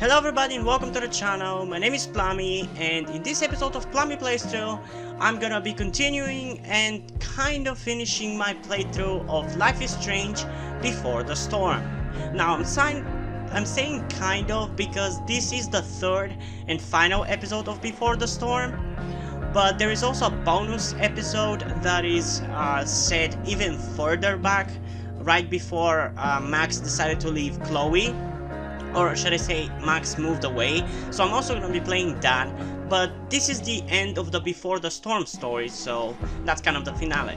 Hello everybody and welcome to the channel. My name is Plami, and in this episode of Plami Playthrough, I'm gonna be continuing and kind of finishing my playthrough of Life is Strange Before the Storm. Now I'm saying kind of because this is the third and final episode of Before the Storm, but there is also a bonus episode that is set even further back, right before Max decided to leave Chloe. Or should I say Max moved away, so I'm also gonna be playing that, but this is the end of the Before the Storm story, so that's kind of the finale.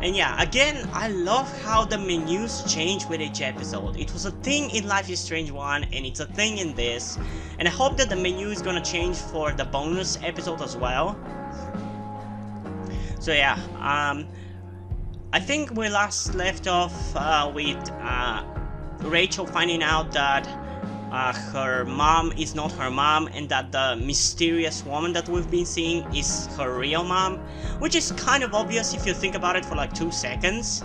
And yeah, again, I love how the menus change with each episode. It was a thing in Life is Strange 1, and it's a thing in this, and I hope that the menu is gonna change for the bonus episode as well. So yeah, I think we last left off with Rachel finding out that her mom is not her mom, and that the mysterious woman that we've been seeing is her real mom, which is kind of obvious if you think about it for like 2 seconds.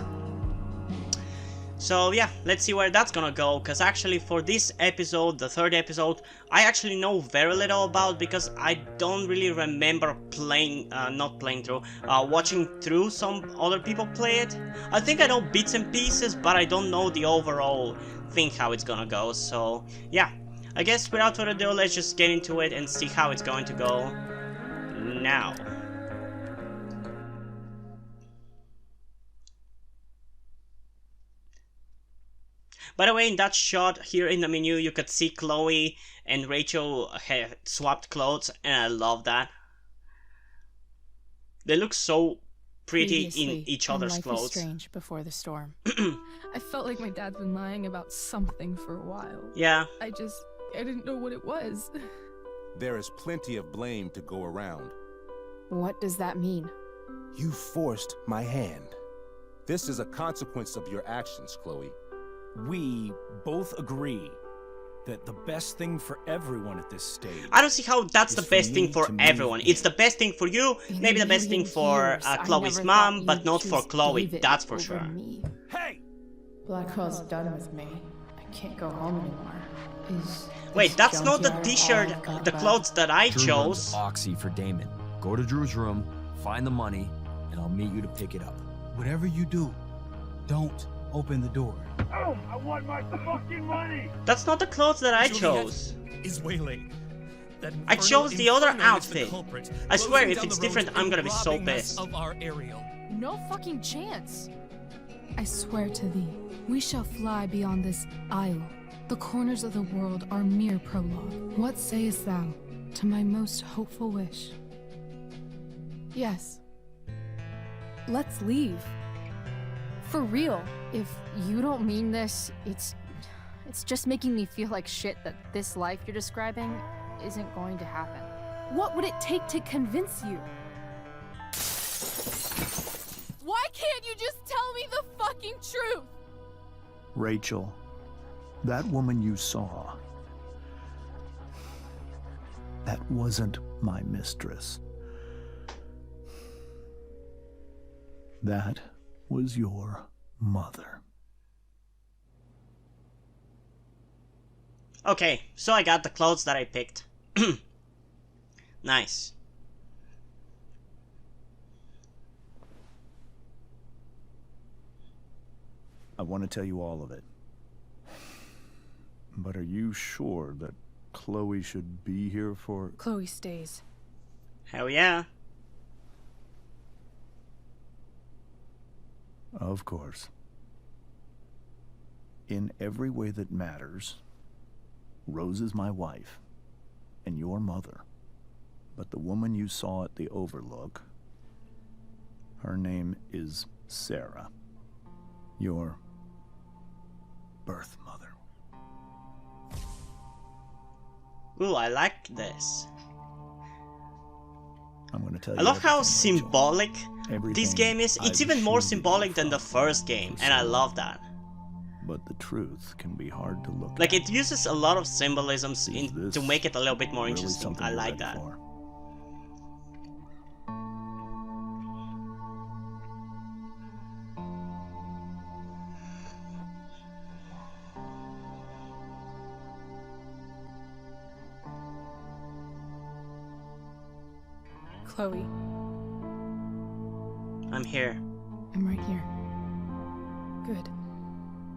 So yeah, let's see where that's gonna go, because actually for this episode, the third episode, I actually know very little about, because I don't really remember watching through some other people play it. I think I know bits and pieces, but I don't know the overall thing how it's gonna go, so yeah. I guess without further ado, let's just get into it and see how it's going to go now. By the way, in that shot here in the menu, you could see Chloe and Rachel have swapped clothes, and I love that. They look so pretty in each other's clothes. Life is Strange Before the Storm. I felt like my dad's been lying about something for a while. Yeah. I didn't know what it was. There is plenty of blame to go around. What does that mean? You forced my hand. This is a consequence of your actions, Chloe. We both agree that the best thing for everyone at this stage. I don't see how that's the best thing for everyone. It's the best thing for you, maybe the best thing for Chloe's mom, but not for Chloe, that's for sure. Me. Hey! Black Hole's done with me. I can't go home anymore. Wait, that's not the t-shirt, the clothes that I chose. Oxy for Damon. Go to Drew's room, find the money, and I'll meet you to pick it up. Whatever you do, don't open the door. Oh, I want my fucking money! That's not the clothes that I chose. Is wailing. I chose the other outfit. I swear, if it's different, I'm gonna be so pissed. Of our aerial. No fucking chance. I swear to thee, we shall fly beyond this isle. The corners of the world are mere prologue. What sayest thou to my most hopeful wish? Yes. Let's leave. For real. If you don't mean this, it's just making me feel like shit that this life you're describing isn't going to happen. What would it take to convince you? Why can't you just tell me the fucking truth? Rachel, that woman you saw, that wasn't my mistress. That was your mother. Okay, so I got the clothes that I picked. Nice. I want to tell you all of it. But are you sure that Chloe should be here for... Chloe stays. Hell yeah. Of course. In every way that matters, Rose is my wife and your mother. But the woman you saw at the Overlook, her name is Sarah, your birth mother. Ooh, I like this. I'm gonna tell you. I love how everything, Rachel. symbolic Everything this game is. It's I've even more shielded you symbolic than the from first game, and I love that. But the truth can be hard to look Like, at. it uses a lot of symbolisms Is to this make it a little bit more really interesting. something I you're like ready that. for? Chloe, I'm here. I'm right here. Good.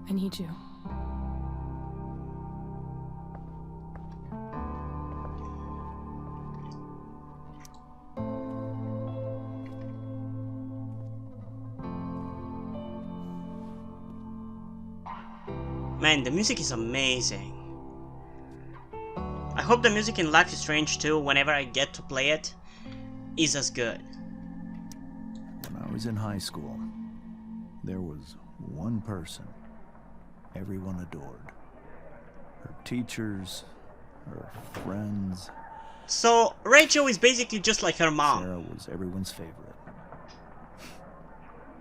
I need you. Man, the music is amazing. I hope the music in Life is Strange 2, whenever I get to play it, is as good. When I was in high school, there was one person everyone adored. Her teachers, her friends. So, Rachel is basically just like her mom. Sarah was everyone's favorite.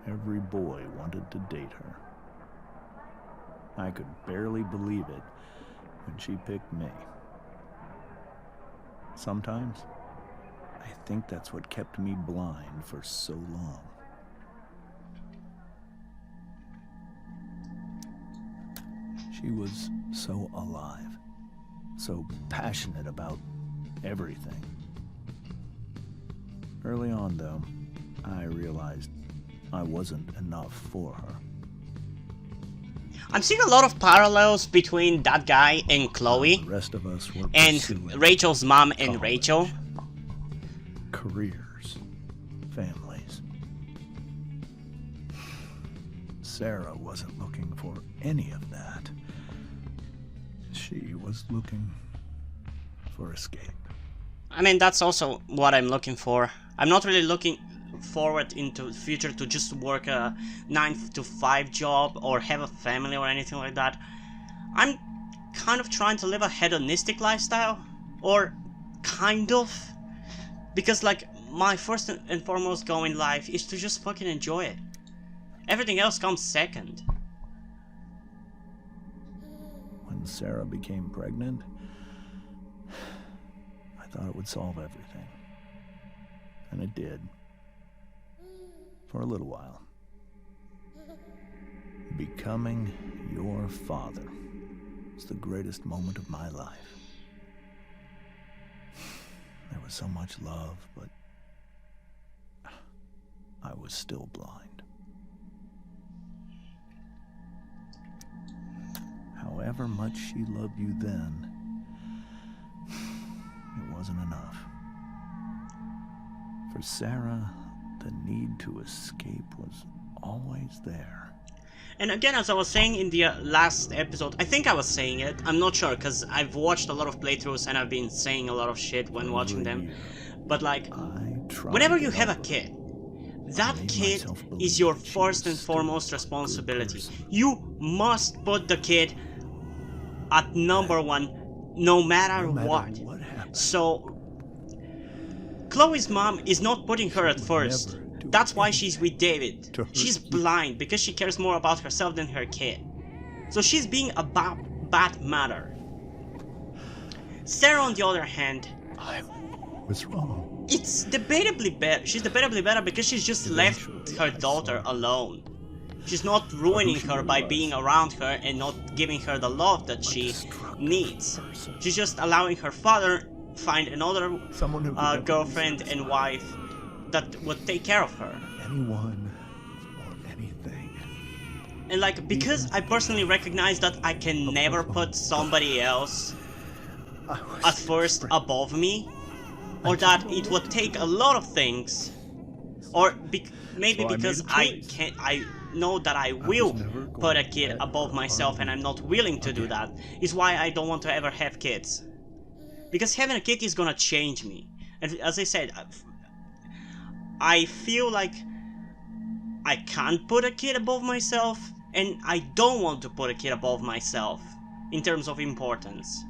Every boy wanted to date her. I could barely believe it when she picked me. Sometimes, I think that's what kept me blind for so long. She was so alive, so passionate about everything. Early on, though, I realized I wasn't enough for her. I'm seeing a lot of parallels between that guy and While Chloe, the rest of us were and pursuing Rachel's mom and college, Rachel. careers, families. Sarah wasn't looking for any of that. She was looking for escape. I mean, that's also what I'm looking for. I'm not really looking forward into the future to just work a 9-to-5 job or have a family or anything like that. I'm kind of trying to live a hedonistic lifestyle, or kind of, because like my first and foremost goal in life is to just fucking enjoy it. Everything else comes second. When Sarah became pregnant, I thought it would solve everything. And it did. For a little while. Becoming your father was the greatest moment of my life. There was so much love, but I was still blind. However much she loved you then, it wasn't enough. For Sarah, the need to escape was always there. And again, as I was saying in the last episode, I think I was saying it, I'm not sure, because I've watched a lot of playthroughs and I've been saying a lot of shit when watching them. But like, whenever you have a kid, that kid is your first and foremost responsibility. You must put the kid at number one, no matter what. So, Chloe's mom is not putting her at first. That's why she's with David. She's blind because she cares more about herself than her kid. So she's being a bad mother. Sarah, on the other hand, I was wrong. it's debatably better. She's debatably better because she's just left her daughter alone. She's not ruining her by being around her and not giving her the love that she needs. She's just allowing her father find another girlfriend and wife that would take care of her. Anyone or anything. And like, because I personally recognize that I can never put somebody else at first above me, or that it would take a lot of things, or maybe because I know that I will put a kid above myself and I'm not willing to do that, is why I don't want to ever have kids. Because having a kid is gonna change me. And as I said, I feel like I can't put a kid above myself, and I don't want to put a kid above myself in terms of importance.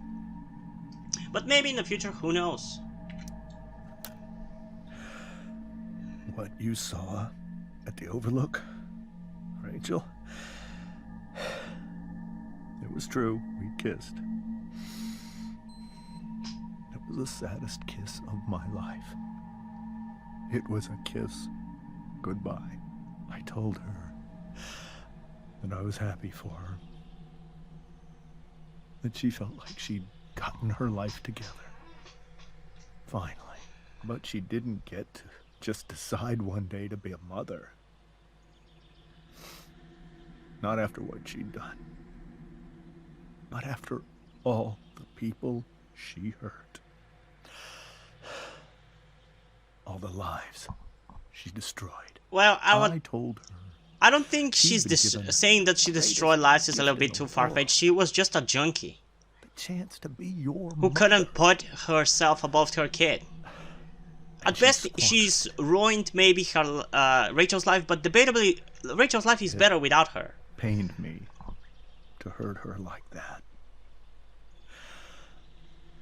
But maybe in the future, who knows? What you saw at the Overlook, Rachel, it was true. We kissed. It was the saddest kiss of my life. It was a kiss goodbye. I told her that I was happy for her. That she felt like she'd gotten her life together. Finally. But she didn't get to just decide one day to be a mother. Not after what she'd done. Not after all the people she hurt. All the lives she destroyed. Well, I told her. I don't think she's she's been given saying that she destroyed lives is a little bit too far-fetched. She was just a junkie The chance to be your who mother. couldn't put herself above her kid. And At she best, squandered she's ruined maybe her Rachel's life, but debatably, Rachel's life is better without her. Pained me to hurt her like that.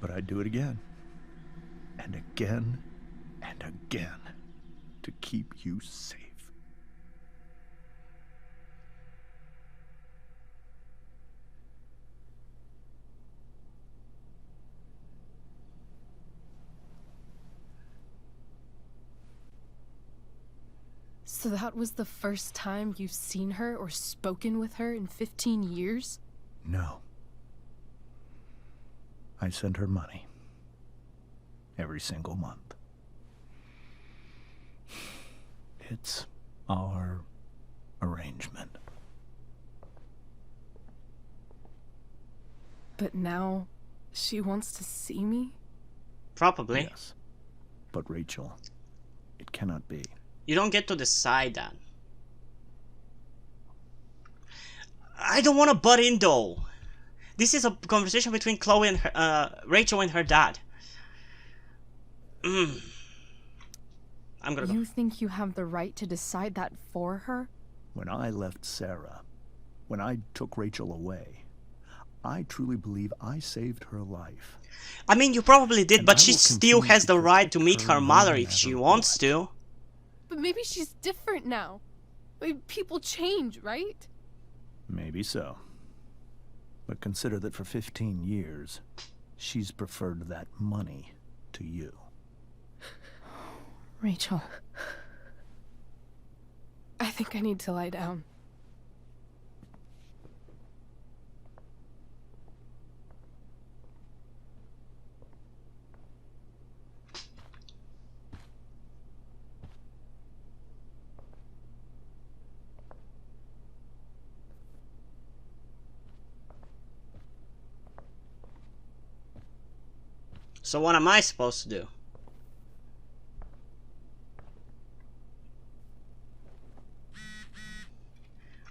But I'd do it again. And again. And again. To keep you safe. So that was the first time you've seen her or spoken with her in 15 years? No. I sent her money. Every single month. It's our arrangement. But now she wants to see me? Probably. Yes. But Rachel, it cannot be. You don't get to decide that. I don't want to butt in though. This is a conversation between Chloe and Rachel and her dad. I'm gonna go. You think you have the right to decide that for her? When I left Sarah, when I took Rachel away, I truly believe I saved her life. I mean, you probably did, And but I she will still continue has to the right to protect meet her her no mother if she matter wants what. to. But maybe she's different now. I mean, people change, right? Maybe so. But consider that for 15 years, she's preferred that money to you. Rachel. I think I need to lie down. So what am I supposed to do?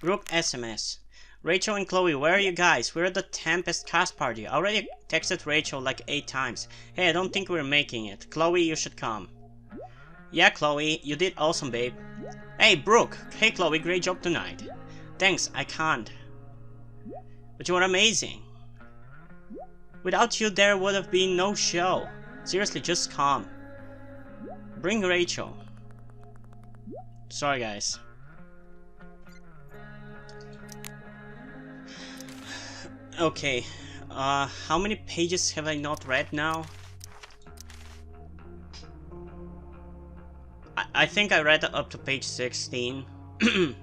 Group SMS. Rachel and Chloe, where are you guys? We're at the Tempest cast party. I already texted Rachel like 8 times. Hey, I don't think we're making it. Chloe, you should come. Yeah, Chloe, you did awesome, babe. Hey, Brooke. Hey, Chloe, great job tonight. Thanks, I can't. But you were amazing. Without you, there would have been no show. Seriously, just come. Bring Rachel. Sorry, guys. Okay, how many pages have I not read now? I think I read up to page 16. Okay,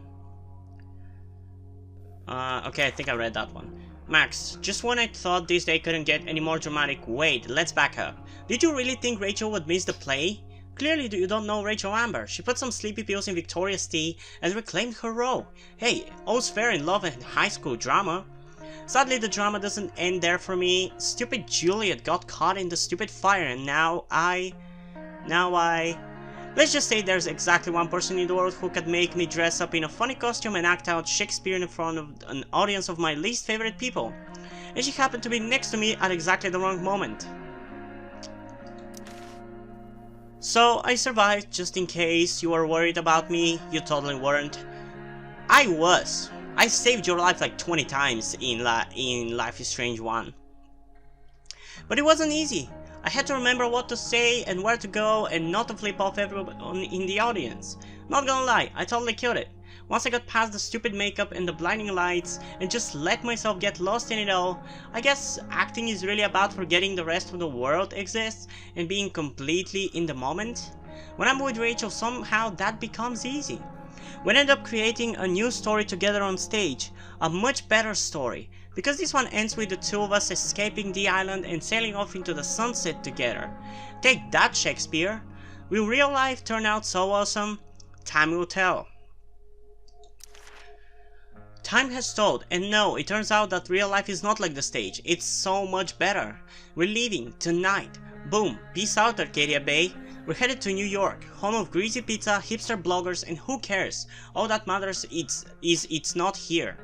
I think I read that one. Max, just when I thought this day couldn't get any more dramatic, wait, let's back up. Did you really think Rachel would miss the play? Clearly you don't know Rachel Amber. She put some sleepy pills in Victoria's tea and reclaimed her role. Hey, all's fair in love and high school drama. Sadly, the drama doesn't end there for me. Stupid Juliet got caught in the stupid fire and now I... Let's just say there's exactly one person in the world who could make me dress up in a funny costume and act out Shakespeare in front of an audience of my least favorite people. And she happened to be next to me at exactly the wrong moment. So I survived just in case you were worried about me. You totally weren't. I was. I saved your life like 20 times in Life is Strange 1. But it wasn't easy. I had to remember what to say and where to go and not to flip off everyone in the audience. Not gonna lie, I totally killed it. Once I got past the stupid makeup and the blinding lights and just let myself get lost in it all, I guess acting is really about forgetting the rest of the world exists and being completely in the moment. When I'm with Rachel, somehow that becomes easy. We end up creating a new story together on stage, a much better story, because this one ends with the two of us escaping the island and sailing off into the sunset together. Take that, Shakespeare! Will real life turn out so awesome? Time will tell. Time has told, and no, it turns out that real life is not like the stage, it's so much better. We're leaving, tonight. Boom, peace out Arcadia Bay. We're headed to New York, home of greasy pizza, hipster bloggers, and who cares? All that matters is it's not here.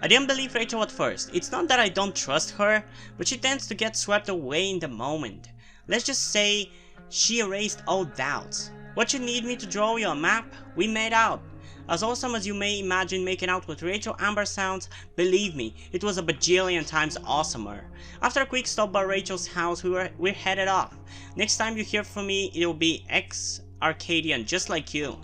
I didn't believe Rachel at first. It's not that I don't trust her, but she tends to get swept away in the moment. Let's just say she erased all doubts. What you need me to draw you a map? We made out. As awesome as you may imagine making out with Rachel Amber sounds, believe me, it was a bajillion times awesomer. After a quick stop by Rachel's house, we're headed off. Next time you hear from me, it'll be ex-Arcadian, just like you.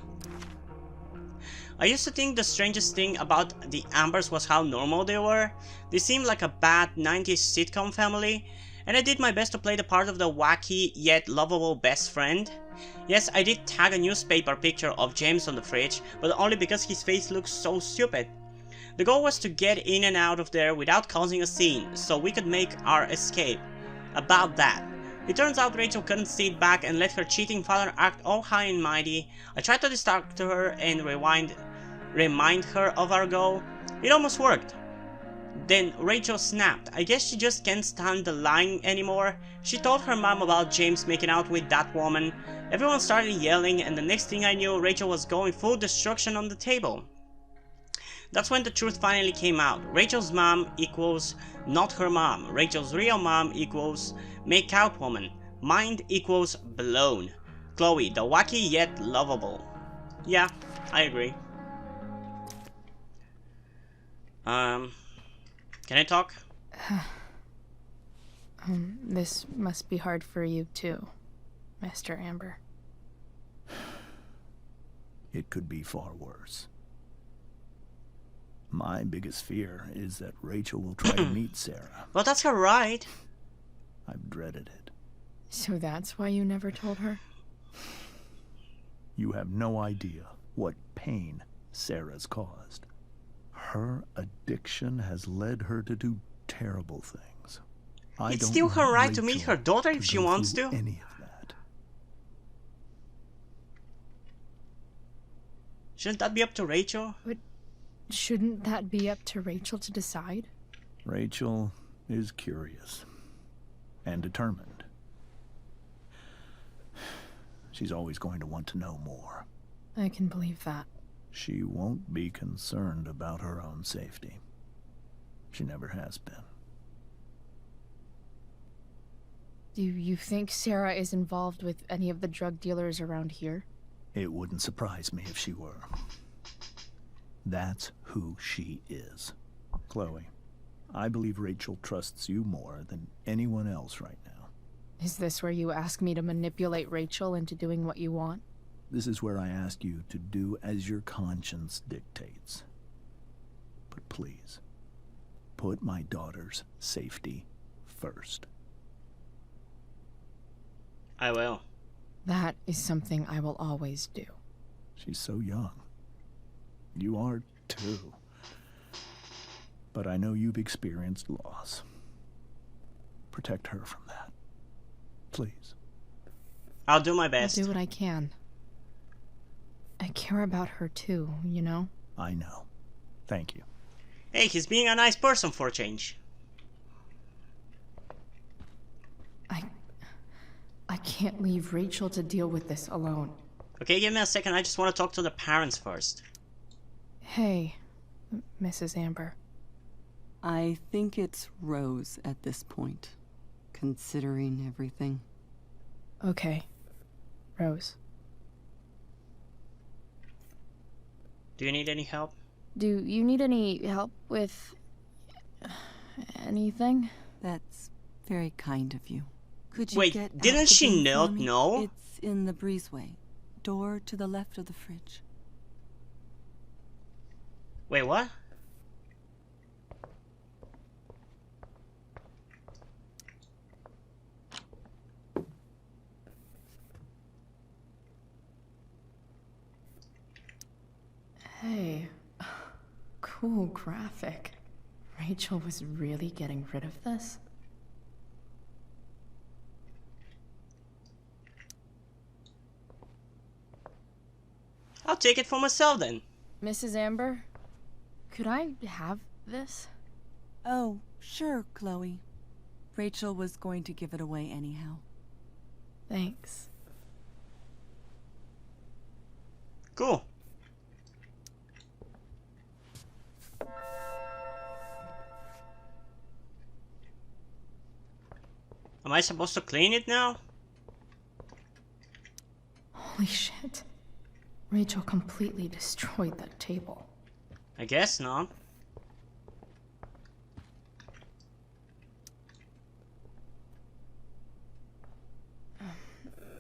I used to think the strangest thing about the Ambers was how normal they were. They seemed like a bad 90s sitcom family, and I did my best to play the part of the wacky yet lovable best friend. Yes, I did tag a newspaper picture of James on the fridge, but only because his face looks so stupid. The goal was to get in and out of there without causing a scene, so we could make our escape. About that. It turns out Rachel couldn't sit back and let her cheating father act all high and mighty. I tried to distract her and remind her of our goal. It almost worked. Then Rachel snapped. I guess she just can't stand the lying anymore. She told her mom about James making out with that woman. Everyone started yelling, and the next thing I knew, Rachel was going full destruction on the table. That's when the truth finally came out. Rachel's mom equals not her mom. Rachel's real mom equals make out woman. Mind equals blown. Chloe, the wacky yet lovable. Yeah, I agree. Can I talk? This must be hard for you too, Mr. Amber. It could be far worse. My biggest fear is that Rachel will try to meet Sarah. Well, that's her right. I've dreaded it. So that's why you never told her? You have no idea what pain Sarah's caused. Her addiction has led her to do terrible things. It's still her right to meet her daughter if she wants to. Any of that. Shouldn't that be up to Rachel? But shouldn't that be up to Rachel to decide? Rachel is curious and determined. She's always going to want to know more. I can believe that. She won't be concerned about her own safety. She never has been. Do you think Sarah is involved with any of the drug dealers around here? It wouldn't surprise me if she were. That's who she is. Chloe, I believe Rachel trusts you more than anyone else right now. Is this where you ask me to manipulate Rachel into doing what you want? This is where I ask you to do as your conscience dictates. But please, put my daughter's safety first. I will. That is something I will always do. She's so young. You are too. But I know you've experienced loss. Protect her from that. Please. I'll do my best. I'll do what I can. I care about her too, you know? I know. Thank you. Hey, he's being a nice person for a change. I can't leave Rachel to deal with this alone. Okay, give me a second. I just want to talk to the parents first. Hey, Mrs. Amber. I think it's Rose at this point, considering everything. Okay, Rose. Do you need any help? Do you need any help with anything? That's very kind of you. Could you Wait, get out didn't the she bin not for me? know? It's in the breezeway. Door to the left of the fridge. Wait, what? Hey, cool graphic. Rachel was really getting rid of this? I'll take it for myself then. Mrs. Amber, could I have this? Oh, sure, Chloe. Rachel was going to give it away anyhow. Thanks. Cool. Am I supposed to clean it now? Holy shit. Rachel completely destroyed that table. I guess not.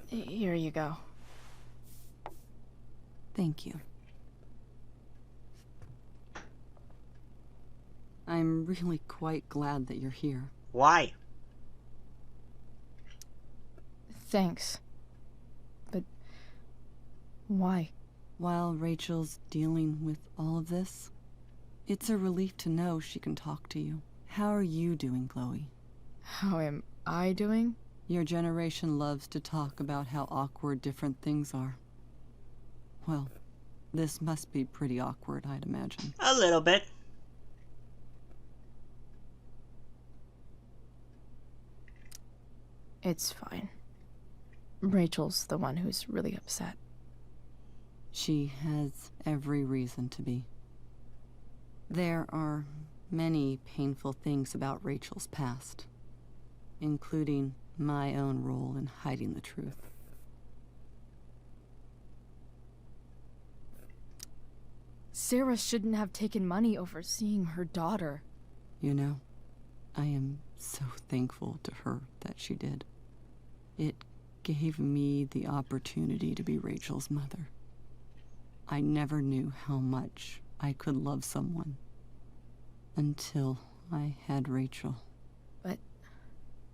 Here you go. Thank you. I'm really quite glad that you're here. Why? Thanks. But why? While Rachel's dealing with all of this, it's a relief to know she can talk to you. How are you doing, Chloe? How am I doing? Your generation loves to talk about how awkward different things are. Well, this must be pretty awkward, I'd imagine. A little bit. It's fine. Rachel's the one who's really upset. She has every reason to be. There are many painful things about Rachel's past, including my own role in hiding the truth. Sarah shouldn't have taken money over seeing her daughter. You know, I am so thankful to her that she did. It gave me the opportunity to be Rachel's mother. I never knew how much I could love someone until I had Rachel. But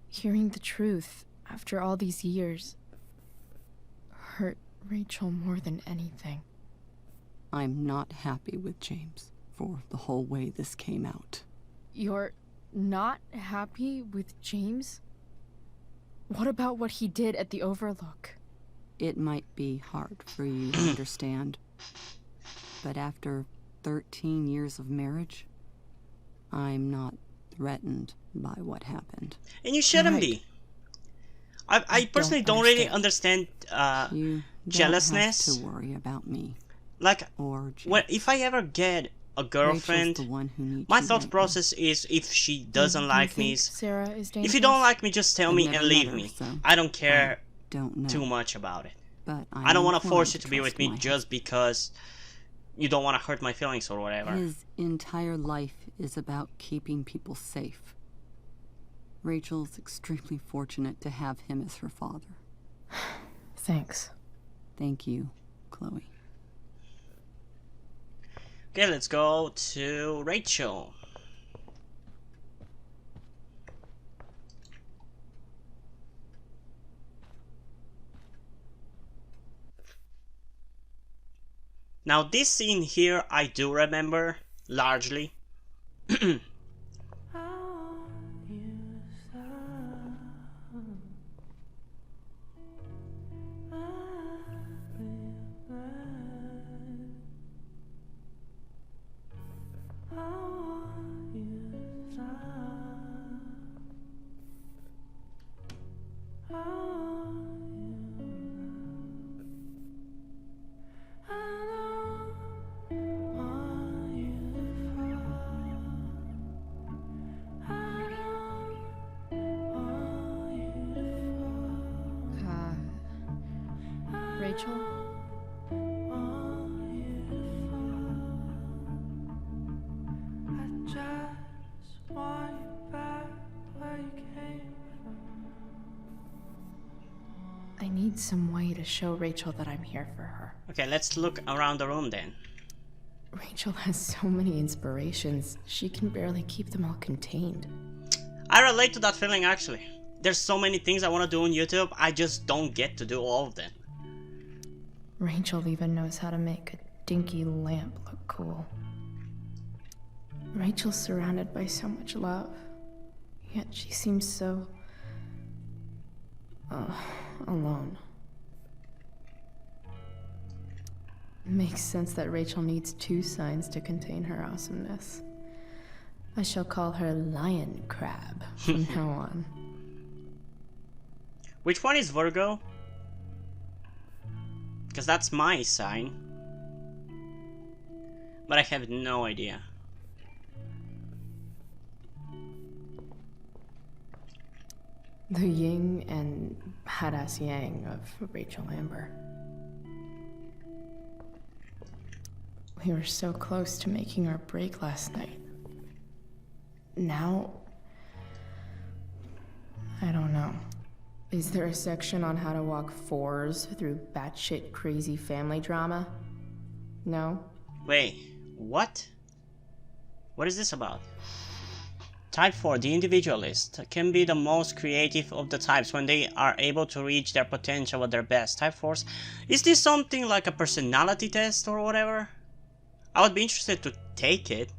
hearing the truth after all these years hurt Rachel more than anything. I'm not happy with James for the whole way this came out. You're not happy with James? What about what he did at the Overlook? It might be hard for you to understand, but after 13 years of marriage, I'm not threatened by what happened. And you shouldn't Right. be. I personally don't really understand You jealousness. don't have to worry about me Like, or James. when, if I ever get a Rachel's girlfriend, the one who needs my you thought right process is if she doesn't Do you like me, think Sarah is dangerous? if you don't like me, just tell I've me never and met leave her, me. so I don't care Don't know. too much about it. But I don't want to force you inclined to be with trust me my just because you don't want to hurt my feelings or whatever. His entire life is about keeping people safe. Rachel's extremely fortunate to have him as her father. Thanks. Thank you, Chloe. Okay, let's go to Rachel. Now this scene here I do remember, largely. Rachel? I need some way to show Rachel that I'm here for her. Okay, let's look around the room then. Rachel has so many inspirations, she can barely keep them all contained. I relate to that feeling actually. There's so many things I want to do on YouTube, I just don't get to do all of them. Rachel even knows how to make a dinky lamp look cool. Rachel's surrounded by so much love, yet she seems so... alone. Makes sense that Rachel needs 2 signs to contain her awesomeness. I shall call her Lion Crab from now on. Which one is Virgo? Because that's my sign. But I have no idea. The yin and badass yang of Rachel Amber. We were so close to making our break last night. Now, I don't know. Is there a section on how to walk 4s through batshit crazy family drama? No? Wait, what? What is this about? Type 4, the individualist, can be the most creative of the types when they are able to reach their potential at their best. Type 4s. Is this something like a personality test or whatever? I would be interested to take it.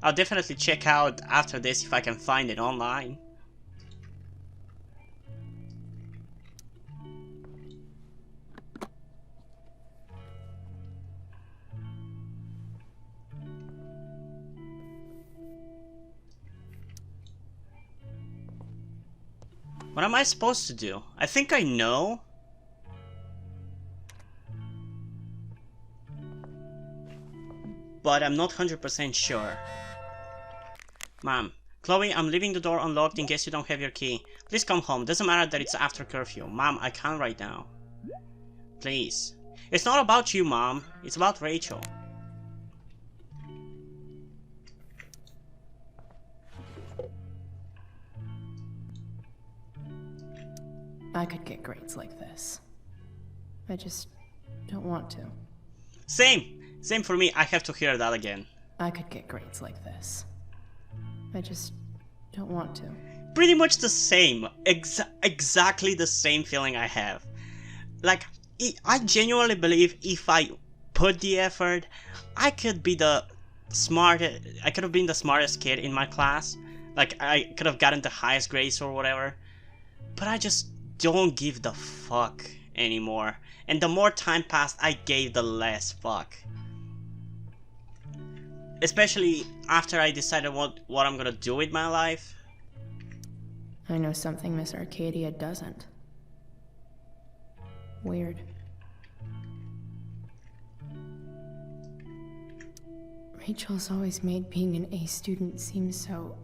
I'll definitely check out after this if I can find it online. What am I supposed to do? I think I know. But I'm not 100% sure. Mom, Chloe, I'm leaving the door unlocked in case you don't have your key. Please come home. Doesn't matter that it's after curfew. Mom, I can't right now. Please. It's not about you, Mom. It's about Rachel. I could get grades like this. I just don't want to. Same. Same for me. I have to hear that again. I could get grades like this. I just don't want to. Pretty much the same. Exactly the same feeling I have. Like, I genuinely believe if I put the effort, I could be the smartest. I could have been the smartest kid in my class. Like, I could have gotten the highest grades or whatever. But I just don't give the fuck anymore. And the more time passed, I gave the less fuck. Especially after I decided what I'm gonna do with my life. I know something Miss Arcadia doesn't. Weird. Rachel's always made being an A student seem so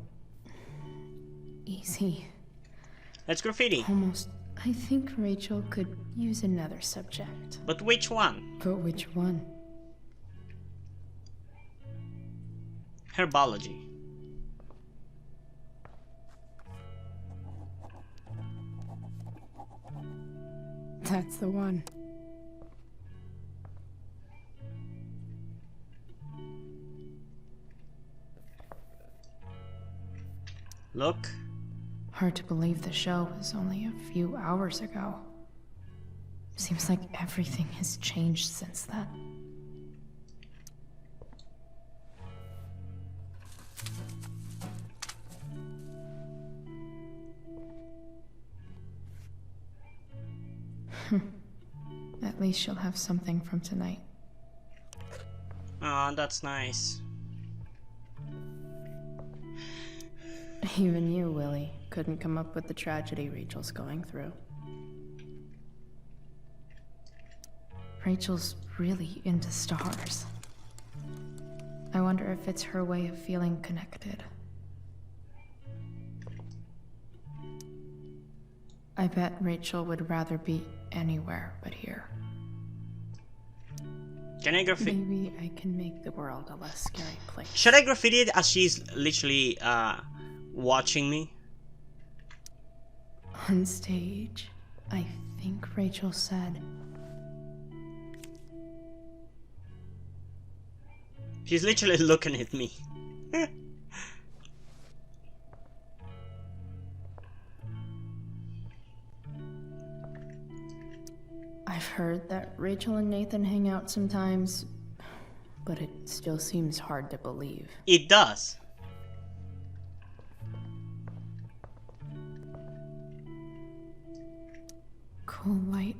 easy. That's graffiti. Almost. I think Rachel could use another subject. But which one? But which one? Herbology. That's the one. Look. Hard to believe the show was only a few hours ago. Seems like everything has changed since then. At least she'll have something from tonight. Aw, that's nice. Even you, Willie, couldn't come up with the tragedy Rachel's going through. Rachel's really into stars. I wonder if it's her way of feeling connected. I bet Rachel would rather be anywhere but here. Can I graffiti? Maybe I can make the world a less scary place. Should I graffiti it as she's literally watching me? On stage, I think Rachel said, She's literally looking at me. I've heard that Rachel and Nathan hang out sometimes, but it still seems hard to believe. It does. Cool light.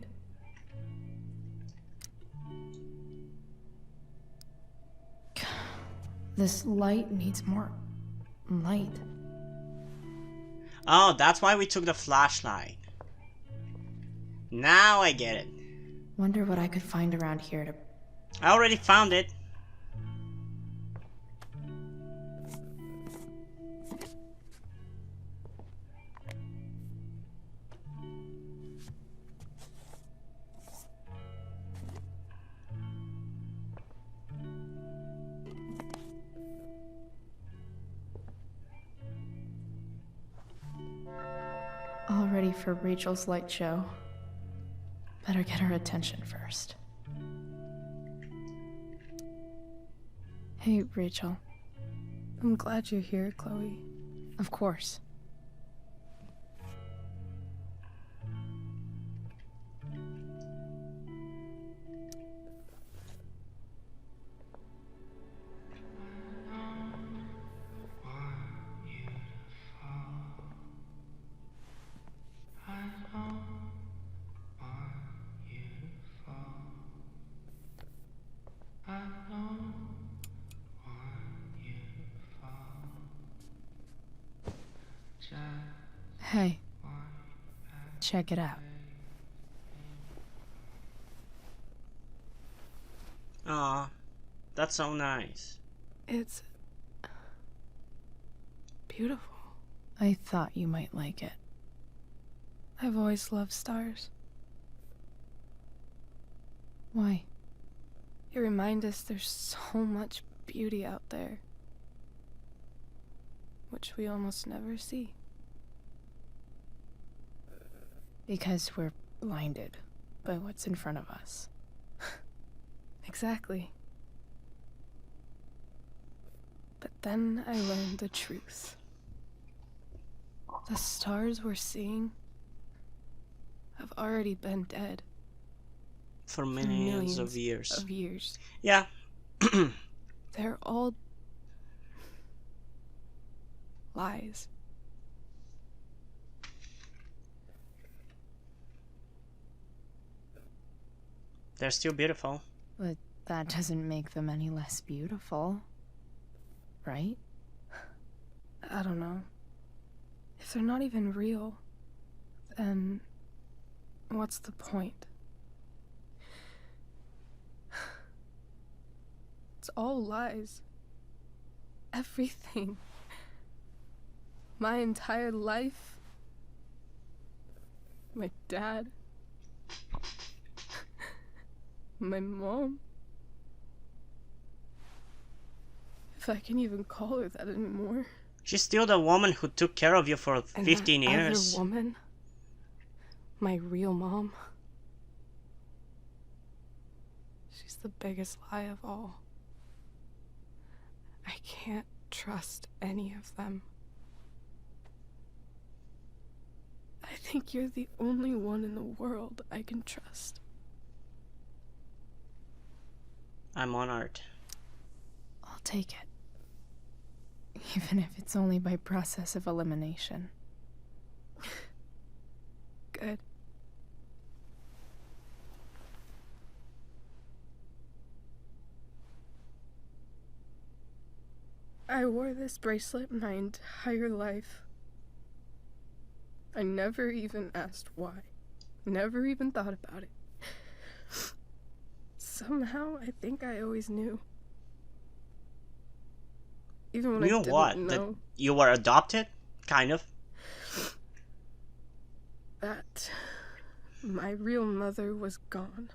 This light needs more light. Oh, that's why we took the flashlight. Now I get it. Wonder what I could find around here to... I already found it. All ready for Rachel's light show. Better get her attention first. Hey, Rachel. I'm glad you're here, Chloe. Of course. Hey, check it out. Aw, that's so nice. It's beautiful. I thought you might like it. I've always loved stars. Why? You remind us there's so much beauty out there, which we almost never see. Because we're blinded by what's in front of us. Exactly. But then I learned the truth. The stars we're seeing have already been dead For for millions of years. of years. Yeah. They're all lies. They're still beautiful. But that doesn't make them any less beautiful. Right? I don't know. If they're not even real, then what's the point? It's all lies. Everything. My entire life. My dad. My mom. If I can even call her that anymore. She's still the woman who took care of you for And 15 that years. other woman, my real mom. She's the biggest lie of all. I can't trust any of them. I think you're the only one in the world I can trust. I'm honored. I'll take it. Even if it's only by process of elimination. Good. I wore this bracelet my entire life. I never even asked why. Never even thought about it. Somehow, I think I always knew. Even when I Knew didn't what? know That you were adopted? Kind of. that my real mother was gone.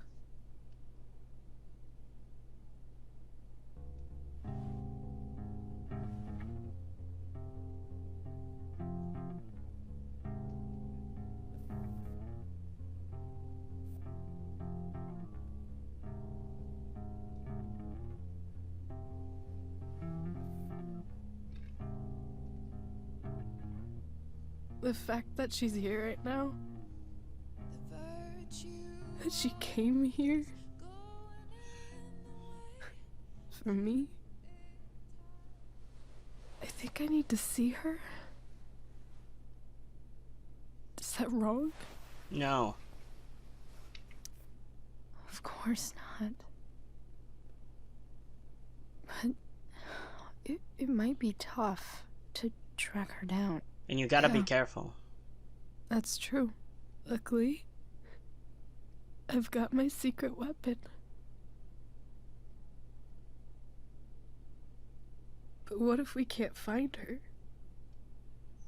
The fact that she's here right now, that she came here for me, I think I need to see her. Is that wrong? No. Of course not. But it might be tough to track her down. And you gotta be Yeah. careful. That's true. Luckily, I've got my secret weapon. But what if we can't find her?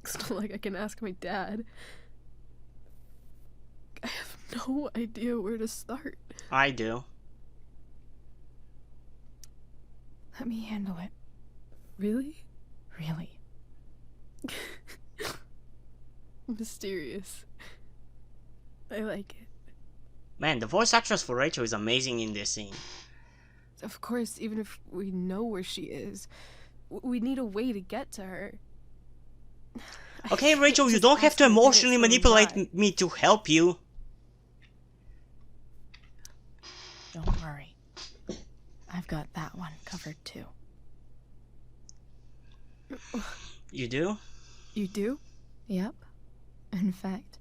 It's not like I can ask my dad. I have no idea where to start. I do. Let me handle it. Really? Really. Mysterious. I like it. Man, the voice actress for Rachel is amazing in this scene. Of course, even if we know where she is, we need a way to get to her. Okay, I Rachel, can't you just don't have ask to my parents emotionally for a manipulate ride. me to help you. Don't worry. I've got that one covered too. You do? You do? Yep. In fact,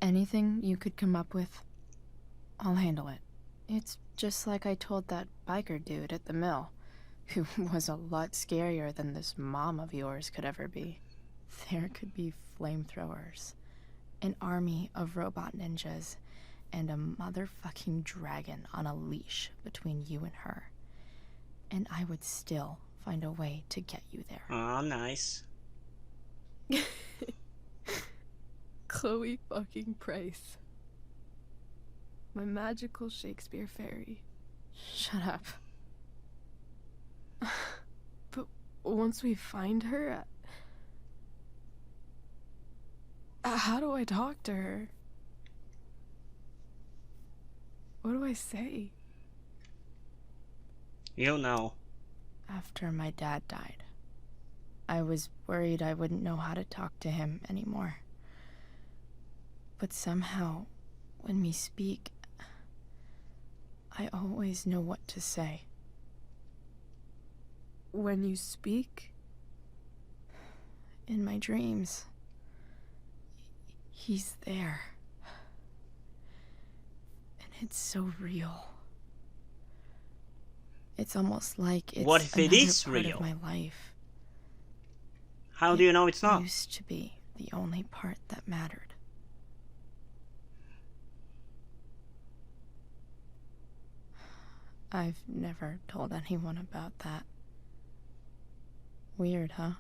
anything you could come up with, I'll handle it. It's just like I told that biker dude at the mill, who was a lot scarier than this mom of yours could ever be. There could be flamethrowers, an army of robot ninjas, and a motherfucking dragon on a leash between you and her. And I would still find a way to get you there. Oh, nice. Chloe fucking Price. My magical Shakespeare fairy. Shut up. But once we find her, how do I talk to her? What do I say? You know. After my dad died, I was worried I wouldn't know how to talk to him anymore. But somehow, when we speak, I always know what to say. When you speak? In my dreams, he's there. And it's so real. It's almost like it's What if it another is part real? of my life. How do you know it's not? Used to be the only part that mattered. I've never told anyone about that. Weird, huh?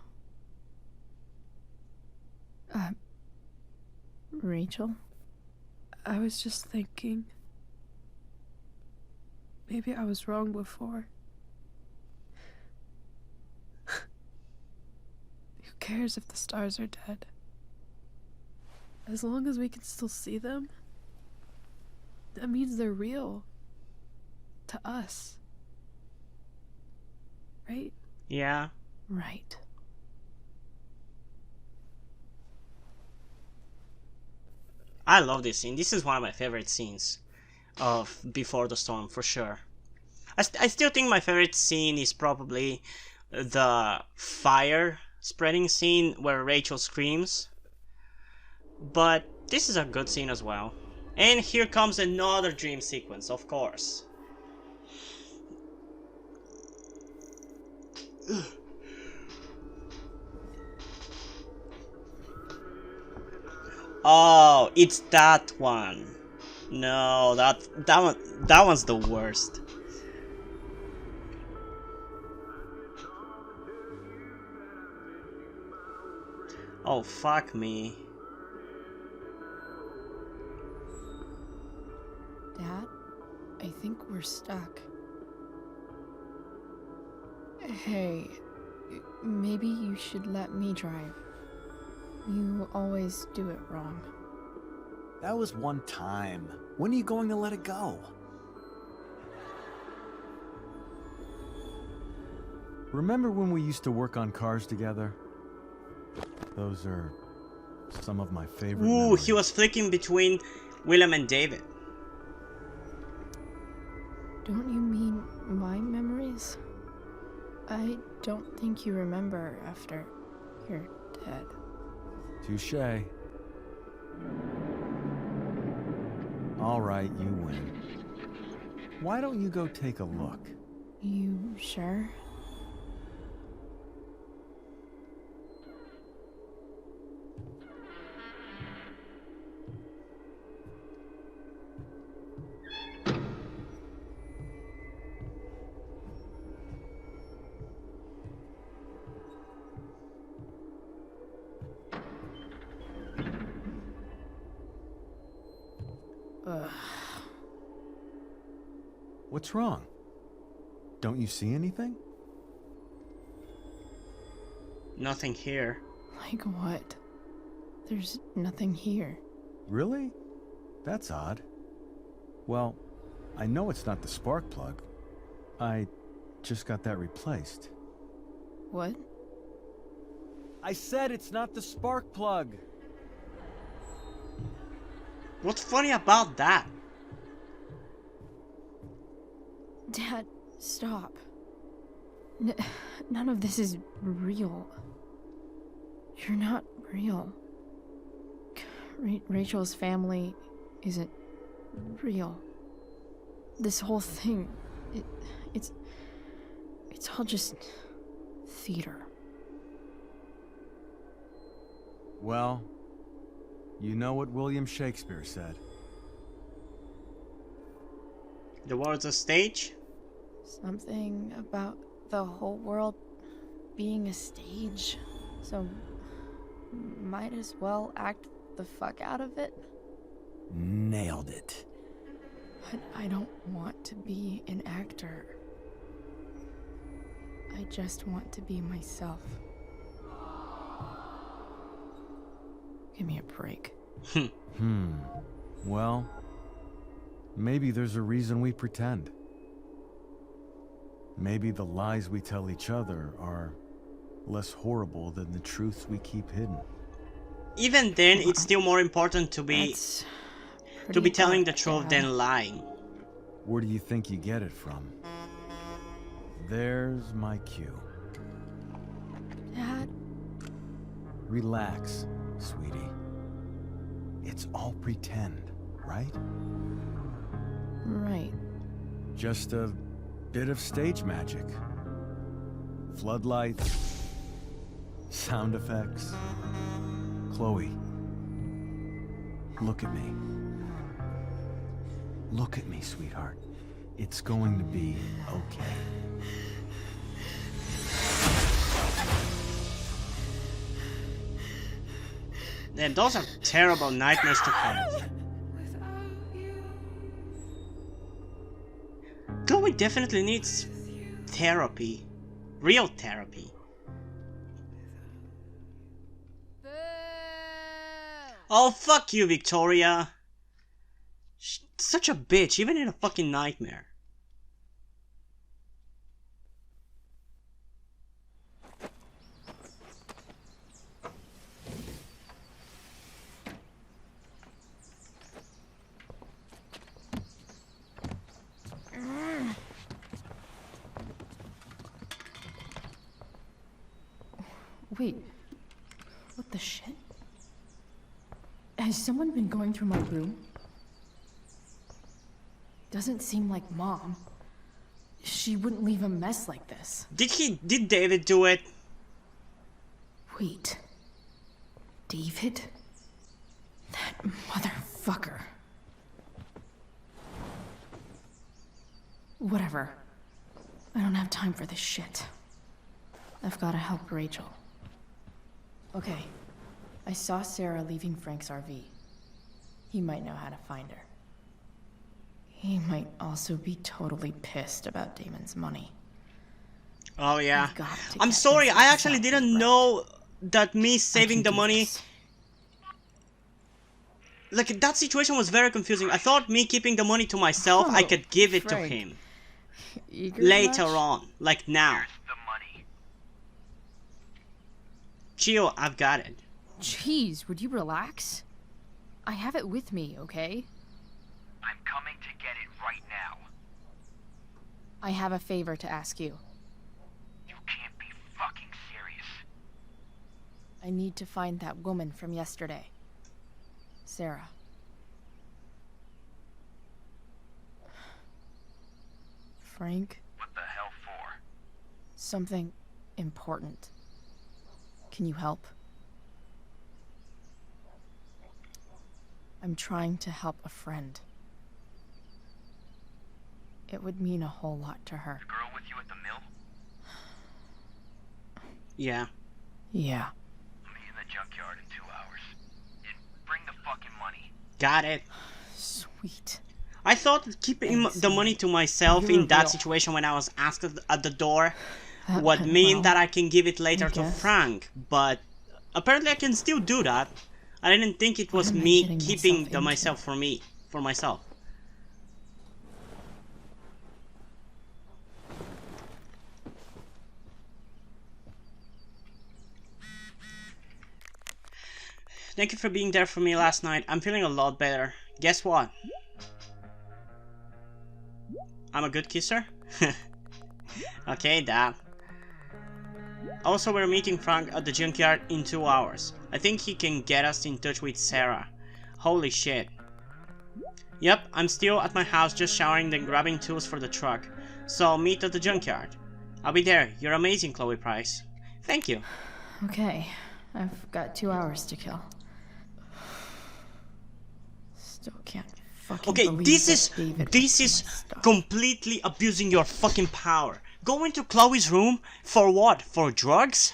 Rachel? I was just thinking. Maybe I was wrong before. Who cares if the stars are dead? As long as we can still see them, that means they're real. To us. Right? Yeah. Right. I love this scene. This is one of my favorite scenes of Before the Storm, for sure. I still think my favorite scene is probably the fire spreading scene where Rachel screams. But this is a good scene as well. And here comes another dream sequence, of course. Oh, it's that one. No, that one's the worst. Oh, fuck me. Dad, I think we're stuck. Hey, maybe you should let me drive. You always do it wrong. That was one time. When are you going to let it go? Remember when we used to work on cars together? Those are some of my favorite Ooh, memories. he was flicking between Willem and David. Don't you mean my memories? I don't think you remember after you're dead. Touché. All right, you win. Why don't you go take a look? You sure? What's wrong? Don't you see anything? Nothing here. Like what? There's nothing here. Really? That's odd. Well, I know it's not the spark plug. I just got that replaced. What? I said it's not the spark plug! What's funny about that? Dad, stop. None of this is real. You're not real. Rachel's family isn't real. This whole thing, it's all just theater. Well, you know what William Shakespeare said. The world's a stage? Something about the whole world being a stage. So, might as well act the fuck out of it. Nailed it. But I don't want to be an actor. I just want to be myself. Give me a break. Well, maybe there's a reason we pretend. Maybe the lies we tell each other are less horrible than the truths we keep hidden. Even then, it's still more important to be telling the truth than lying. Where do you think you get it from? There's my cue. Dad? Relax, sweetie. It's all pretend, right? Right. Just a bit of stage magic. Floodlights, sound effects. Chloe, look at me. Look at me, sweetheart. It's going to be okay. Damn, those are terrible nightmares to fight. Chloe definitely needs therapy. Real therapy. Oh, fuck you, Victoria. She's such a bitch, even in a fucking nightmare. Wait. What the shit? Has someone been going through my room? Doesn't seem like Mom. She wouldn't leave a mess like this. Did David do it? Wait. David? That motherfucker. Whatever. I don't have time for this shit. I've gotta help Rachel. Okay. I saw Sarah leaving Frank's RV. He might know how to find her. He might also be totally pissed about Damon's money. Oh yeah. I'm sorry, I actually didn't know that me saving the money... Like, that situation was very confusing. I thought me keeping the money to myself, I could give it to him. Later on. Like now. Chill, I've got it. Jeez, would you relax? I have it with me, okay? I'm coming to get it right now. I have a favor to ask you. You can't be fucking serious. I need to find that woman from yesterday. Sarah. Frank? What the hell for? Something important. Can you help? I'm trying to help a friend. It would mean a whole lot to her. The girl with you at the mill? Yeah. Yeah. Meet in the junkyard in 2 hours. And bring the fucking money. Got it. Sweet. I thought keeping Thanks, the money Mike. to myself You were in that real. situation when I was asked at the door That would went mean well, that I can give it later I to guess. Frank, but apparently I can still do that. I didn't think it What was am I me getting keeping myself into? for myself. Thank you for being there for me last night. I'm feeling a lot better. Guess what? I'm a good kisser? Okay, Dad. Also, we're meeting Frank at the junkyard in 2 hours. I think he can get us in touch with Sarah. Holy shit. Yep, I'm still at my house just showering then grabbing tools for the truck. So I'll meet at the junkyard. I'll be there. You're amazing, Chloe Price. Thank you. Okay, I've got 2 hours to kill. Still can't fucking Okay, believe this that David went through my stuff. completely abusing your fucking power. Go into Chloe's room for what? For drugs?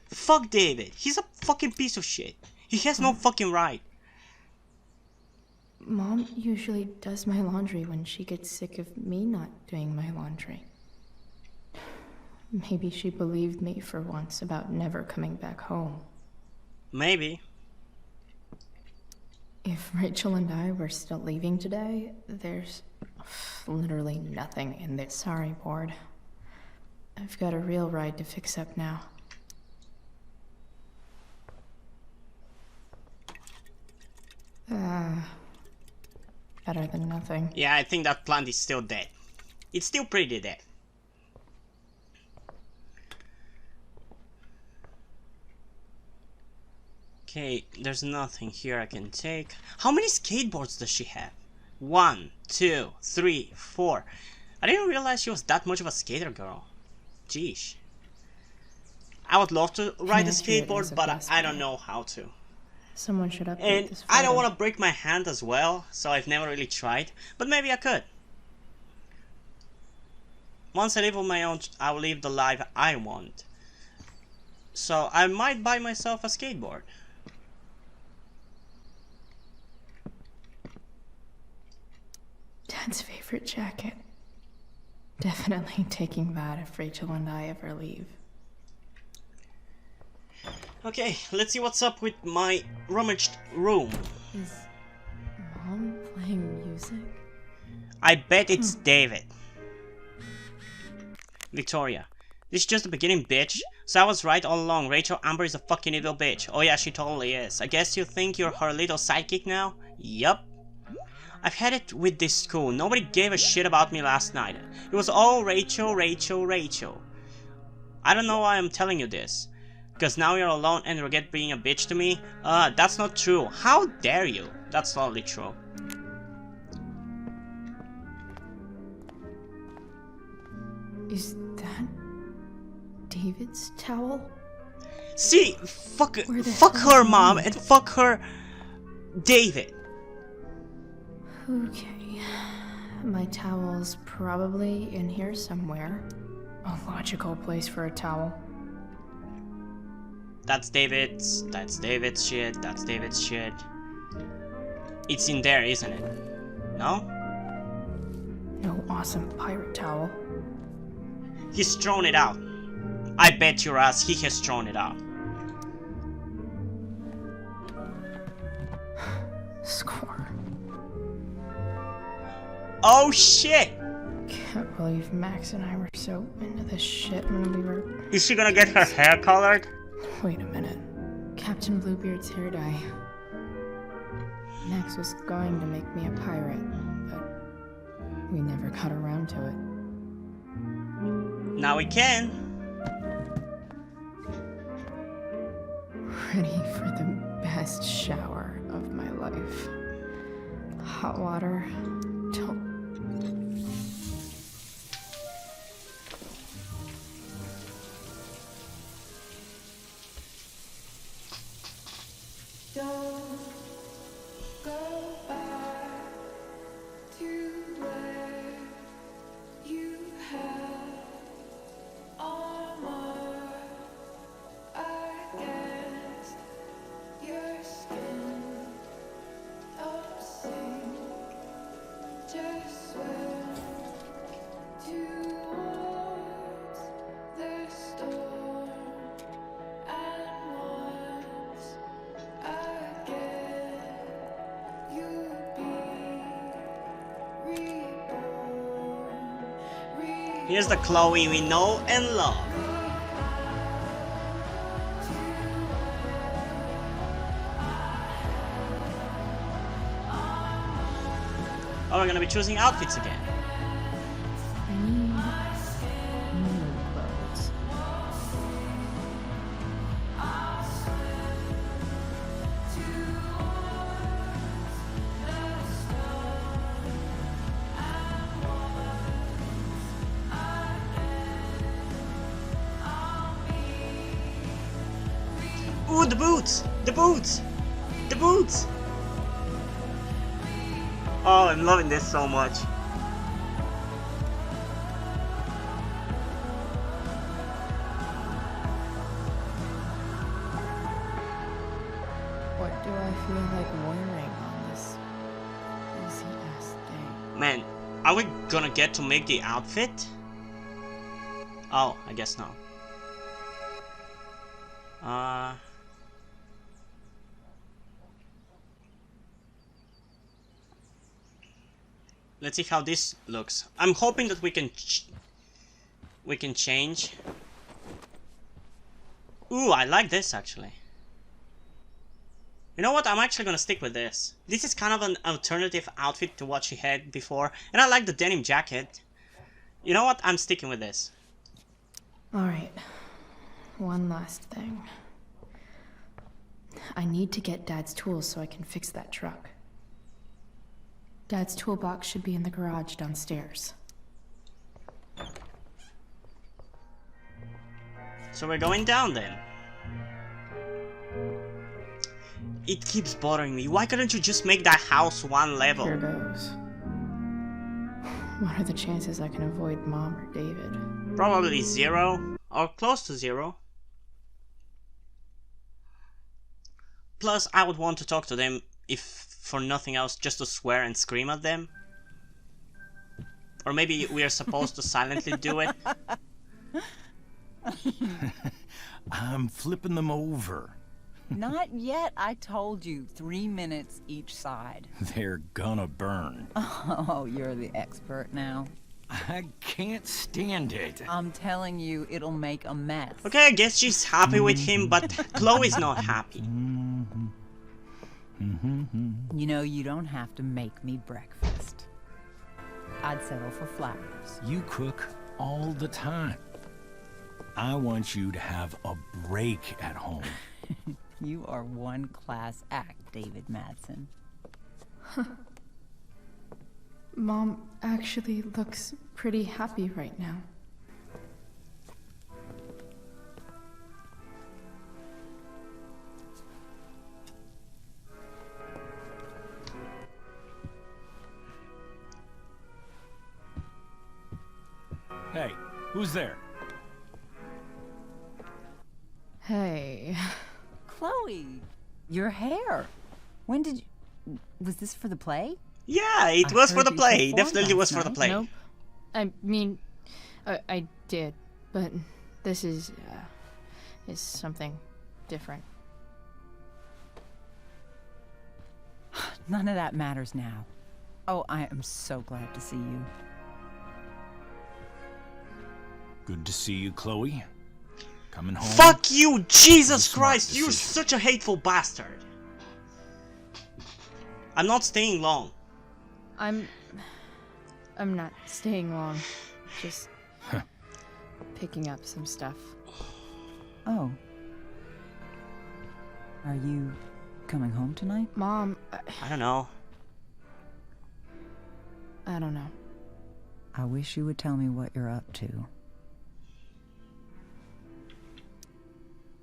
Fuck David. He's a fucking piece of shit. He has no fucking right. Mom usually does my laundry when she gets sick of me not doing my laundry. Maybe she believed me for once about never coming back home. Maybe. If Rachel and I were still leaving today, there's literally nothing in this. Sorry, board. I've got a real ride to fix up now. Better than nothing. Yeah, I think that plant is still dead. It's still pretty dead. Okay, there's nothing here I can take. How many skateboards does she have? 1, 2, 3, 4. I didn't realize she was that much of a skater girl. Jeez. I would love to ride a Inaccurate as skateboard, a but best I don't friend. know how to. Someone should update And this I don't photo. want to break my hand as well, so I've never really tried. But maybe I could. Once I live on my own, I will live the life I want. So I might buy myself a skateboard. Dad's favorite jacket. Definitely taking that if Rachel and I ever leave. Okay, let's see what's up with my rummaged room. Is Mom playing music? I bet it's David. Victoria. This is just the beginning, bitch. So I was right all along. Rachel Amber is a fucking evil bitch. Oh yeah, she totally is. I guess you think you're her little sidekick now? Yup. I've had it with this school. Nobody gave a shit about me last night. It was all Rachel, Rachel, Rachel. I don't know why I'm telling you this. Because now you're alone and regret being a bitch to me? That's not true. How dare you? That's totally true. Is that David's towel? See, fuck Where the her hell is mom mine? and fuck her David. Okay. My towel's probably in here somewhere. A logical place for a towel. That's David's shit, that's David's shit. It's in there, isn't it? No? No awesome pirate towel. He's thrown it out. I bet your ass he has thrown it out. Score. Oh shit! Can't believe Max and I were so into this shit when we were... Is she gonna get her hair colored? Wait a minute. Captain Bluebeard's hair dye. Max was going to make me a pirate, but we never got around to it. Now we can. Ready for the best shower of my life. Hot water. Don't... Just Here's the Chloe we know and love. Oh, we're gonna be choosing outfits again. I need new clothes. Ooh, the boots! The boots! The boots! Oh, I'm loving this so much. What do I feel like wearing on this busy-ass day? Man, are we gonna get to make the outfit? Oh, I guess not. Let's see how this looks. I'm hoping that we can change. Ooh, I like this actually. You know what? I'm actually gonna stick with this. This is kind of an alternative outfit to what she had before, and I like the denim jacket. You know what? I'm sticking with this. Alright, one last thing. I need to get Dad's tools so I can fix that truck. Dad's toolbox should be in the garage downstairs. So we're going down then. It keeps bothering me. Why couldn't you just make that house one level? Here goes. What are the chances I can avoid Mom or David? Probably 0, or close to 0. Plus, I would want to talk to them, if for nothing else, just to swear and scream at them. Or maybe we are supposed to silently do it. I'm flipping them over. Not yet. I told you, 3 minutes each side. They're gonna burn. Oh, you're the expert now. I can't stand it. I'm telling you, it'll make a mess. Okay, I guess she's happy with him, but Chloe's not happy. You know, you don't have to make me breakfast. I'd settle for flowers. You cook all the time. I want you to have a break at home. You are one class act, David Madsen. Mom actually looks pretty happy right now. Hey, who's there? Hey. Chloe, your hair. When did you... Was this for the play? Yeah, it was for the play. Definitely was for the play. Nope. I mean, I did, but this is something different. None of that matters now. Oh, I am so glad to see you. Good to see you, Chloe. Coming home? Fuck you, Jesus Christ! You're such a hateful bastard. I'm not staying long. I'm not staying long. Just picking up some stuff. Oh. Are you coming home tonight? Mom, I don't know. I don't know. I wish you would tell me what you're up to.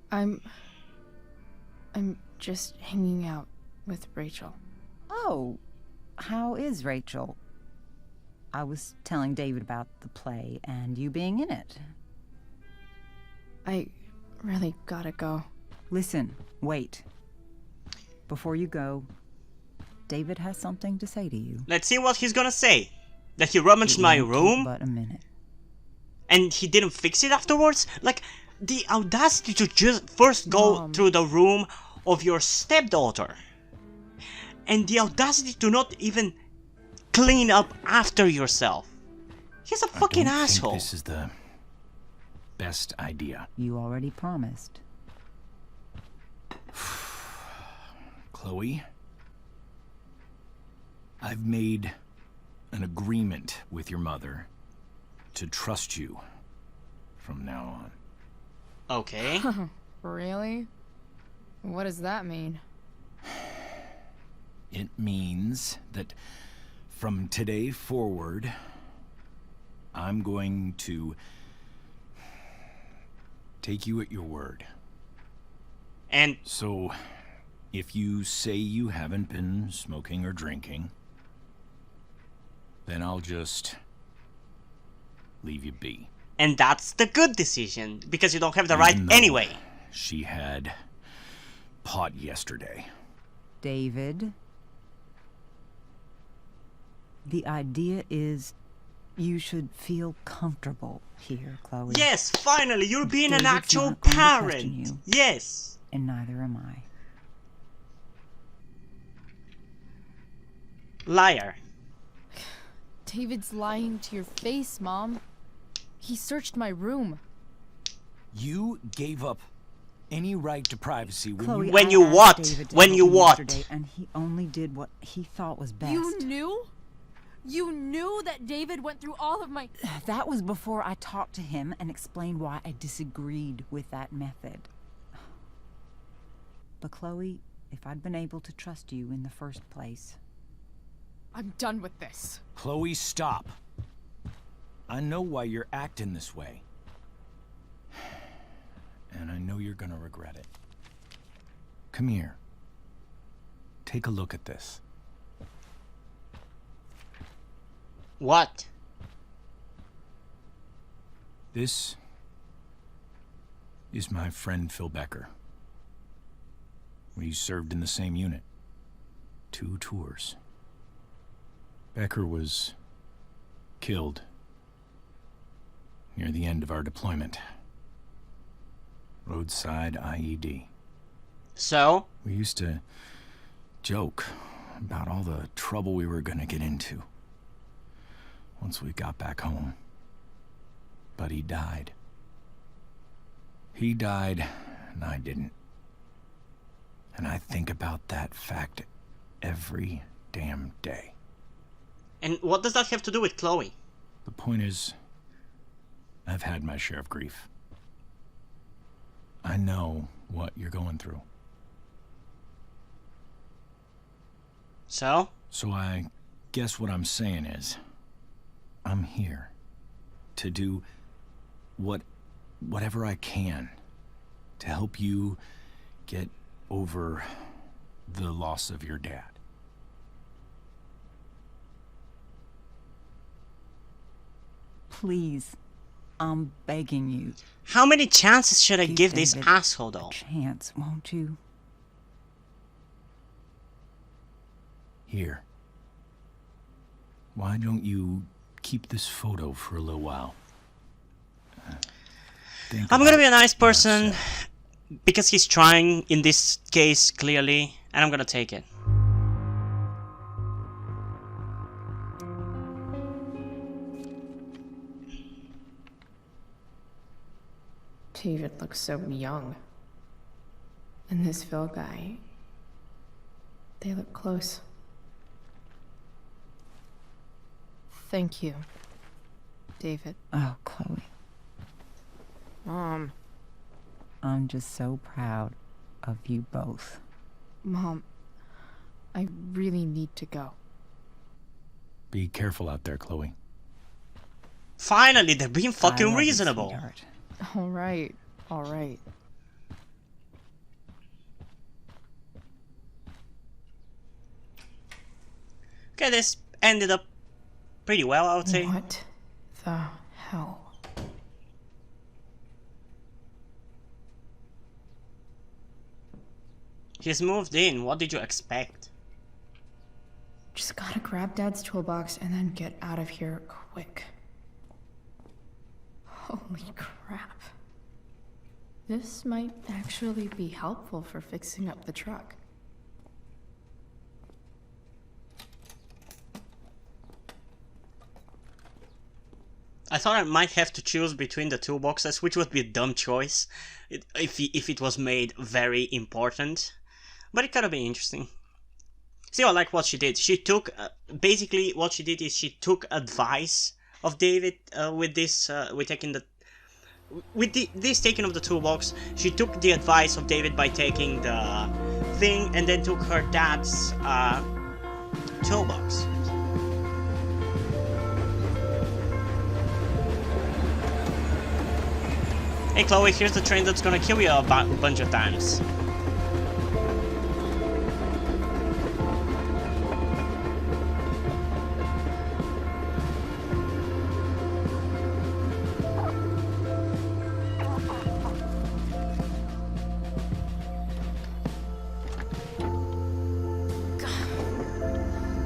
I'm just hanging out with Rachel. Oh, how is Rachel? I was telling David about the play and you being in it. I really gotta go. Listen, wait. Before you go, David has something to say to you. Let's see what he's gonna say. That he rummaged my room? But a minute. And he didn't fix it afterwards? Like, the audacity to just first go through the room of your stepdaughter. And the audacity to not even clean up after yourself. He's a I fucking don't think asshole. this is the best idea. You already promised. Chloe, I've made an agreement with your mother to trust you from now on. Okay. Really? What does that mean? It means that from today forward, I'm going to take you at your word. And So, if you say you haven't been smoking or drinking, then I'll just leave you be. and that's the good decision, because you don't have the right Even though anyway. She had pot yesterday. David, the idea is you should feel comfortable here, Chloe. Yes, finally, you're being an David's actual not going to question parent. you. Yes. And neither am I. Liar. David's lying to your face, Mom. He searched my room. You gave up any right to privacy when Chloe, you... When I you asked what? David to When help you me what? yesterday, and he only did what he thought was best. You knew? You knew that David went through all of my... That was before I talked to him and explained why I disagreed with that method. But Chloe, if I'd been able to trust you in the first place... I'm done with this. Chloe, stop. I know why you're acting this way. And I know you're gonna regret it. Come here. Take a look at this. What? This is my friend Phil Becker. We served in the same unit. 2 tours. Becker was killed near the end of our deployment. Roadside IED. So? We used to joke about all the trouble we were gonna get into once we got back home. But he died. He died, and I didn't. And I think about that fact every damn day. And what does that have to do with Chloe? The point is, I've had my share of grief. I know what you're going through. So? So I guess what I'm saying is, I'm here to do whatever I can to help you get over the loss of your dad. Please, I'm begging you. How many chances should I give this David asshole though? a chance, won't you? Here. Why don't you keep this photo for a little while? I'm gonna be a nice person because he's trying in this case clearly, and I'm gonna take it. David looks so young. And this Phil guy, they look close. Thank you, David. Oh, Chloe. Mom. I'm just so proud of you both. Mom, I really need to go. Be careful out there, Chloe. Finally, they're being I fucking love you, reasonable. sweetheart. All right, all right. Okay, this ended up pretty well, I would say. What the hell? He's moved in. What did you expect? Just gotta grab Dad's toolbox and then get out of here quick. Holy crap. This might actually be helpful for fixing up the truck. I thought I might have to choose between the two boxes, which would be a dumb choice if it was made very important. But it could have been interesting. See, I like what she did. She took, basically what she did is she took advice of David with this, with taking the, this taking of the toolbox. She took the advice of David by taking the thing, and then took her dad's toolbox. Hey Chloe, here's the train that's gonna kill you a bunch of times.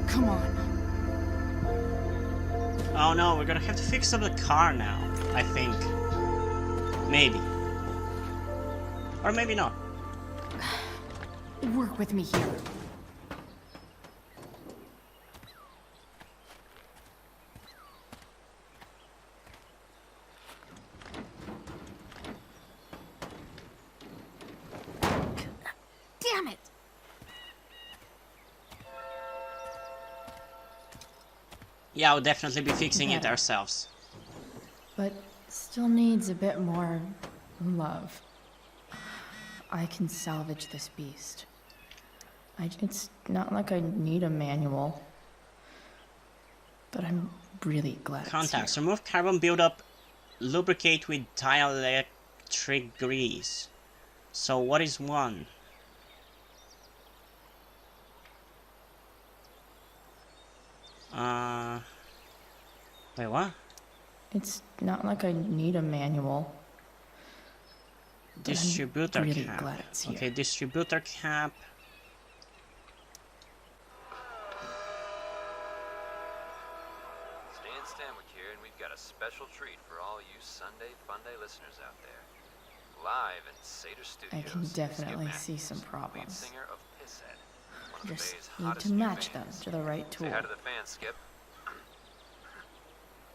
Come on. Oh no, we're gonna have to fix up the car now, I think. Maybe. Or maybe not. Work with me here. Damn it! Yeah, we'll definitely be fixing it ourselves. But still needs a bit more love. I can salvage this beast. It's not like I need a manual. But I'm really glad Contacts. it's here. Remove carbon buildup. Lubricate with dielectric grease. So what is one? Wait, what? It's not like I need a manual. But Distributor I'm really cap. glad it's here. Okay, distributor cap. Stan Stanwyck here, and we've got a special treat for all you Sunday Funday listeners out there. Live in Seder Studios. I can definitely see some lead problems. singer of Pisshead, one of the Just Bay's need hottest to new match them bands. to the right tool. Say hi to the fans, Skip.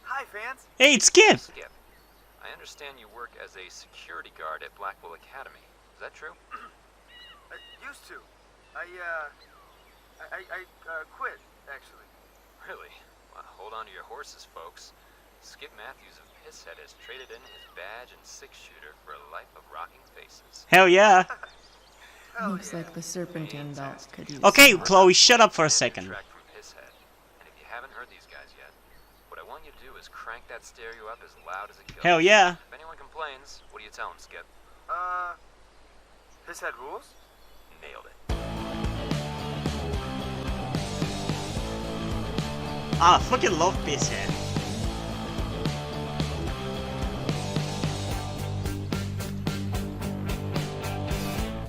Hi, fans. Hey, it's Skip! Skip, I understand you work as a security guard at Blackwell Academy. Is that true? I used to. I quit, actually. Really? Well, hold on to your horses, folks. Skip Matthews of Pisshead has traded in his badge and six-shooter for a life of rocking faces. Hell yeah! Looks like the serpentine belt could use Okay, some help. Chloe, shut up for a second. Track from Pisshead. And if you haven't heard these guys yet, what I want you to do is crank that stereo up as loud as it goes. Hell yeah! If anyone complains, what do you tell them, Skip? Pisshead rules? Nailed it. Ah, I fucking love Pisshead.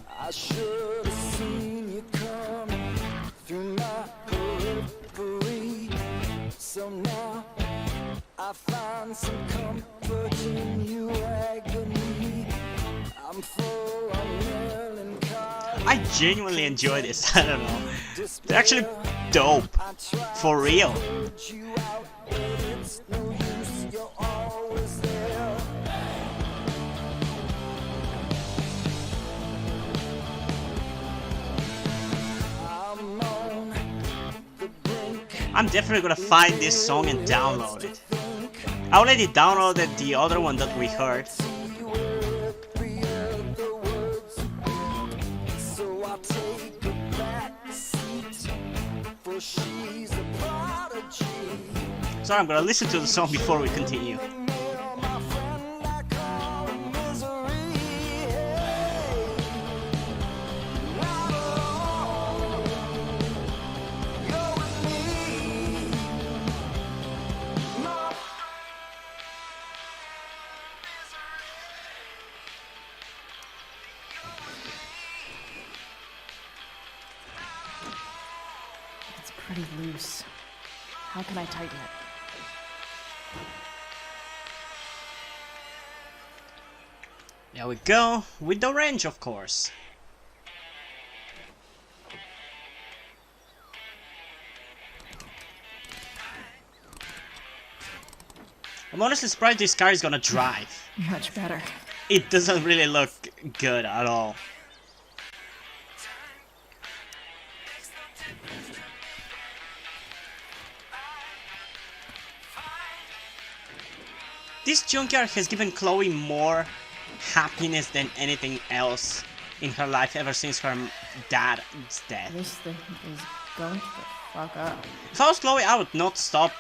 I should have seen you coming through my periphery. So now I find some comfort in your agony. I'm full of melancholy. I genuinely enjoy this, I don't know. They're actually dope. For real. You out, but it's no use, you're always there. I'm on the brink. I'm definitely gonna find this song and download it. I already downloaded the other one that we heard. So I'll take a back seat, for she's a prodigy. So I'm gonna listen to the song before we continue. My friend, I call her misery. Hey, not alone. You're with me. No. It's pretty loose. How can I tighten it? There we go, with the wrench of course. I'm honestly surprised this car is gonna drive. Much better. It doesn't really look good at all. This junkyard has given Chloe more happiness than anything else in her life ever since her dad's death. This thing is going to the fuck up. If I was Chloe, I would not stop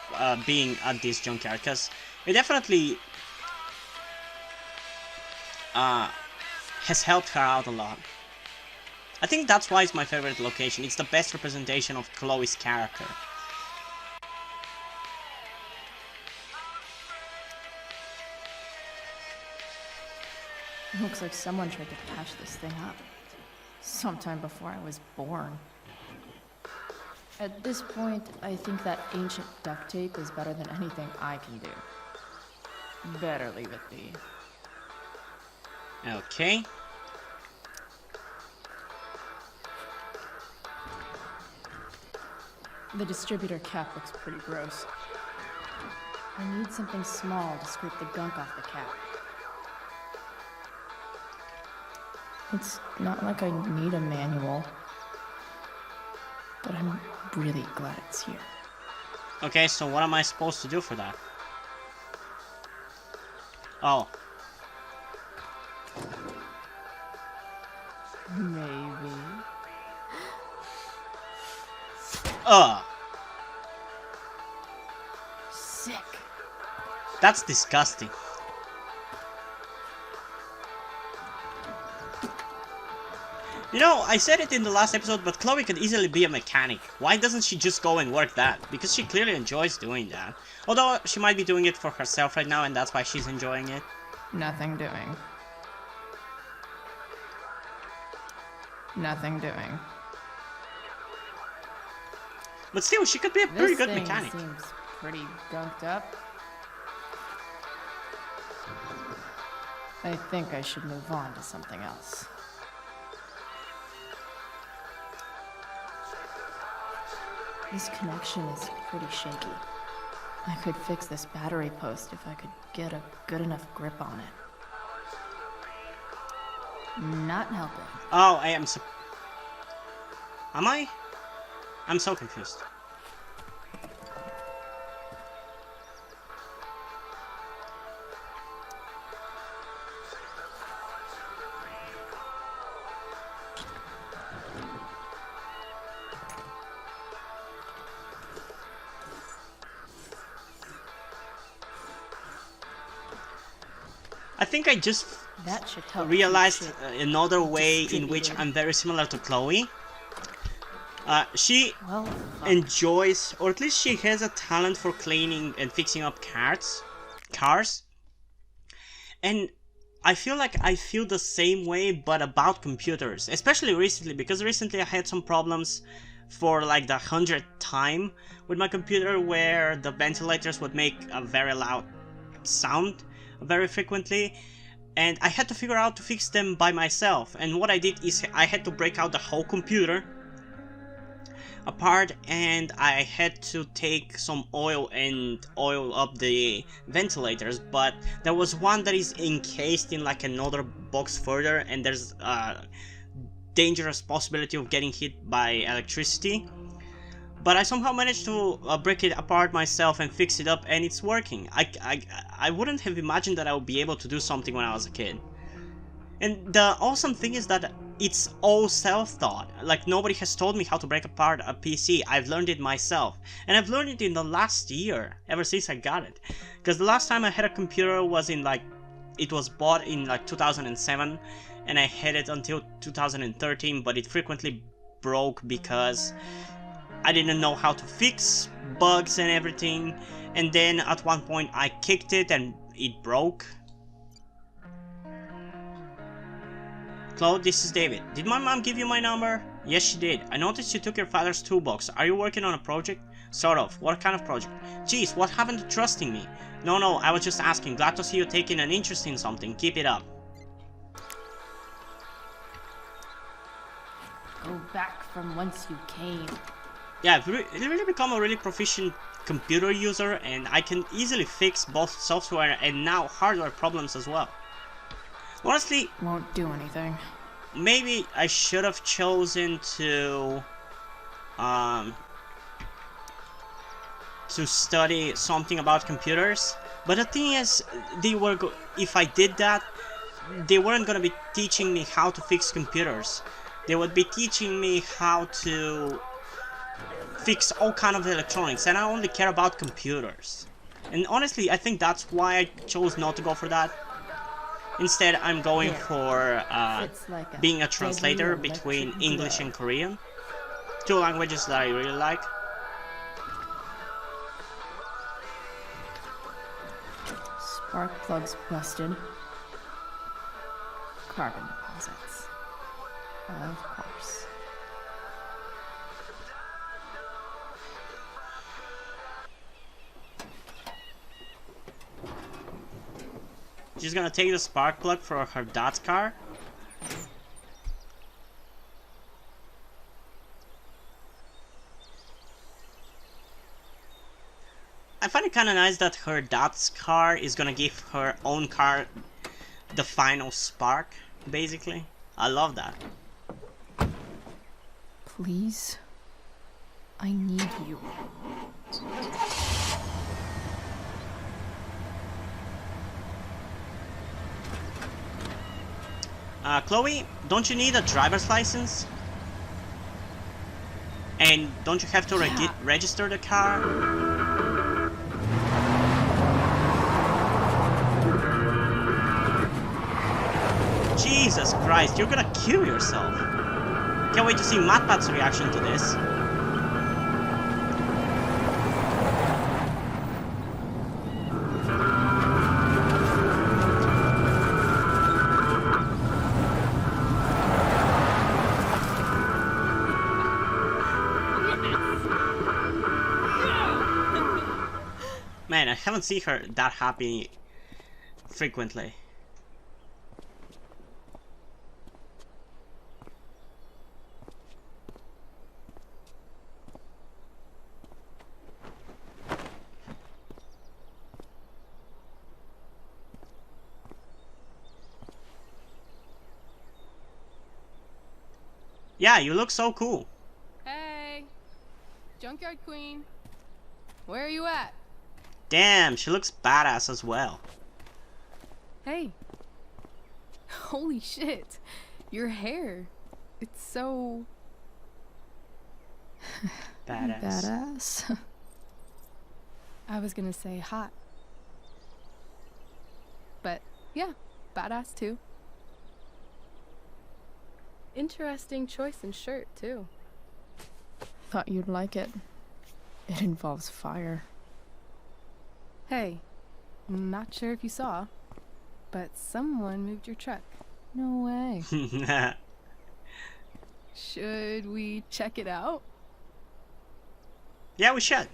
being at this junkyard, because it definitely has helped her out a lot. I think that's why it's my favorite location. It's the best representation of Chloe's character. Looks like someone tried to patch this thing up. Sometime before I was born. At this point, I think that ancient duct tape is better than anything I can do. Better leave it be. Okay. The distributor cap looks pretty gross. I need something small to scrape the gunk off the cap. It's not like I need a manual, but I'm really glad it's here. Okay, so what am I supposed to do for that? Oh. Maybe. Sick. That's disgusting. You know, I said it in the last episode, but Chloe could easily be a mechanic. Why doesn't she just go and work that? Because she clearly enjoys doing that. Although, she might be doing it for herself right now, and that's why she's enjoying it. Nothing doing. Nothing doing. But still, she could be a pretty good mechanic. This thing seems pretty gunked up. I think I should move on to something else. This connection is pretty shaky. I could fix this battery post if I could get a good enough grip on it. Not helping. Oh, I am so... Am I? I'm so confused. I think I just that should help realized another way in which I'm very similar to Chloe. She enjoys, or at least she has a talent for cleaning and fixing up cars. And I feel like I feel the same way, but about computers. Especially recently, because recently I had some problems for like the 100th time with my computer, where the ventilators would make a very loud sound very frequently, and I had to figure out to fix them by myself. And what I did is I had to break out the whole computer apart, and I had to take some oil and oil up the ventilators, but there was one that is encased in like another box further, and there's a dangerous possibility of getting hit by electricity. But I somehow managed to break it apart myself and fix it up, and it's working. I wouldn't have imagined that I would be able to do something when I was a kid. And the awesome thing is that it's all self-taught. Like, nobody has told me how to break apart a PC. I've learned it myself. And I've learned it in the last year, ever since I got it. Because the last time I had a computer was in like... It was bought in like 2007, and I had it until 2013, but it frequently broke because I didn't know how to fix bugs and everything, and then at one point I kicked it and it broke. Claude, this is David. Did my mom give you my number? Yes, she did. I noticed you took your father's toolbox. Are you working on a project? Sort of. What kind of project? Jeez, what happened to trusting me? No, I was just asking. Glad to see you taking an interest in something. Keep it up. Go back from whence you came. yeah, I've really become a really proficient computer user, and I can easily fix both software and now hardware problems as well. Honestly, Won't do anything. maybe I should have chosen to study something about computers, but the thing is, if I did that, they weren't gonna be teaching me how to fix computers. They would be teaching me how to fix all kind of electronics, and I only care about computers. And honestly, I think that's why I chose not to go for that. Instead, I'm going for It's like a being a deadly translator electric between English glow. and Korean, two languages that I really like. Spark plugs busted. Carbon deposits. Of course. She's gonna take the spark plug for her dad's car. I find it kinda nice that her dad's car is gonna give her own car the final spark, basically. I love that. Please? I need you. Chloe, don't you need a driver's license? And don't you have to register the car? Jesus Christ, you're gonna kill yourself. Can't wait to see MatPat's reaction to this. Man, I haven't seen her that happy frequently. Yeah, you look so cool. Hey, Junkyard Queen, where are you at? Damn, she looks badass as well. Hey. Holy shit. Your hair. It's so... Badass. Badass. I was gonna say hot. But yeah, badass too. Interesting choice in shirt too. Thought you'd like it. It involves fire. Hey, I'm not sure if you saw, but someone moved your truck. No way. Should we check it out? Yeah, we should.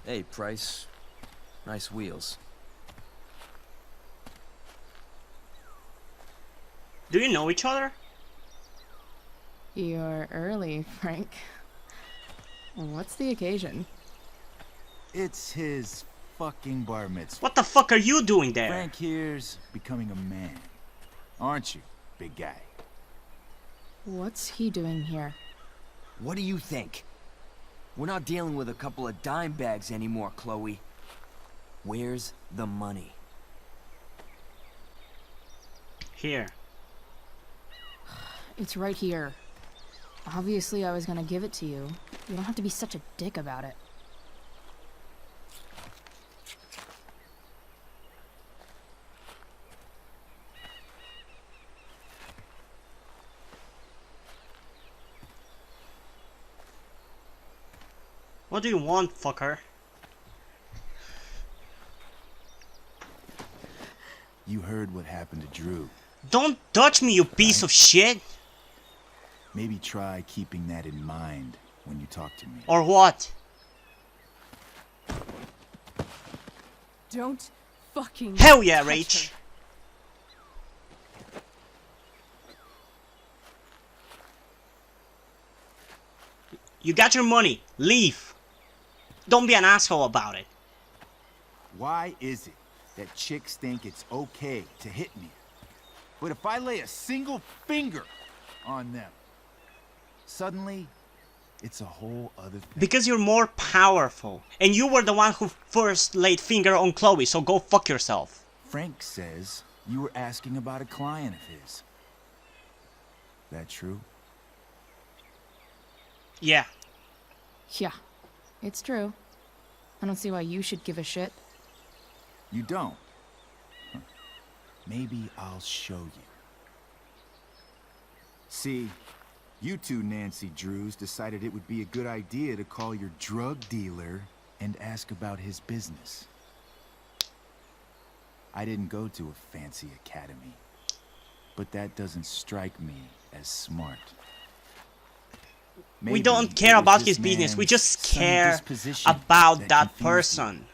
Hey, Price. Nice wheels. Do you know each other? You're early, Frank. What's the occasion? It's his fucking bar mitzvah. What the fuck are you doing there? Frank here's becoming a man. Aren't you, big guy? What's he doing here? What do you think? We're not dealing with a couple of dime bags anymore, Chloe. Where's the money? Here. It's right here. Obviously, I was gonna give it to you. You don't have to be such a dick about it. What do you want, fucker? You heard what happened to Drew. Don't touch me, you piece of shit! Maybe try keeping that in mind when you talk to me. Or what? Don't fucking Hell yeah, touch Rach! her. You got your money. Leave. Don't be an asshole about it. Why is it that chicks think it's okay to hit me? But if I lay a single finger on them, suddenly, it's a whole other thing. Because you're more powerful. And you were the one who first laid finger on Chloe, so go fuck yourself. Frank says you were asking about a client of his. That true? Yeah. Yeah, it's true. I don't see why you should give a shit. You don't? Huh. Maybe I'll show you. See, you two Nancy Drews decided it would be a good idea to call your drug dealer and ask about his business. I didn't go to a fancy academy, but that doesn't strike me as smart. We don't care about his business, we just care about that person.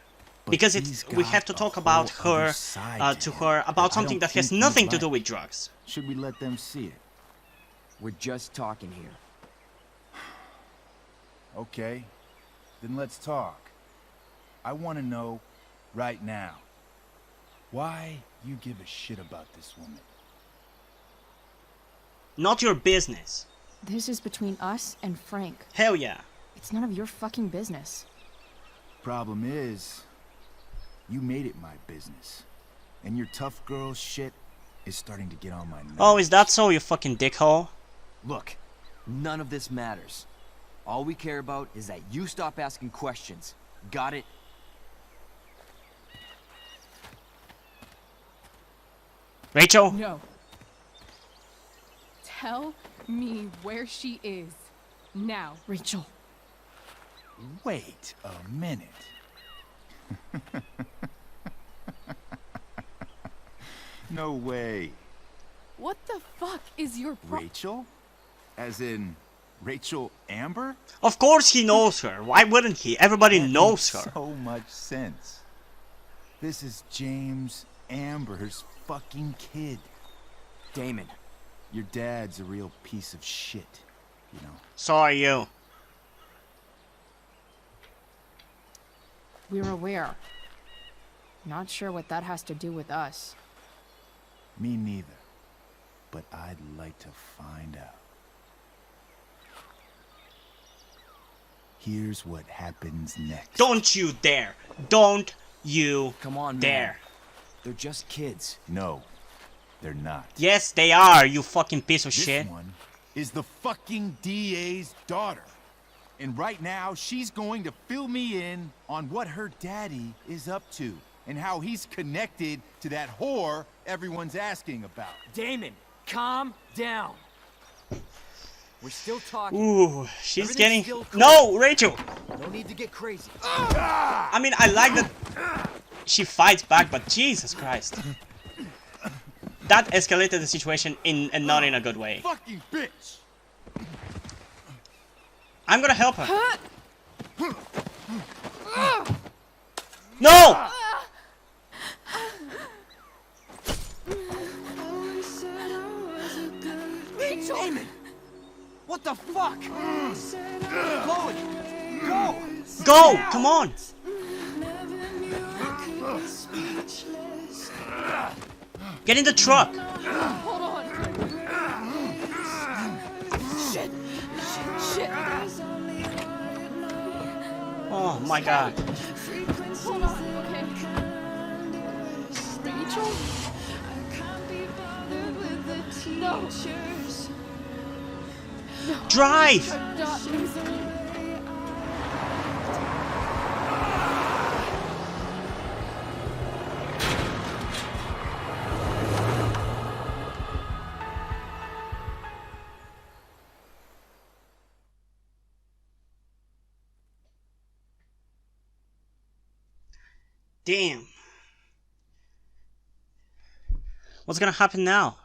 Because we have to talk about her, to her, about something that has nothing to do with drugs. Should we let them see it? We're just talking here. Okay, then let's talk. I want to know, right now, why you give a shit about this woman. Not your business. This is between us and Frank. Hell yeah. It's none of your fucking business. Problem is, you made it my business. And your tough girl shit is starting to get on my nerves. Oh, is that so, you fucking dickhole? Look, none of this matters. All we care about is that you stop asking questions. Got it? Rachel? No. Tell me where she is. Now. Rachel. Wait a minute. No way. What the fuck is your Rachel? As in, Rachel Amber? Of course he knows her. Why wouldn't he? Everybody knows her. So much sense. This is James Amber's fucking kid. Damon. Your dad's a real piece of shit, you know. So are you. We're aware. Not sure what that has to do with us. Me neither. But I'd like to find out. Here's what happens next. Don't you dare. Don't you Come on, dare. man. They're just kids. No, they're not. Yes, they are, you fucking piece of This shit. one is the fucking DA's daughter. And right now, she's going to fill me in on what her daddy is up to. And how he's connected to that whore everyone's asking about. Damon, calm down. We're still talking. Ooh, she's Everything's getting... still cool. No, Rachel! No need to get crazy. I mean, I like that she fights back, but Jesus Christ. That escalated the situation and not in a good way. Fucking bitch! I'm gonna help her. No! Rachel! Damon! What the fuck? Chloe! Go! Go! Come on! Get in the truck! Hold on. Shit. Shit. Oh my god. Hold on, okay? Rachel? No. Drive! I'm not losing you. Damn. What's gonna happen now?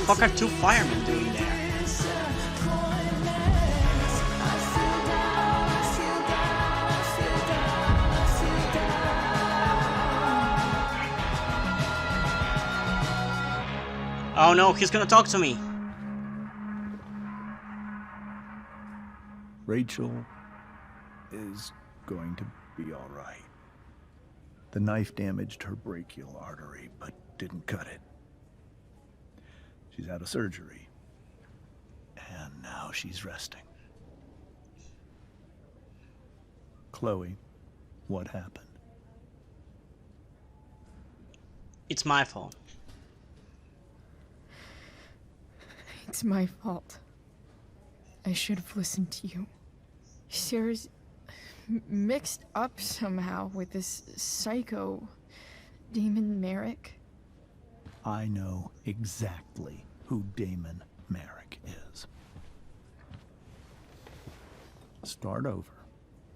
fuck are two firemen doing there? Oh no, he's gonna talk to me. Rachel is going to be all right. The knife damaged her brachial artery, but didn't cut it. She's had a surgery, and now she's resting. Chloe, what happened? It's my fault. It's my fault. I should have listened to you. Sarah's mixed up somehow with this psycho Damon Merrick. I know exactly who Damon Merrick is. Start over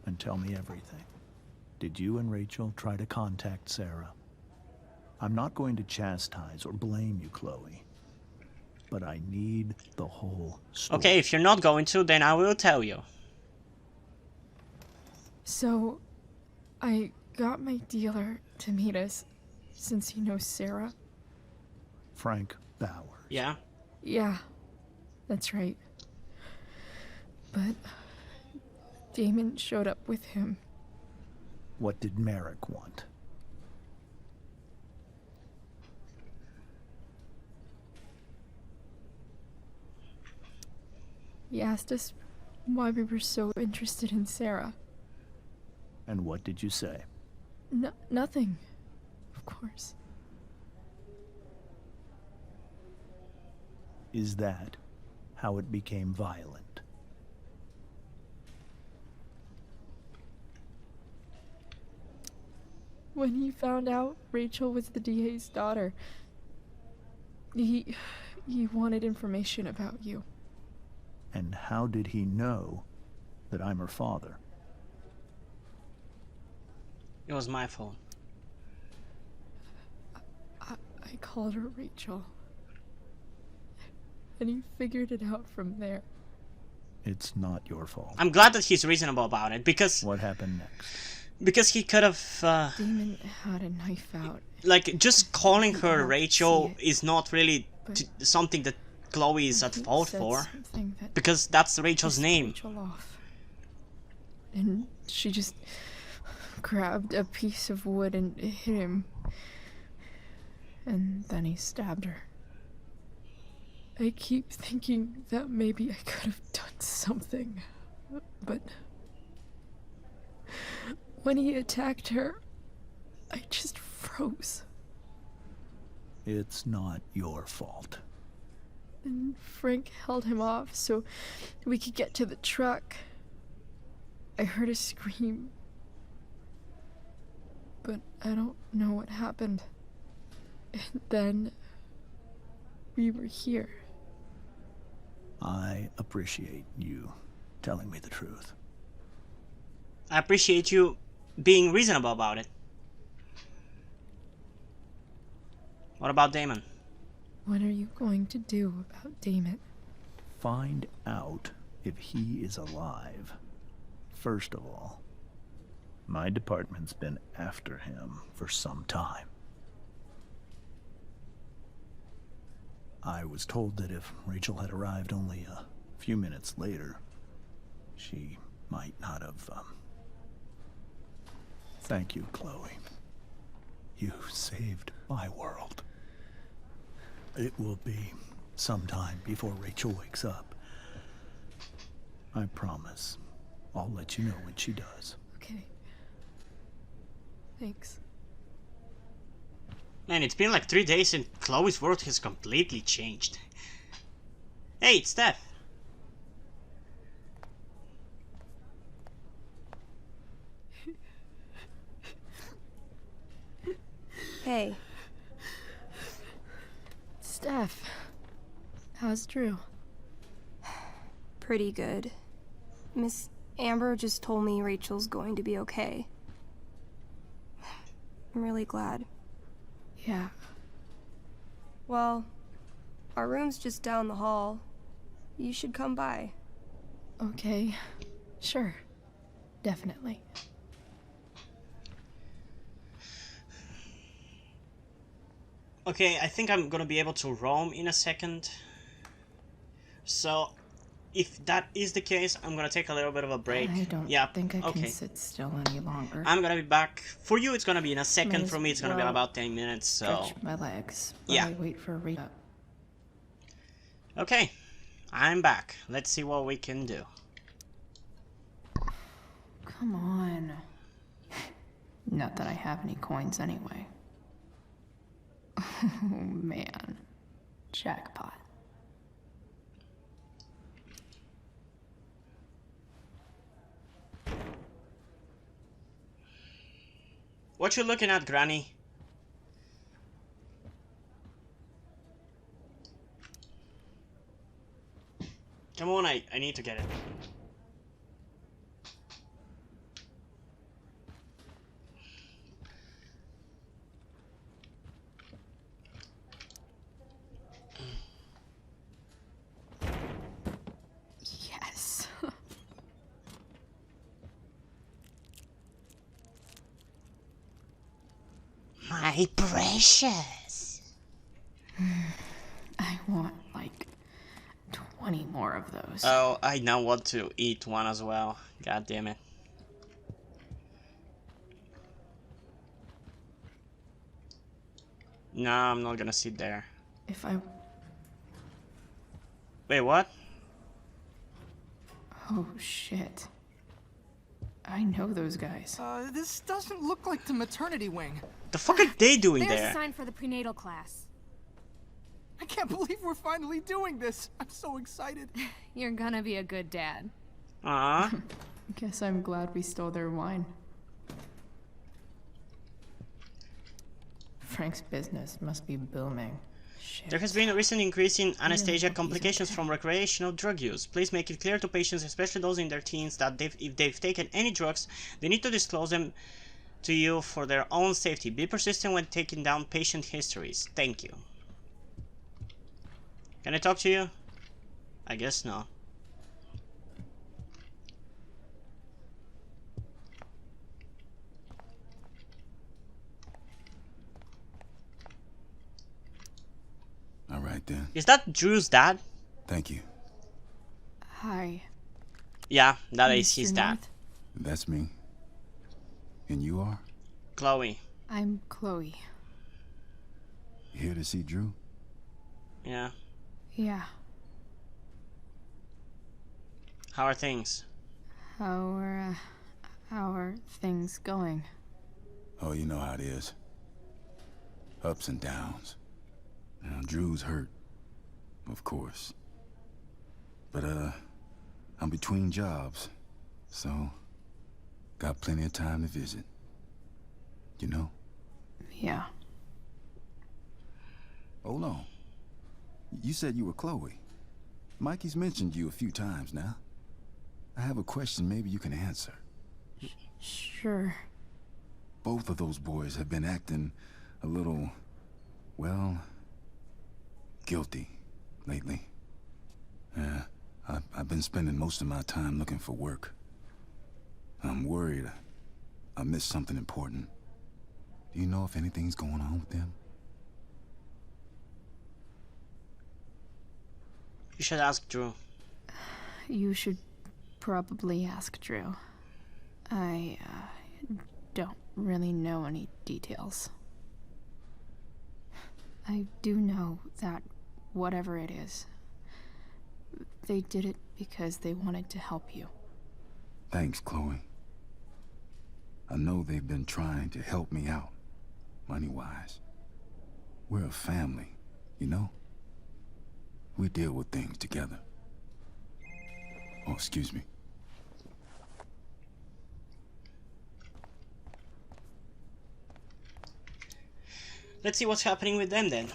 and tell me everything. Did you and Rachel try to contact Sarah? I'm not going to chastise or blame you, Chloe, but I need the whole story. Okay, if you're not going to, then I will tell you. So, I got my dealer to meet us, since he knows Sarah. Frank Bowers. Yeah? Yeah, that's right. But Damon showed up with him. What did Merrick want? He asked us why we were so interested in Sarah. And what did you say? Nothing, of course. Is that how it became violent? When he found out Rachel was the DA's daughter, he wanted information about you. And how did he know that I'm her father? It was my fault. I called her Rachel. And he figured it out from there. It's not your fault. I'm glad that he's reasonable about it, because... What happened next? Because he could have... Damon had a knife out. Like, just calling her Rachel is not really something that Chloe is at fault for. Because that's Rachel's name. Rachel off. And she just grabbed a piece of wood and hit him. And then he stabbed her. I keep thinking that maybe I could have done something, but when he attacked her, I just froze. It's not your fault. And Frank held him off so we could get to the truck. I heard a scream, but I don't know what happened. And then we were here. I appreciate you telling me the truth. I appreciate you being reasonable about it. What about Damon? What are you going to do about Damon? Find out if he is alive. First of all, my department's been after him for some time. I was told that if Rachel had arrived only a few minutes later, she might not have, Thank you, Chloe. You saved my world. It will be some time before Rachel wakes up. I promise. I'll let you know when she does. Okay. Thanks. Man, it's been like 3 days and Chloe's world has completely changed. Hey, it's Steph. Hey. Steph. How's Drew? Pretty good. Miss Amber just told me Rachel's going to be okay. I'm really glad. Yeah. Well, Our room's just down the hall. You should come by. Okay, sure. Definitely. Okay, I think I'm gonna be able to roam in a second. So, if that is the case, I'm gonna take a little bit of a break. I don't think I can sit still any longer. I'm gonna be back. For you, it's gonna be in a second. Might For as me, it's gonna be well about 10 minutes. So, stretch my legs while yeah. I wait for a readout. Okay, I'm back. Let's see what we can do. Come on. Not that I have any coins anyway. Oh man. Jackpot. What you looking at, Granny? Come on, I need to get it. Yes. My precious. I want like 20 more of those. Oh, I now want to eat one as well. God damn it. No, I'm not gonna sit there. If I... Wait, what? Oh shit. I know those guys. This doesn't look like the maternity wing. The fuck are they doing There's there? a sign for the prenatal class. I can't believe we're finally doing this. I'm so excited. You're gonna be a good dad. Guess I'm glad we stole their wine. Frank's business must be booming. Shit. There has been a recent increase in anesthesia complications from recreational drug use. Please make it clear to patients, especially those in their teens, that if they've taken any drugs, they need to disclose them to you for their own safety. Be persistent when taking down patient histories. Thank you. Can I talk to you? I guess no. All right then. Is that Drew's dad? Thank you. Hi. Yeah, that is Mr. his dad. North? That's me. And you are? Chloe. I'm Chloe. Here to see Drew? Yeah. Yeah. How are things? How are things going? Oh, you know how it is. Ups and downs. Now, Drew's hurt. Of course. But, I'm between jobs. So, got plenty of time to visit. You know? Yeah. Hold on. You said you were Chloe. Mikey's mentioned you a few times now. I have a question maybe you can answer. Sure. Both of those boys have been acting a little, well, guilty lately. Yeah, I've been spending most of my time looking for work. I'm worried I missed something important. Do you know if anything's going on with them? You should ask Drew. You should probably ask Drew. I don't really know any details. I do know that whatever it is, they did it because they wanted to help you. Thanks, Chloe. I know they've been trying to help me out, money-wise. We're a family, you know? We deal with things together. Oh, excuse me. Let's see what's happening with them then.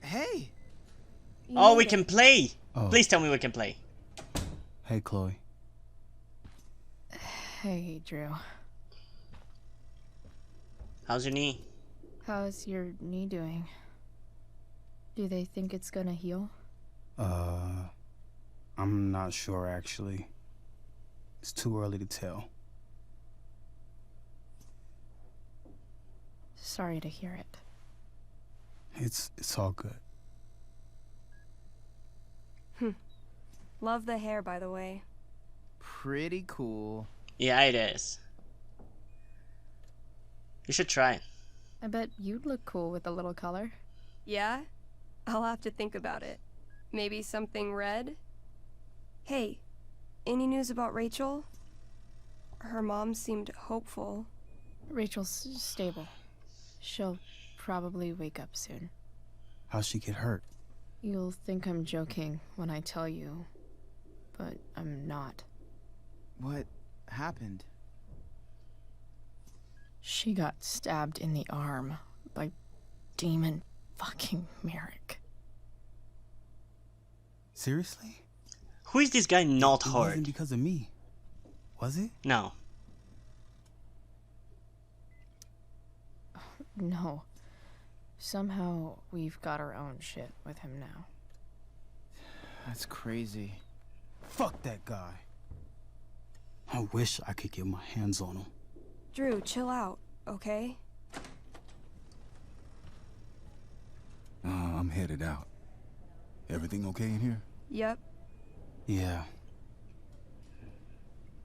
Hey. Oh, we can play. Please tell me we can play. Hey, Chloe. Hey, Drew. How's your knee? How's your knee doing? Do they think it's gonna heal? I'm not sure actually. It's too early to tell. Sorry to hear it. It's all good. Love the hair, by the way. Pretty cool. Yeah, it is. You should try it. I bet you'd look cool with a little color. Yeah? I'll have to think about it. Maybe something red? Hey, any news about Rachel? Her mom seemed hopeful. Rachel's stable. She'll probably wake up soon. How'd she get hurt? You'll think I'm joking when I tell you, but I'm not. What happened? She got stabbed in the arm by Demon fucking Merrick. Seriously? Who is this guy not It hurt? wasn't because of me, was it? No. No. Somehow we've got our own shit with him now. That's crazy. Fuck that guy. I wish I could get my hands on him. Drew, chill out, okay? I'm headed out. Everything okay in here? Yep. Yeah.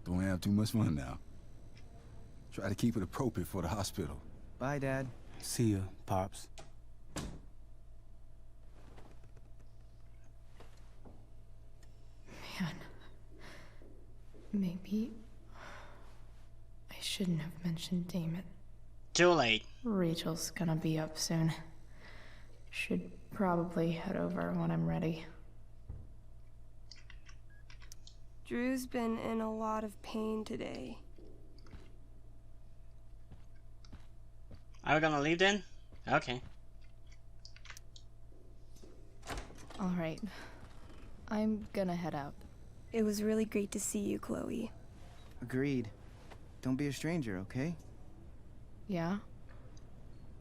Don't have too much fun now. Try to keep it appropriate for the hospital. Bye, Dad. See ya, Pops. Man. Maybe I shouldn't have mentioned Damon. Too late. Rachel's gonna be up soon. Should probably head over when I'm ready. Drew's been in a lot of pain today. Are we gonna leave then? Okay. Alright. I'm gonna head out. It was really great to see you, Chloe. Agreed. Don't be a stranger, okay? Yeah?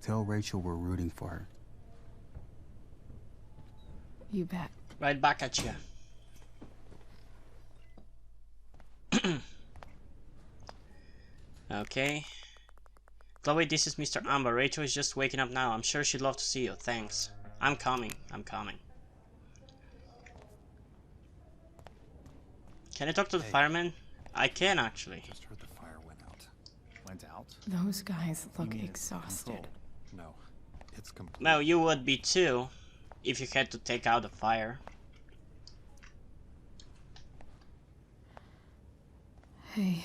Tell Rachel we're rooting for her. You bet. Right back at you. Okay. Chloe, this is Mr. Amber. Rachel is just waking up now. I'm sure she'd love to see you. Thanks. I'm coming. I'm coming. Can I talk to the fireman? I can actually. Just heard the fire went out. Went out? Those guys look You mean it's exhausted. controlled? No, it's complete. Well, you would be too, if you had to take out the fire. Hey.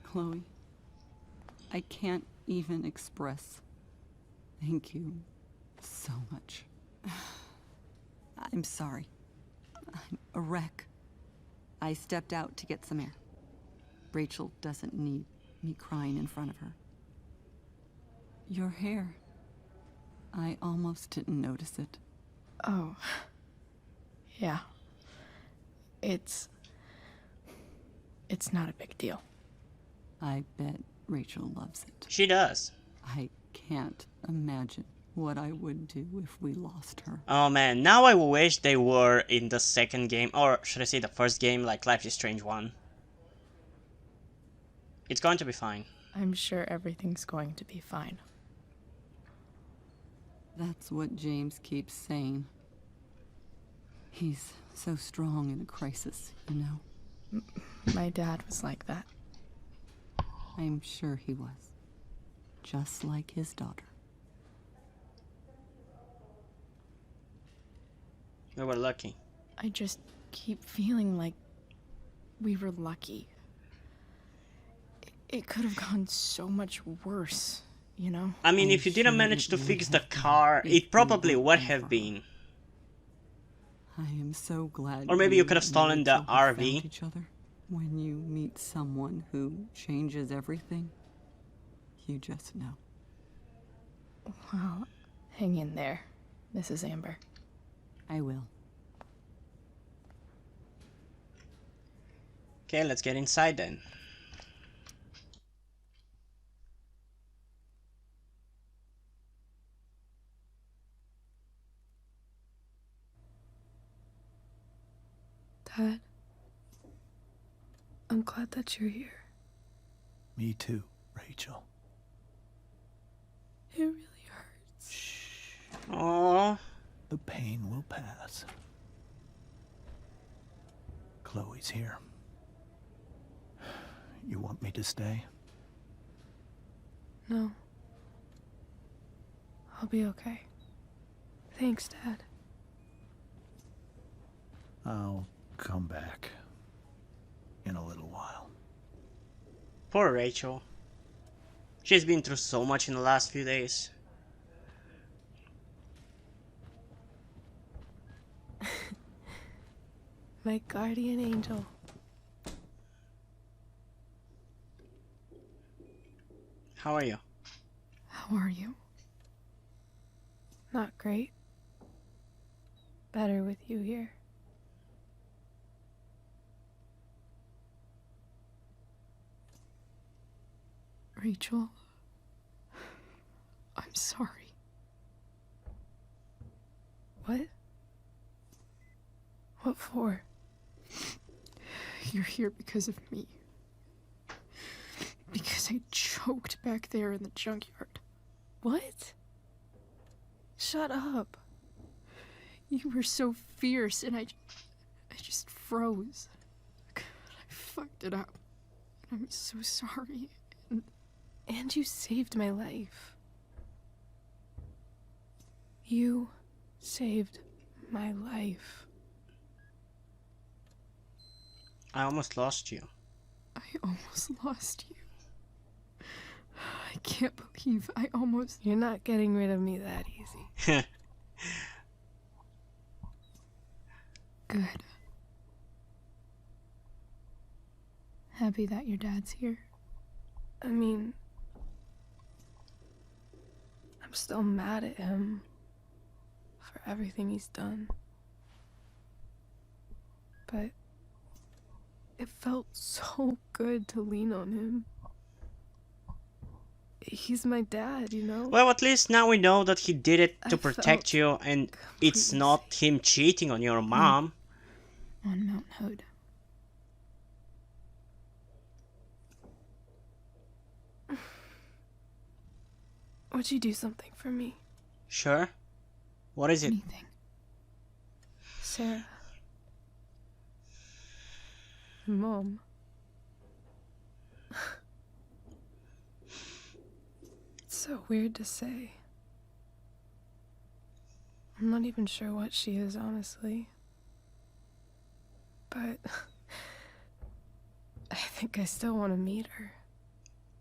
Chloe, I can't even express thank you so much. I'm sorry. I'm a wreck. I stepped out to get some air. Rachel doesn't need me crying in front of her. Your hair. I almost didn't notice it. Oh. Yeah. It's not a big deal. I bet Rachel loves it. She does. I can't imagine what I would do if we lost her. Oh man, now I wish they were in the second game, or should I say the first game, like Life is Strange 1. It's going to be fine. I'm sure everything's going to be fine. That's what James keeps saying. He's so strong in a crisis, you know? My dad was like that. I'm sure he was. Just like his daughter. We were lucky. I just keep feeling like we were lucky. It could have gone so much worse, you know? I mean, if you didn't manage to fix the car, it probably would have been. I am so glad. Or maybe you could have stolen the found RV. each other. When you meet someone who changes everything, you just know. Well, hang in there, Mrs. Amber. I will. Okay, let's get inside then. Dad, I'm glad that you're here. Me too, Rachel. It really hurts. Aww. The pain will pass. Chloe's here. You want me to stay? No. I'll be okay. Thanks, Dad. I'll come back in a little while. Poor Rachel. She's been through so much in the last few days. My guardian angel. How are you? How are you? Not great. Better with you here. Rachel, I'm sorry. What? What for? You're here because of me. Because I choked back there in the junkyard. What? Shut up. You were so fierce and I just froze. I fucked it up. I'm so sorry. And you saved my life. You saved my life. I almost lost you. I almost lost you. I can't believe I almost... You're not getting rid of me that easy. Good. Happy that your dad's here. I mean... I'm still mad at him for everything he's done. But it felt so good to lean on him. He's my dad, you know? Well, at least now we know that he did it to I protect felt you, and it's not him cheating on your mom. On Mount Hood. Would you do something for me? Sure. What is it? Anything. Sarah. Mom. It's so weird to say. I'm not even sure what she is, honestly. But I think I still want to meet her.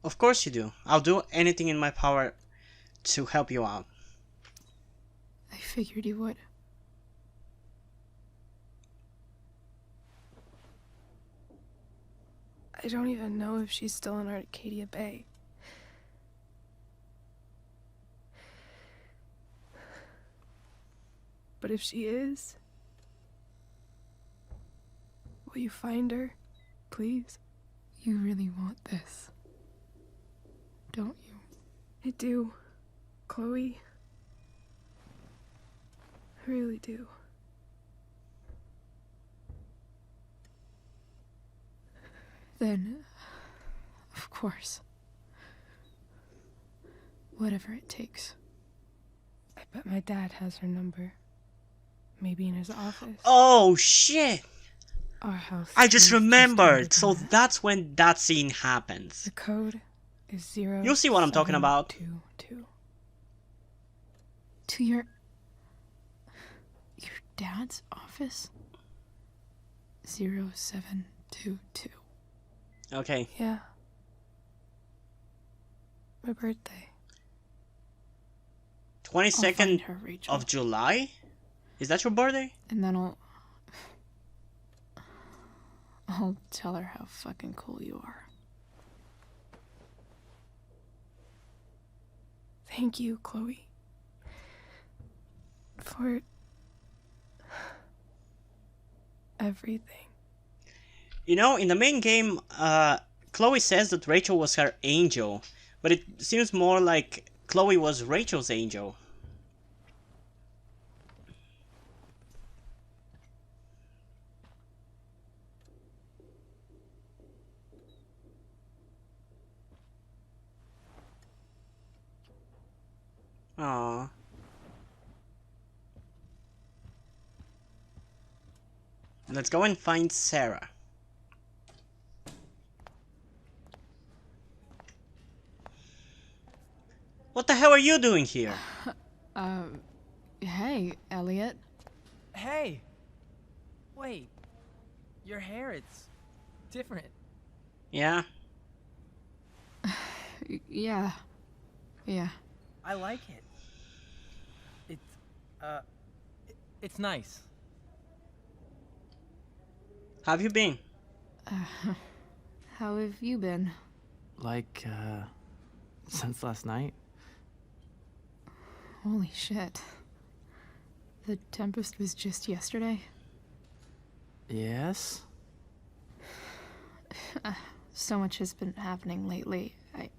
Of course you do. I'll do anything in my power to help you out. I figured you would. I don't even know if she's still in Arcadia Bay. But if she is, will you find her, please? You really want this, don't you? I do, Chloe. I really do. Then, of course, whatever it takes. I bet my dad has her number. Maybe in his office. Oh shit! Our house. I just remembered. So that's when that scene happens. The code is 0. You'll see what I'm talking about. 2. To your dad's office. 0722. Okay. Yeah. My birthday. 22nd her, Rachel. of July? Is that your birthday? And then I'll tell her how fucking cool you are. Thank you, Chloe. For everything. You know, in the main game, Chloe says that Rachel was her angel, but it seems more like Chloe was Rachel's angel. Aww. Let's go and find Sarah. What the hell are you doing here? Hey, Elliot. Hey! Wait. Your hair, it's different. Yeah? Yeah. Yeah. I like it. It's nice. How have you been? How have you been? Like, since last night? Holy shit. The Tempest was just yesterday? Yes? So much has been happening lately. I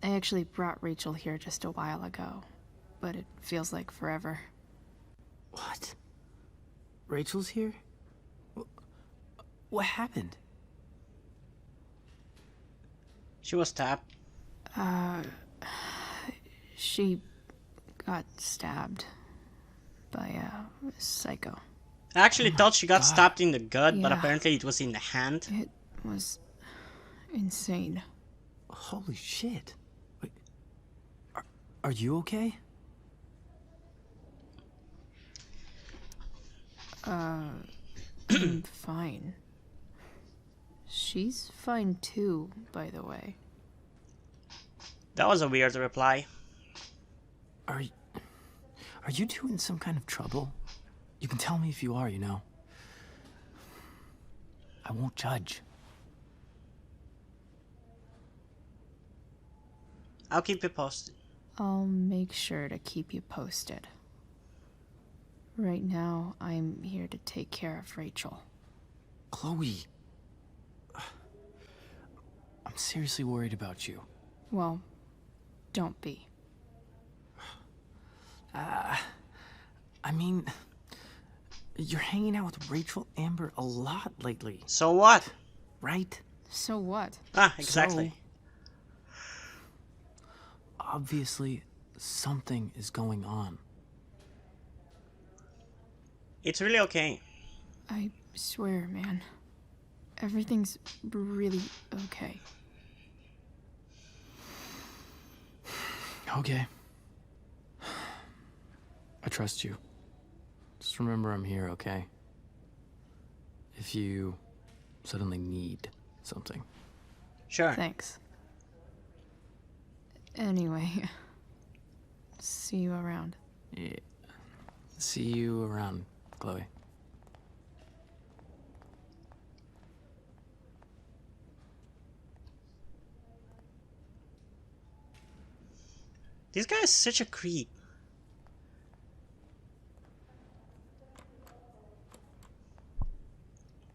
actually brought Rachel here just a while ago, but it feels like forever. What? Rachel's here? What happened? She was stabbed. She got stabbed by a psycho. I actually thought she got stabbed in the gut, but Yeah. apparently it was in the hand. It was insane. Holy shit. Wait, are you okay? I'm fine. She's fine too, by the way. That was a weird reply. Are you two in some kind of trouble? You can tell me if you are, you know. I won't judge. I'll keep you posted. I'll make sure to keep you posted. Right now, I'm here to take care of Rachel. Chloe. I'm seriously worried about you. Well, don't be. I mean, you're hanging out with Rachel Amber a lot lately. So what? Right? So what? Ah, exactly. So, obviously, something is going on. It's really okay. I swear, man. Everything's really okay. Okay. I trust you. Just remember I'm here, okay? If you suddenly need something. Sure. Thanks. Anyway, see you around. Yeah. See you around, Chloe. This guy is such a creep.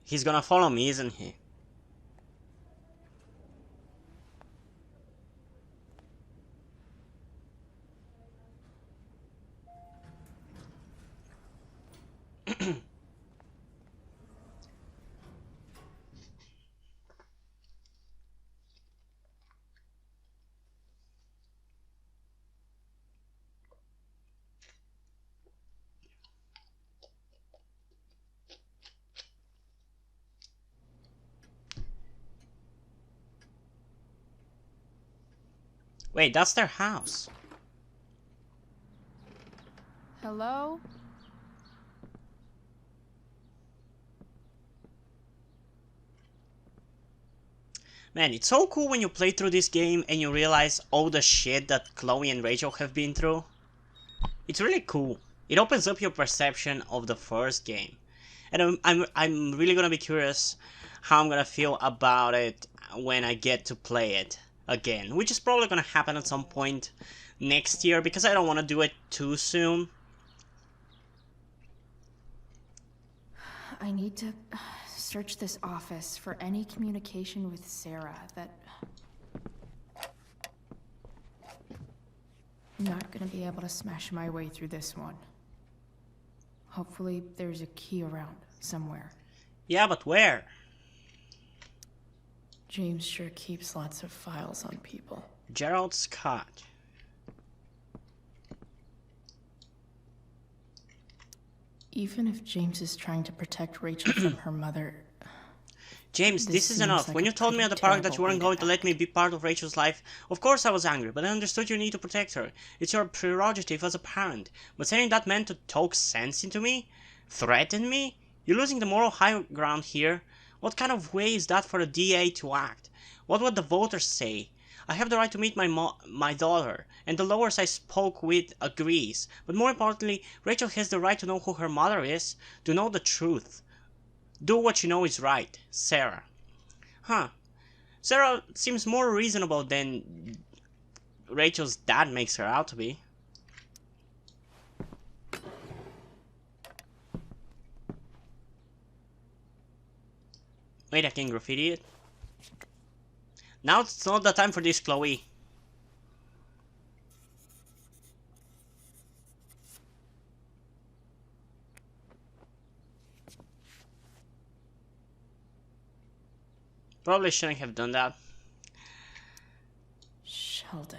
He's gonna follow me, isn't he? Wait, that's their house. Hello? Man, it's so cool when you play through this game and you realize all the shit that Chloe and Rachel have been through. It's really cool. It opens up your perception of the first game. And I'm really gonna be curious how I'm gonna feel about it when I get to play it again. Which is probably gonna happen at some point next year because I don't want to do it too soon. I need to search this office for any communication with Sarah that... I'm not gonna be able to smash my way through this one. Hopefully there's a key around somewhere. Yeah, but where? James sure keeps lots of files on people. Gerald Scott. Even if James is trying to protect Rachel from her mother... James, this is enough. When you told me at the park that you weren't going to let me be part of Rachel's life, of course I was angry, but I understood you need to protect her. It's your prerogative as a parent. But sending that man to talk sense into me? Threaten me? You're losing the moral high ground here. What kind of way is that for a DA to act? What would the voters say? I have the right to meet my daughter, and the lawyers I spoke with agrees. But more importantly, Rachel has the right to know who her mother is, to know the truth. Do what you know is right, Sarah. Huh. Sarah seems more reasonable than Rachel's dad makes her out to be. Wait, I can graffiti it? Now it's not the time for this, Chloe. Probably shouldn't have done that. Sheldon.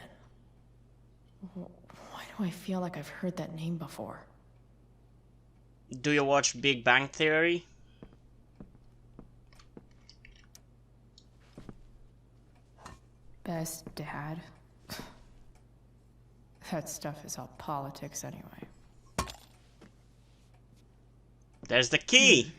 Why do I feel like I've heard that name before? Do you watch Big Bang Theory? Best dad? That stuff is all politics anyway. There's the key!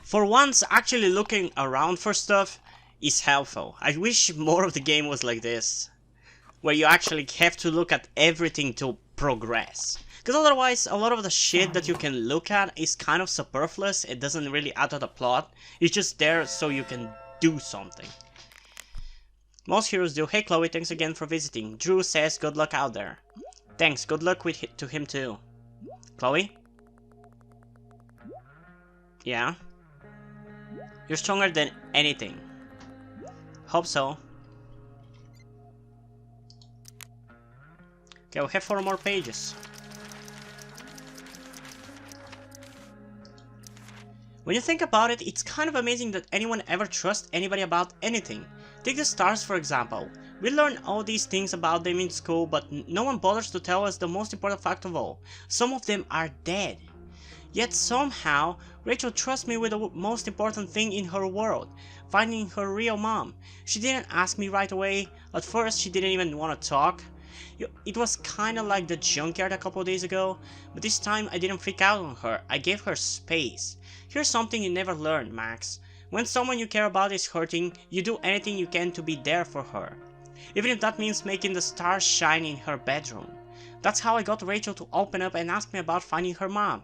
For once, actually looking around for stuff is helpful. I wish more of the game was like this, where you actually have to look at everything to progress. Because otherwise, a lot of the shit that you can look at is kind of superfluous. It doesn't really add to the plot. It's just there so you can do something. Most heroes do. Hey Chloe, thanks again for visiting. Drew says good luck out there. Thanks, good luck to him too. Chloe? Yeah? You're stronger than anything. Hope so. Okay, we have 4 more pages. When you think about it, it's kind of amazing that anyone ever trusts anybody about anything. Take the stars for example. We learn all these things about them in school, but no one bothers to tell us the most important fact of all. Some of them are dead. Yet somehow, Rachel trusts me with the most important thing in her world, finding her real mom. She didn't ask me right away. At first, she didn't even want to talk. It was kinda like the junkyard a couple days ago, but this time I didn't freak out on her. I gave her space. Here's something you never learned, Max. When someone you care about is hurting, you do anything you can to be there for her. Even if that means making the stars shine in her bedroom. That's how I got Rachel to open up and ask me about finding her mom.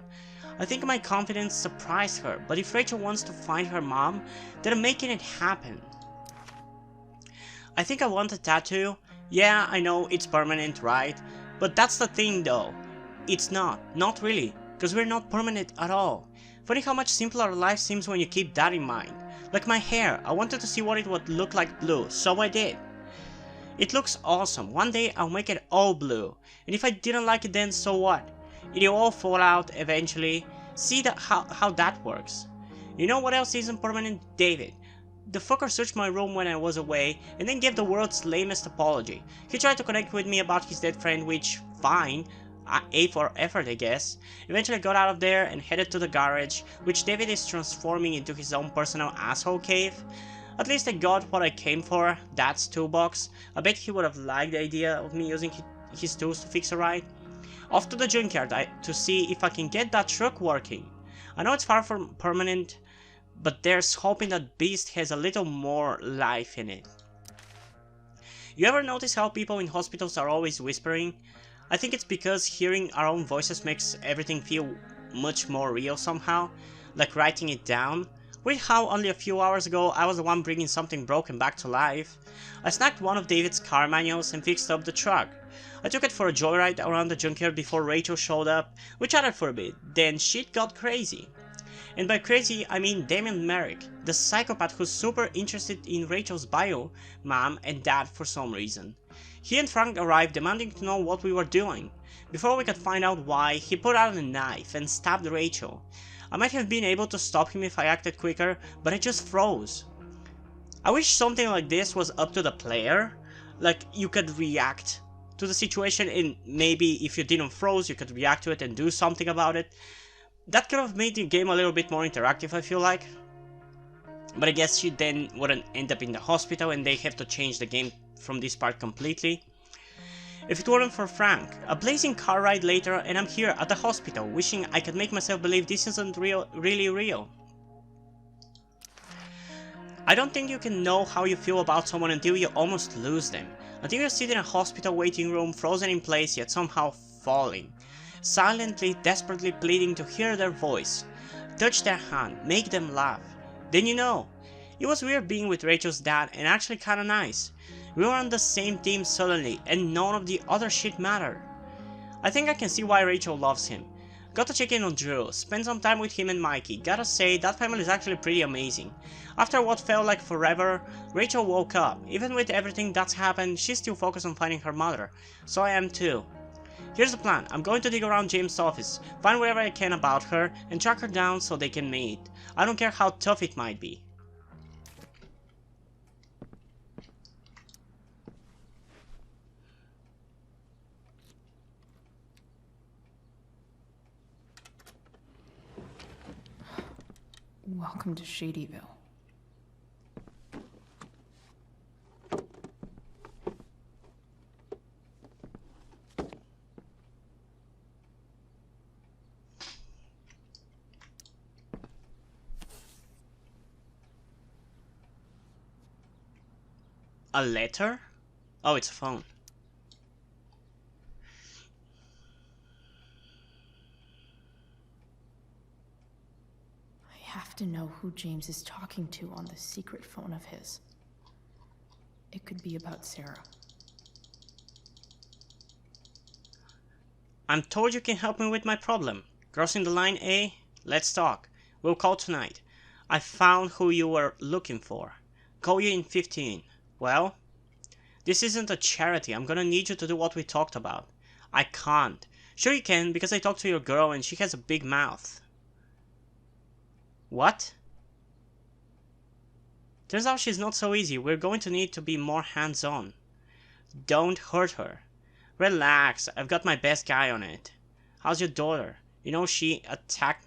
I think my confidence surprised her, but if Rachel wants to find her mom, then I'm making it happen. I think I want a tattoo. Yeah, I know it's permanent, right? But that's the thing though. It's not really, because we're not permanent at all. Funny how much simpler our life seems when you keep that in mind. Like my hair, I wanted to see what it would look like blue, so I did. It looks awesome. One day I'll make it all blue, and if I didn't like it then so what? It'll all fall out eventually. See how that works. You know what else isn't permanent? David. The fucker searched my room when I was away and then gave the world's lamest apology. He tried to connect with me about his dead friend, which, fine. A for effort, I guess. Eventually got out of there and headed to the garage, which David is transforming into his own personal asshole cave. At least I got what I came for, Dad's toolbox. I bet he would have liked the idea of me using his tools to fix a ride. Off to the junkyard to see if I can get that truck working. I know it's far from permanent, but there's hoping that beast has a little more life in it. You ever notice how people in hospitals are always whispering? I think it's because hearing our own voices makes everything feel much more real somehow, like writing it down. With how only a few hours ago I was the one bringing something broken back to life. I snagged one of David's car manuals and fixed up the truck. I took it for a joyride around the junkyard before Rachel showed up. We chatted for a bit, then shit got crazy. And by crazy, I mean Damien Merrick, the psychopath who's super interested in Rachel's bio, mom and dad for some reason. He and Frank arrived demanding to know what we were doing. Before we could find out why, he pulled out a knife and stabbed Rachel. I might have been able to stop him if I acted quicker, but I just froze. I wish something like this was up to the player, like you could react to the situation and maybe if you didn't froze you could react to it and do something about it. That could have made the game a little bit more interactive, I feel like. But I guess you then wouldn't end up in the hospital and they have to change the game from this part completely. If it weren't for Frank, a blazing car ride later and I'm here at the hospital wishing I could make myself believe this isn't really real. I don't think you can know how you feel about someone until you almost lose them. Until you sit in a hospital waiting room frozen in place yet somehow falling. Silently, desperately pleading to hear their voice. Touch their hand, make them laugh. Then you know. It was weird being with Rachel's dad and actually kinda nice. We were on the same team suddenly and none of the other shit mattered. I think I can see why Rachel loves him. Got to check in on Drew, spend some time with him and Mikey. Gotta say, that family is actually pretty amazing. After what felt like forever, Rachel woke up. Even with everything that's happened, she's still focused on finding her mother. So I am too. Here's the plan. I'm going to dig around James' office, find whatever I can about her, and track her down so they can meet. I don't care how tough it might be. Welcome to Shadyville. A letter? Oh, it's a phone. I have to know who James is talking to on the secret phone of his. It could be about Sarah. I'm told you can help me with my problem. Crossing the line, eh? Let's talk. We'll call tonight. I found who you were looking for. Call you in 15. Well? This isn't a charity. I'm gonna need you to do what we talked about. I can't. Sure you can, because I talked to your girl and she has a big mouth. What? Turns out she's not so easy. We're going to need to be more hands-on. Don't hurt her. Relax, I've got my best guy on it. How's your daughter? You know she attacked...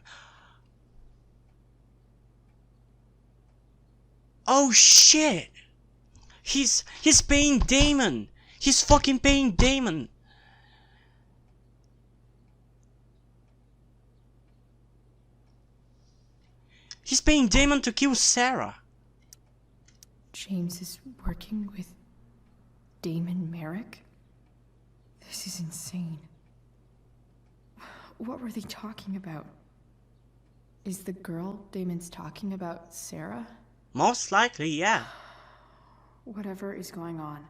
Oh shit! He's paying Damon! He's fucking paying Damon! He's paying Damon to kill Sarah! James is working with Damon Merrick? This is insane. What were they talking about? Is the girl Damon's talking about Sarah? Most likely, yeah. Whatever is going on,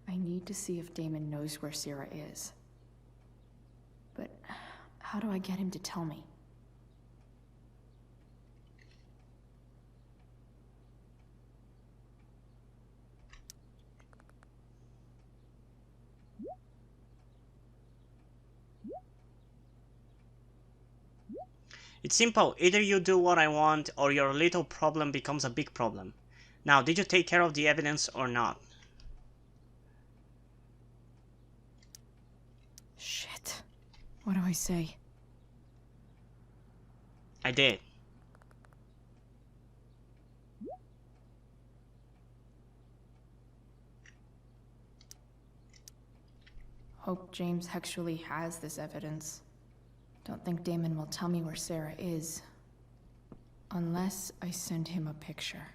I need to see if Damon knows where Sarah is. But how do I get him to tell me? It's simple, either you do what I want or your little problem becomes a big problem. Now, did you take care of the evidence or not? Shit. What do I say? I did. Hope James actually has this evidence. Don't think Damon will tell me where Sarah is. Unless I send him a picture.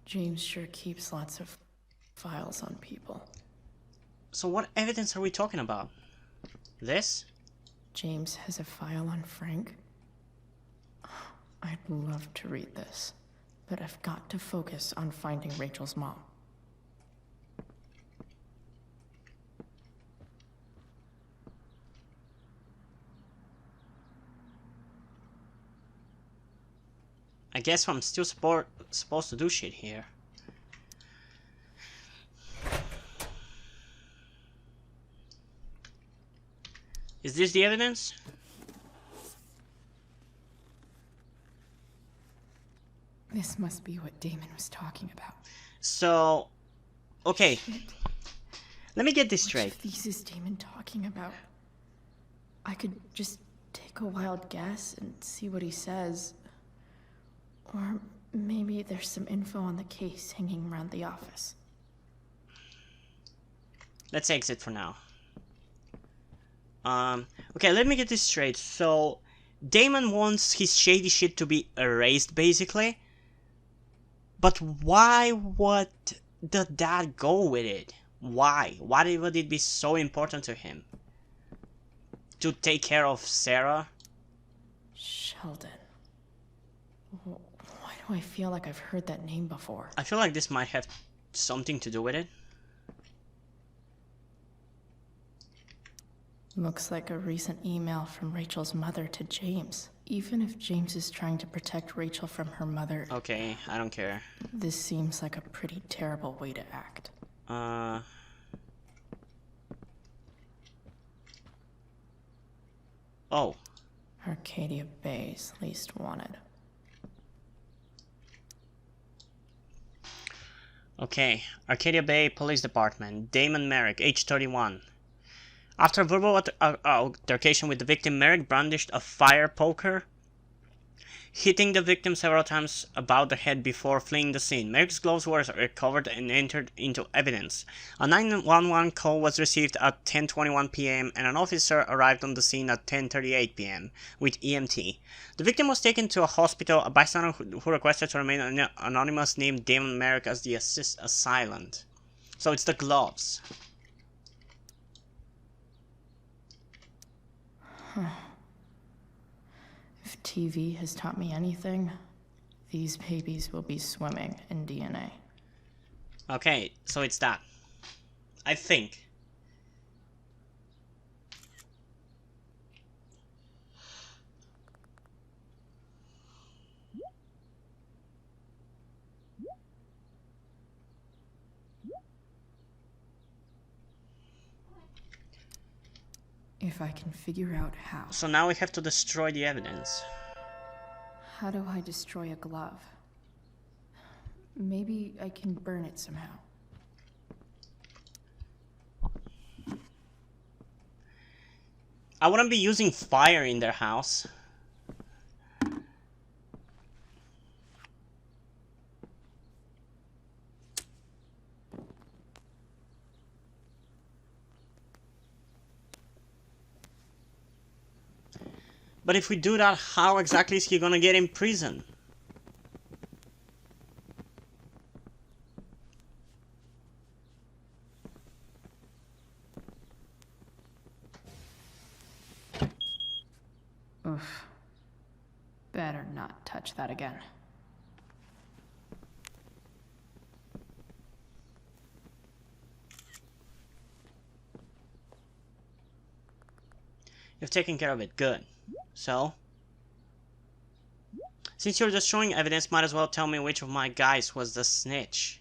James sure keeps lots of files on people. So what evidence are we talking about? This? James has a file on Frank? I'd love to read this, but I've got to focus on finding Rachel's mom. I guess I'm still supposed to do shit here. Is this the evidence? This must be what Damon was talking about. So, okay. Shit. Let me get this Which straight. of these is Damon talking about? I could just take a wild guess and see what he says. Or maybe there's some info on the case hanging around the office. Let's exit for now. Okay, let me get this straight. So, Damon wants his shady shit to be erased, basically. But why would the dad go with it? Why? Why would it be so important to him? To take care of Sarah? Sheldon. Why do I feel like I've heard that name before? I feel like this might have something to do with it. Looks like a recent email from Rachel's mother to James. Even if James is trying to protect Rachel from her mother... Okay, I don't care. This seems like a pretty terrible way to act. Oh. Arcadia Bay's least wanted. Okay, Arcadia Bay Police Department. Damon Merrick, age 31. After a verbal altercation with the victim, Merrick brandished a fire poker, hitting the victim several times about the head before fleeing the scene. Merrick's gloves were recovered and entered into evidence. A 911 call was received at 10:21 p.m. and an officer arrived on the scene at 10:38 p.m. with EMT. The victim was taken to a hospital. A bystander who requested to remain anonymous named Damon Merrick as the assailant. So it's the gloves. Huh. If TV has taught me anything, these babies will be swimming in DNA. Okay, so it's that. I think. If I can figure out how. So now we have to destroy the evidence. How do I destroy a glove? Maybe I can burn it somehow. I wouldn't be using fire in their house. But if we do that, how exactly is he gonna get in prison? Oof. Better not touch that again. You've taken care of it. Good. So? Since you're destroying evidence, might as well tell me which of my guys was the snitch.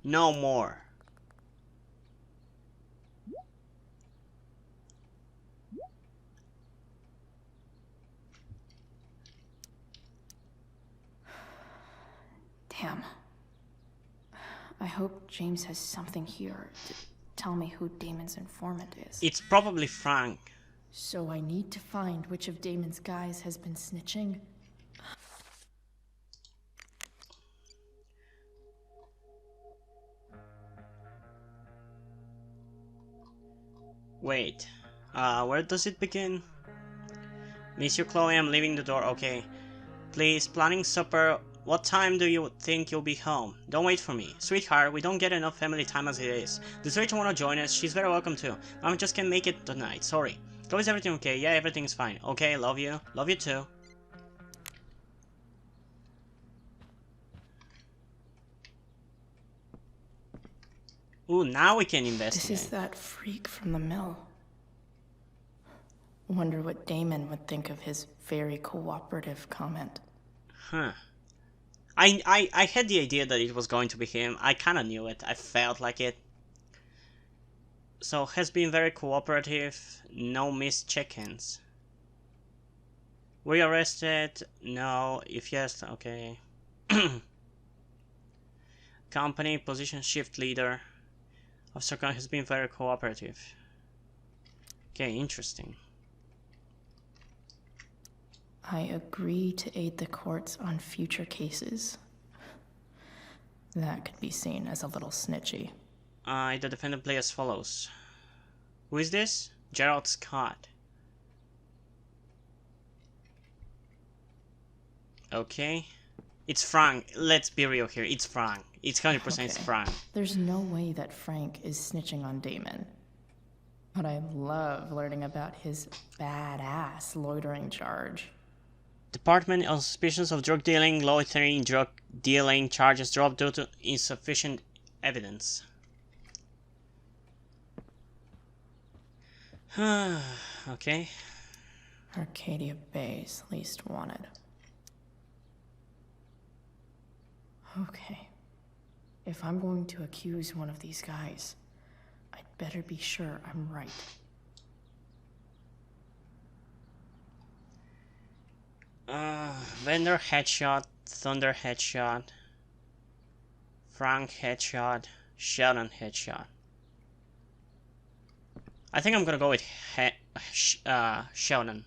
No more. Damn. I hope James has something here to tell me who Damon's informant is. It's probably Frank. So I need to find which of Damon's guys has been snitching. Wait. Where does it begin? Miss you, Chloe, I'm leaving the door. Okay. Please, planning supper What time do you think you'll be home? Don't wait for me. Sweetheart, we don't get enough family time as it is. Does Rachel want to join us? She's very welcome too. Mom just can't make it tonight, sorry. So is everything okay? Yeah, everything's fine. Okay, love you. Love you too. Ooh, now we can investigate. This is that freak from the mill. Wonder what Damon would think of his very cooperative comment. Huh. I had the idea that it was going to be him. I kinda knew it. I felt like it. So, has been very cooperative. No missed check-ins. Were you arrested? No. If yes, okay. Company, position shift leader. Officer Khan has been very cooperative. Okay, interesting. I agree to aid the courts on future cases. That could be seen as a little snitchy. The defendant play as follows. Who is this? Gerald Scott. Okay. It's Frank. Let's be real here. It's Frank. It's 100% it's Frank. There's no way that Frank is snitching on Damon. But I love learning about his badass loitering charge. Department on suspicions of drug dealing, loitering, drug dealing charges dropped due to insufficient evidence. Okay. Arcadia Bay's least wanted. Okay. If I'm going to accuse one of these guys, I'd better be sure I'm right. Vendor headshot, Thunder headshot, Frank headshot, Sheldon headshot. I think I'm gonna go with Sheldon.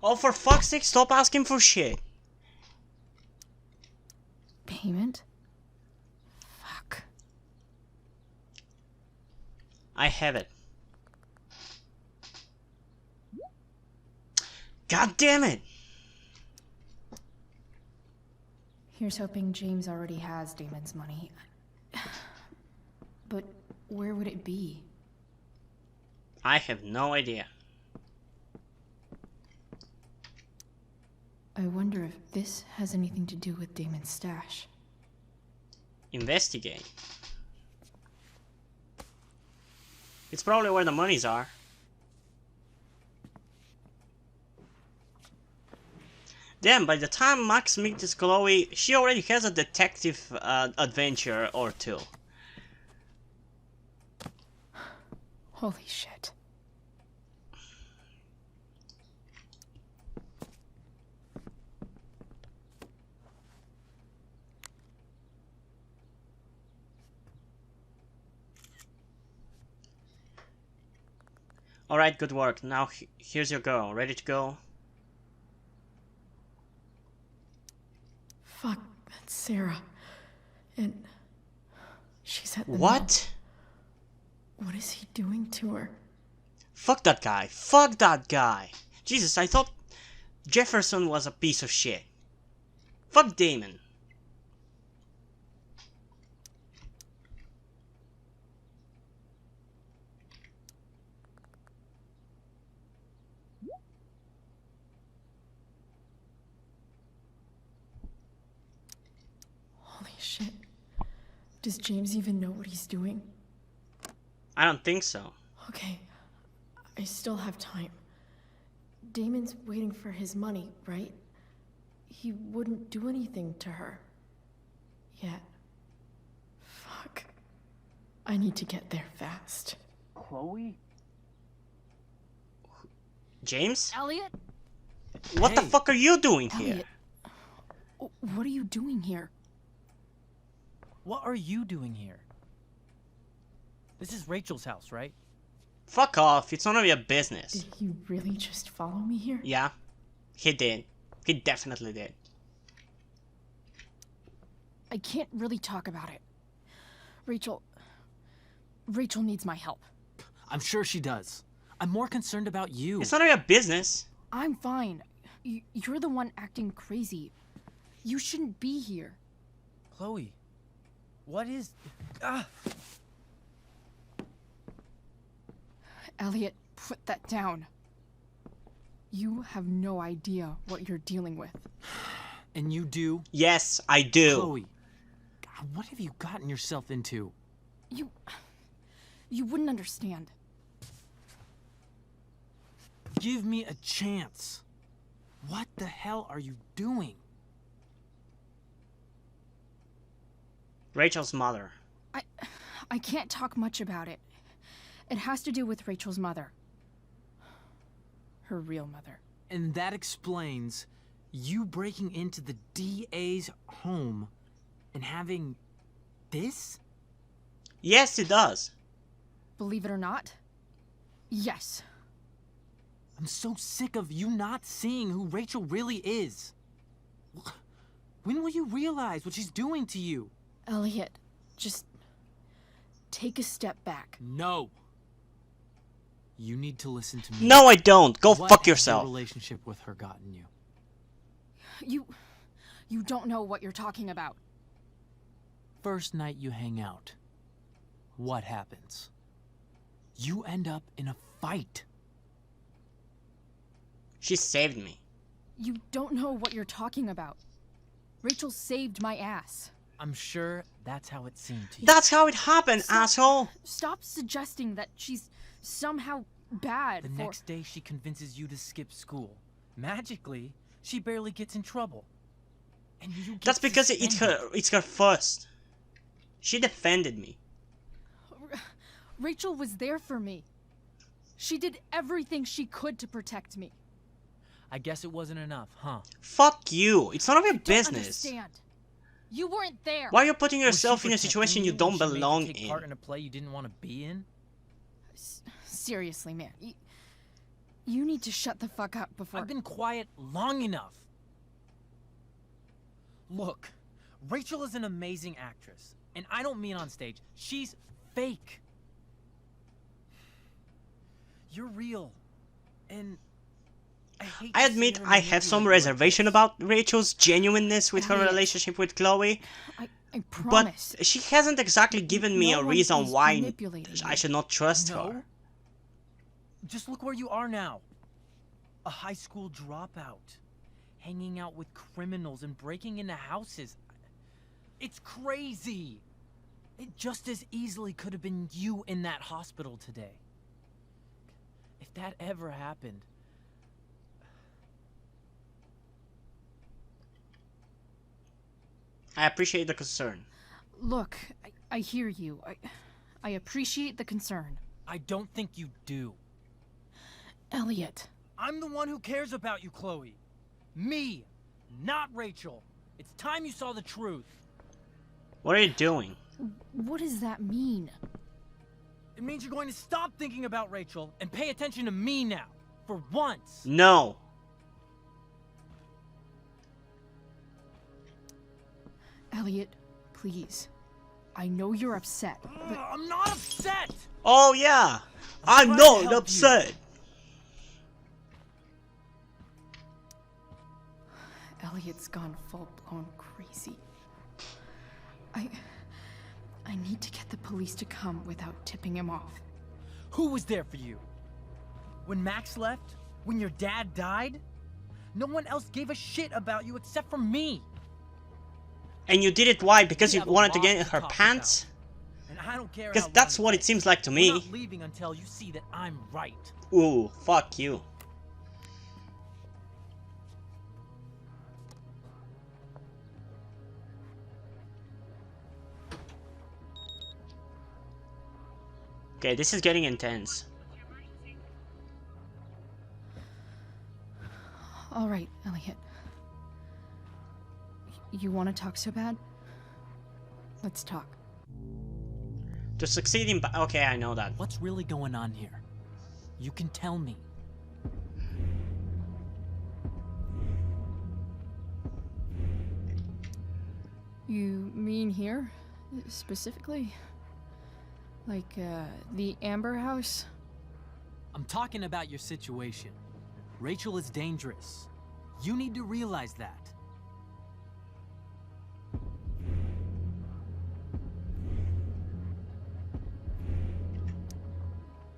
Oh, for fuck's sake, stop asking for shit. Payment? Fuck. I have it. God damn it! Here's hoping James already has Damon's money. But where would it be? I have no idea. I wonder if this has anything to do with Damon's stash. Investigate. It's probably where the monies are. Damn, by the time Max meets Chloe, she already has a detective adventure or two. Holy shit. Alright, good work. Now here's your girl. Ready to go? Fuck, that's Sarah. And she's at the What? mill. What is he doing to her? Fuck that guy. Fuck that guy. Jesus, I thought Jefferson was a piece of shit. Fuck Damon. Holy shit. Does James even know what he's doing? I don't think so. Okay, I still have time. Damon's waiting for his money, right? He wouldn't do anything to her. Yet. Fuck. I need to get there fast. Chloe? James? Elliot? What the fuck are you doing here? Elliot, what are you doing here? What are you doing here? This is Rachel's house, right? Fuck off. It's none of your business. Did he really just follow me here? Yeah, he did. He definitely did. I can't really talk about it. Rachel needs my help. I'm sure she does. I'm more concerned about you. It's none of your business. I'm fine. You're the one acting crazy. You shouldn't be here. Chloe, what is... Ah! Elliot, put that down. You have no idea what you're dealing with. And you do? Yes, I do. Chloe, God, what have you gotten yourself into? You wouldn't understand. Give me a chance. What the hell are you doing? Rachel's mother. I can't talk much about it. It has to do with Rachel's mother. Her real mother. And that explains you breaking into the DA's home and having this? Yes, it does. Believe it or not, yes. I'm so sick of you not seeing who Rachel really is. When will you realize what she's doing to you? Elliot, just take a step back. No. You need to listen to me. No, I don't. Go What fuck has yourself. your relationship with her gotten you? You don't know what you're talking about. First night you hang out, what happens? You end up in a fight. She saved me. You don't know what you're talking about. Rachel saved my ass. I'm sure that's how it seemed to you. That's how it happened, asshole. Stop suggesting that she's somehow bad. The next day she convinces you to skip school. Magically, she barely gets in trouble. And you get That's because suspended. it's her first. She defended me. Rachel was there for me. She did everything she could to protect me. I guess it wasn't enough, huh? Fuck you. It's none of your Don't business. understand. You weren't there. Why are you putting Was yourself she in a protecting situation you when don't she made you belong take in? part in a play you didn't want to be in? Seriously, man. You need to shut the fuck up before... I've been quiet long enough. Look, Rachel is an amazing actress. And I don't mean on stage. She's fake. You're real. And I admit I have some reservation about Rachel's genuineness with her relationship with Chloe. I promise. But she hasn't exactly given me a reason why manipulating I should not trust No. her. Just look where you are now. A high school dropout. Hanging out with criminals and breaking into houses. It's crazy. It just as easily could have been you in that hospital today. If that ever happened... I appreciate the concern. Look, I hear you. I appreciate the concern. I don't think you do. Elliot. I'm the one who cares about you, Chloe. Me, not Rachel. It's time you saw the truth. What are you doing? What does that mean? It means you're going to stop thinking about Rachel and pay attention to me now. For once. No. Elliot, please. I know you're upset, but... I'm not upset! Oh yeah! I'm not upset! Elliot's gone full-blown crazy. I need to get the police to come without tipping him off. Who was there for you? When Max left? When your dad died? No one else gave a shit about you except for me. And you did it why? Because We you have a wanted to lot get in to her talk pants? And I don't care Because how that's long what it it seems like to We're me. not leaving until you see that I'm right. Ooh, fuck you. Okay, this is getting intense. All right, Elliot. You want to talk so bad? Let's talk. To succeed in okay, I know that. What's really going on here? You can tell me. You mean here, specifically? Like, the Amber House? I'm talking about your situation. Rachel is dangerous. You need to realize that.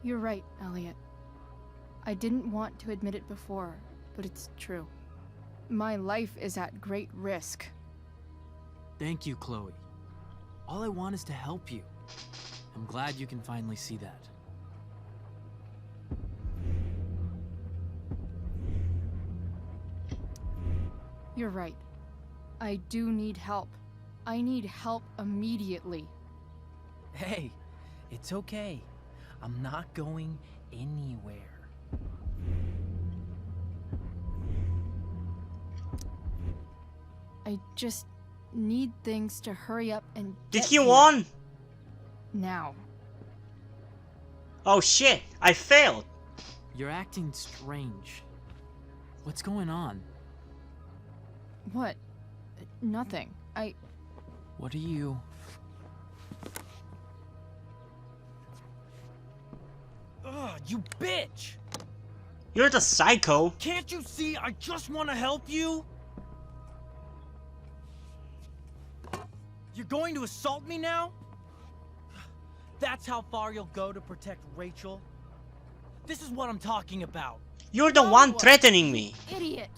You're right, Elliot. I didn't want to admit it before, but it's true. My life is at great risk. Thank you, Chloe. All I want is to help you. I'm glad you can finally see that. You're right. I do need help. I need help immediately. Hey, it's okay. I'm not going anywhere. I just need things to hurry up and Did get he here. won? Now. Oh shit, I failed. You're acting strange. What's going on? What? Nothing. What are you... Ugh, you bitch! You're the psycho. Can't you see I just want to help you? You're going to assault me now? That's how far you'll go to protect Rachel? This is what I'm talking about. You're the one threatening me. Idiot!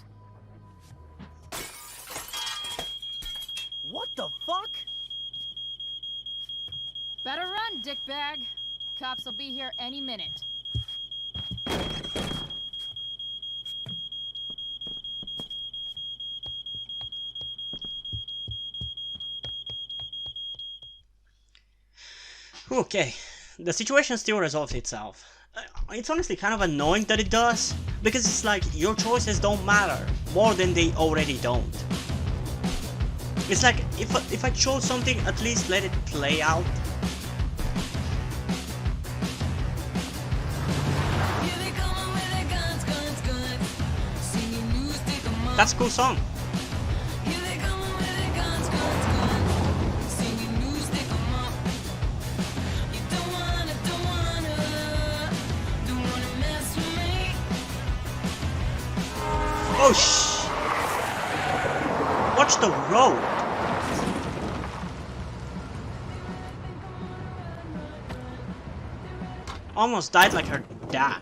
What the fuck? Better run, dickbag. Cops will be here any minute. Okay, the situation still resolves itself. It's honestly kind of annoying that it does, because it's like your choices don't matter more than they already don't. It's like if I chose something, at least let it play out. That's a cool song. Oh sh! Watch the road! Almost died like her dad.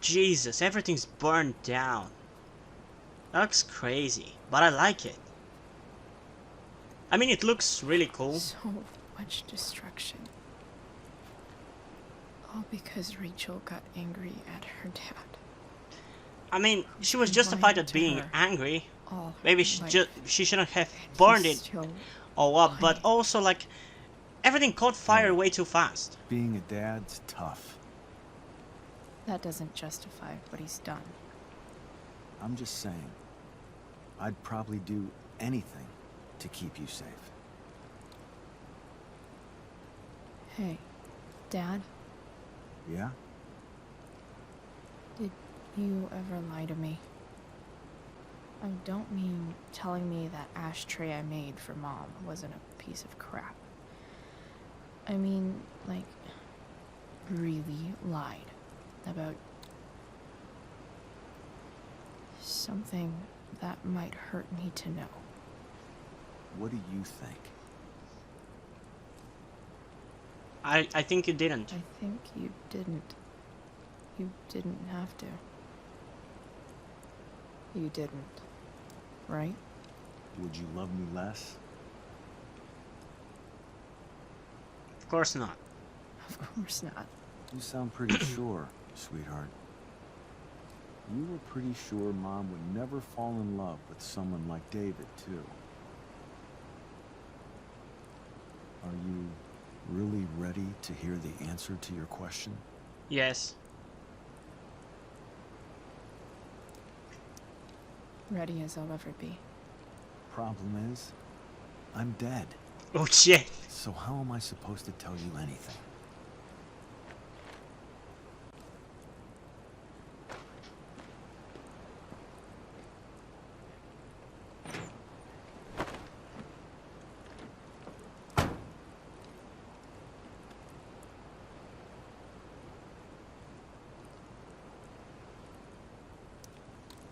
Jesus, everything's burned down. That looks crazy, but I like it. I mean, it looks really cool. So much destruction. All because Rachel got angry at her dad. I mean, she was justified at being angry. Maybe she shouldn't have burned it all up, but also like everything caught fire way too fast. Being a dad's tough. That doesn't justify what he's done. I'm just saying, I'd probably do anything to keep you safe. Hey, Dad, Yeah? did you ever lie to me? I don't mean telling me that ashtray I made for Mom wasn't a piece of crap. I mean, like, really lied about something that might hurt me to know. What do you think? I think you didn't. I think you didn't. You didn't have to. You didn't. Right? Would you love me less? Of course not. Of course not. You sound pretty sure, sweetheart. You were pretty sure Mom would never fall in love with someone like David, too. Are you really ready to hear the answer to your question? Yes. Ready as I'll ever be. Problem is, I'm dead. Oh shit. So how am I supposed to tell you anything?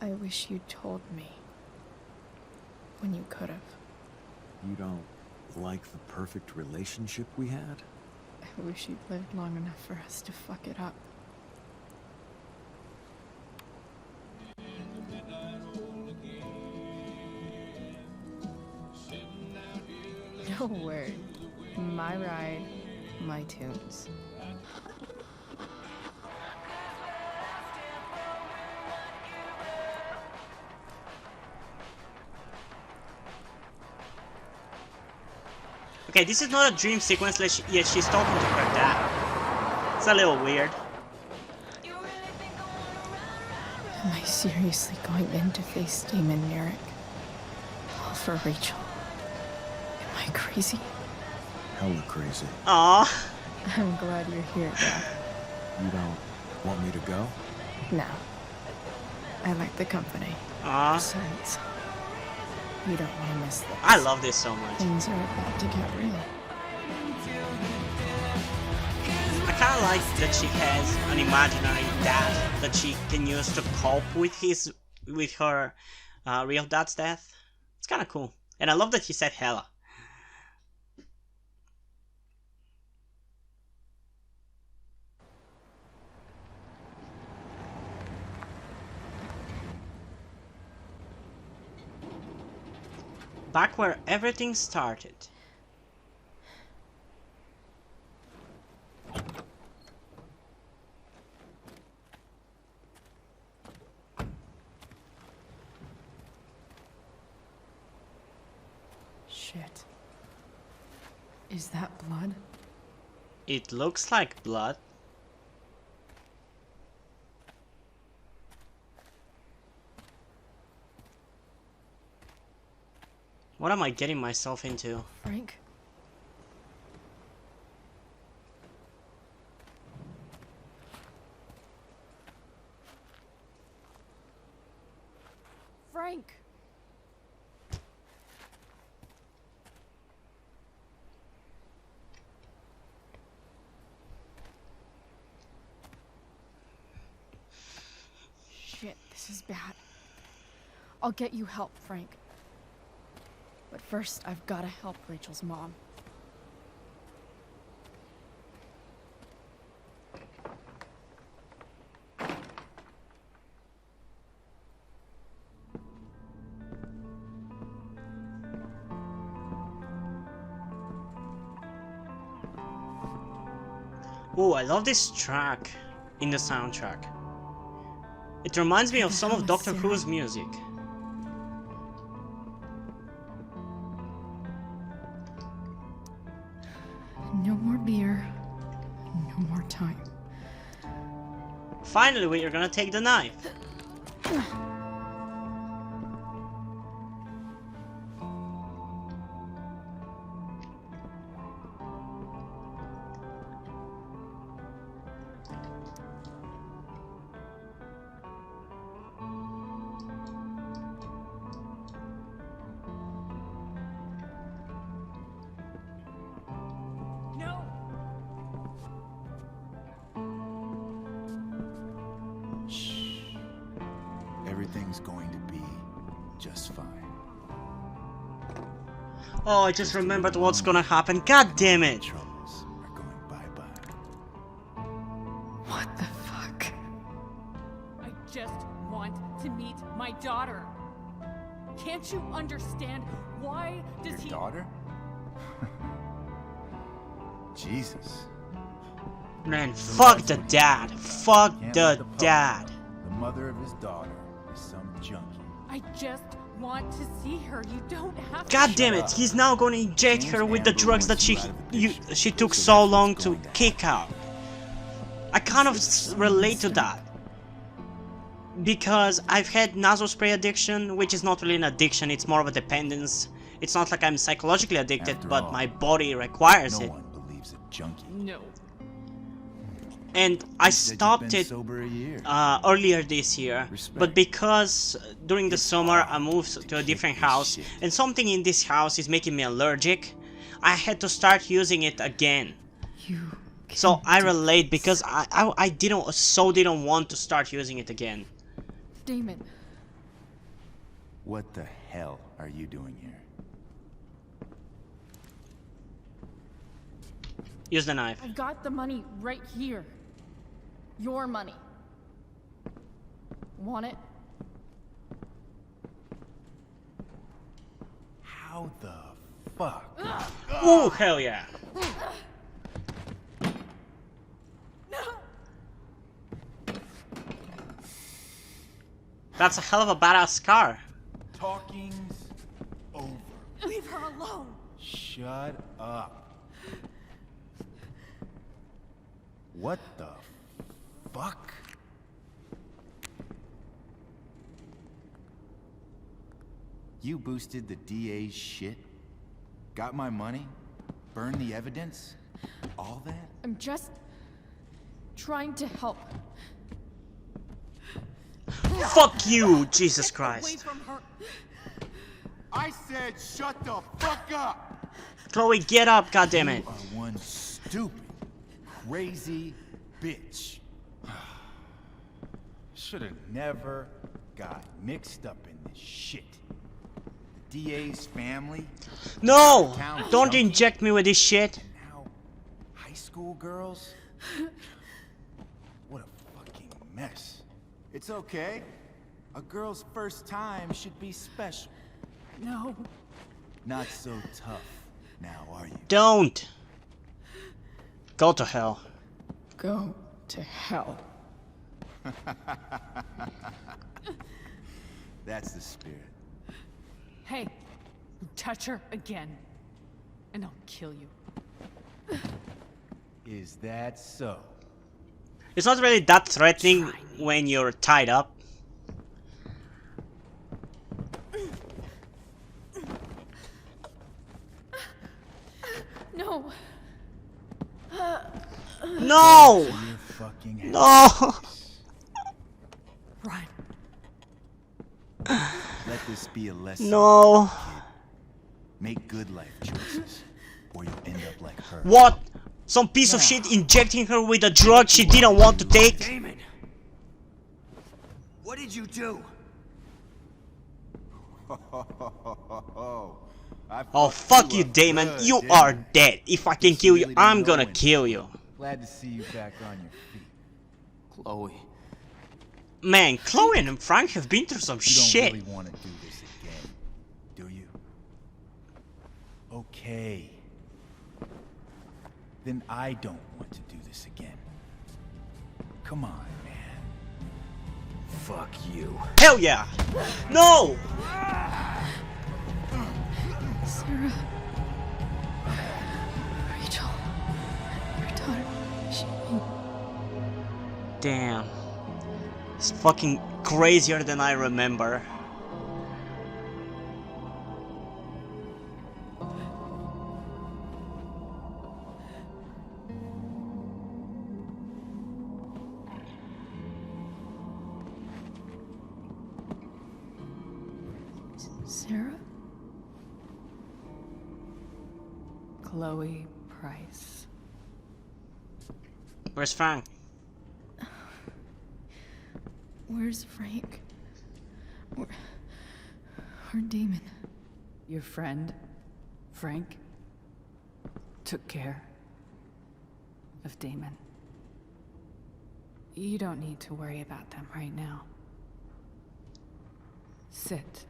I wish you told me. When you could have. You don't like the perfect relationship we had? I wish you'd lived long enough for us to fuck it up. No word. My ride, my tunes. Okay, this is not a dream sequence, yet she's talking to her dad. It's a little weird. Am I seriously going in to face Damon Merrick? All for Rachel. Am I crazy? Hella crazy. Aww. I'm glad you're here, Dad. You don't want me to go? No. I like the company. Aww. Besides, you don't want to miss this. I love this so much. Things are about to get real. I kind of like that she has an imaginary dad that she can use to cope with her real dad's death. It's kind of cool. And I love that he said hella. Back where everything started. Shit. Is that blood? It looks like blood. What am I getting myself into? Frank? Frank! Shit, this is bad. I'll get you help, Frank. But first, I've gotta help Rachel's mom. Oh, I love this track in the soundtrack. It reminds me of some of Doctor Who's music. No more beer. No more time. Finally, we are gonna take the knife. Everything's going to be just fine. Oh, I just remembered what's gonna happen. God damn it! Troubles are going bye-bye. What the fuck? I just want to meet my daughter. Can't you understand? Why does Your daughter? Jesus. Man, fuck the dad. Fuck the dad. The mother of his daughter is some junkie. I just want to see her. You don't have to. God damn it! He's now gonna inject her with the drugs that she took so long to kick out. I kind of relate to that. Because I've had nasal spray addiction, which is not really an addiction, it's more of a dependence. It's not like I'm psychologically addicted, but my body requires it. No one believes a junkie. No. And I stopped it earlier this year, but because during the summer I moved to a different house, and something in this house is making me allergic, I had to start using it again. So I relate because I didn't want to start using it again. Damon, What the hell are you doing here? Use the knife. I've got the money right here. Your money. Want it? How the fuck? Oh, hell yeah. That's a hell of a badass car. Talking's over. Leave her alone. Shut up. What the fuck? You boosted the DA's shit? Got my money? Burned the evidence? All that? I'm just trying to help. Fuck you, Jesus Christ. I said shut the fuck up! Chloe, get up, goddammit. You are one stupid, crazy bitch. Should've never got mixed up in this shit. The DA's family. No! Don't inject me with this shit. And now, high school girls? What a fucking mess. It's okay. A girl's first time should be special. No. Not so tough now, are you? Don't. Go to hell. Go to hell. That's the spirit. Hey, you touch her again, and I'll kill you. Is that so? It's not really that threatening when you're tied up. No. No! No! Run. Let this be a lesson. No. Kid. Make good life choices, or you'll end up like her. What? Some piece of shit injecting her with a drug she didn't want to take? Damon! What did you do? Oh, fuck you, Damon. You are dead. If I can kill you, I'm gonna kill you. Glad to see you back on your feet. Chloe. Man, Chloe and Frank have been through some You shit. don't really want to do this again, do you? Okay. Then I don't want to do this again. Come on, man. Fuck you. Hell yeah! No! Sarah. Rachel. Your daughter. She... Damn. It's fucking crazier than I remember. Sarah? Chloe Price. Where's Frank? Where's Frank? Where Damon? Your friend, Frank, took care of Damon. You don't need to worry about them right now. Sit.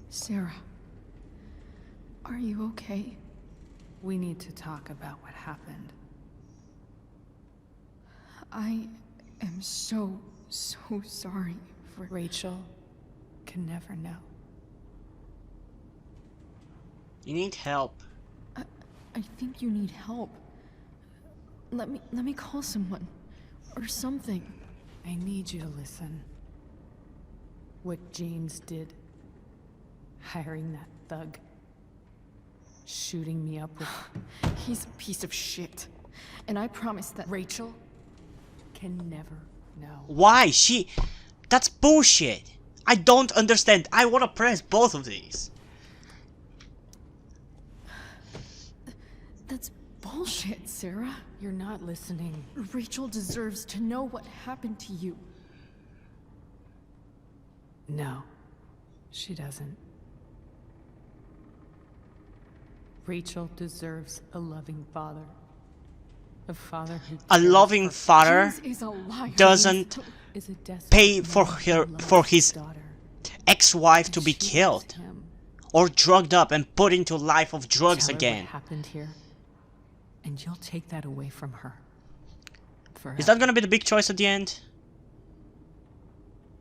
Sarah. Are you okay? We need to talk about what happened. I am so sorry for... Rachel can never know. You need help. I think you need help. Let me call someone. Or something. I need you to listen. What James did. Hiring that thug. Shooting me up with... He's a piece of shit. And I promise that... Rachel can never know. Why? That's bullshit. I don't understand. I wanna press both of these. That's bullshit, Sarah. You're not listening. Rachel deserves to know what happened to you. No, she doesn't. Rachel deserves a loving father. A father who A cares loving for father James is a liar. doesn't is a desperate pay for man who her loves for his his daughter. ex-wife to be She killed loves him. or drugged up and put into life of drugs Tell her again. what happened here, and you'll take that away from her. Is that gonna be the big choice at the end?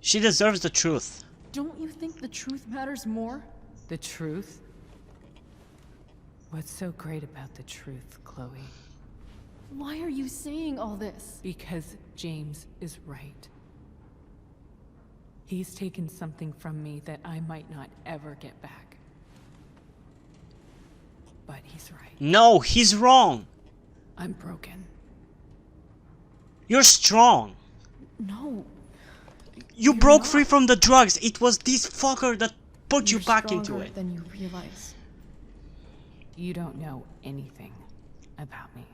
She deserves the truth. Don't you think the truth matters more? The truth? What's so great about the truth, Chloe? Why are you saying all this? Because James is right. He's taken something from me that I might not ever get back. But he's right. No, he's wrong. I'm broken. You're strong. No. You You're broke not. free from the drugs. It was this fucker that put You're you back into stronger it. than you realize. You don't know anything about me.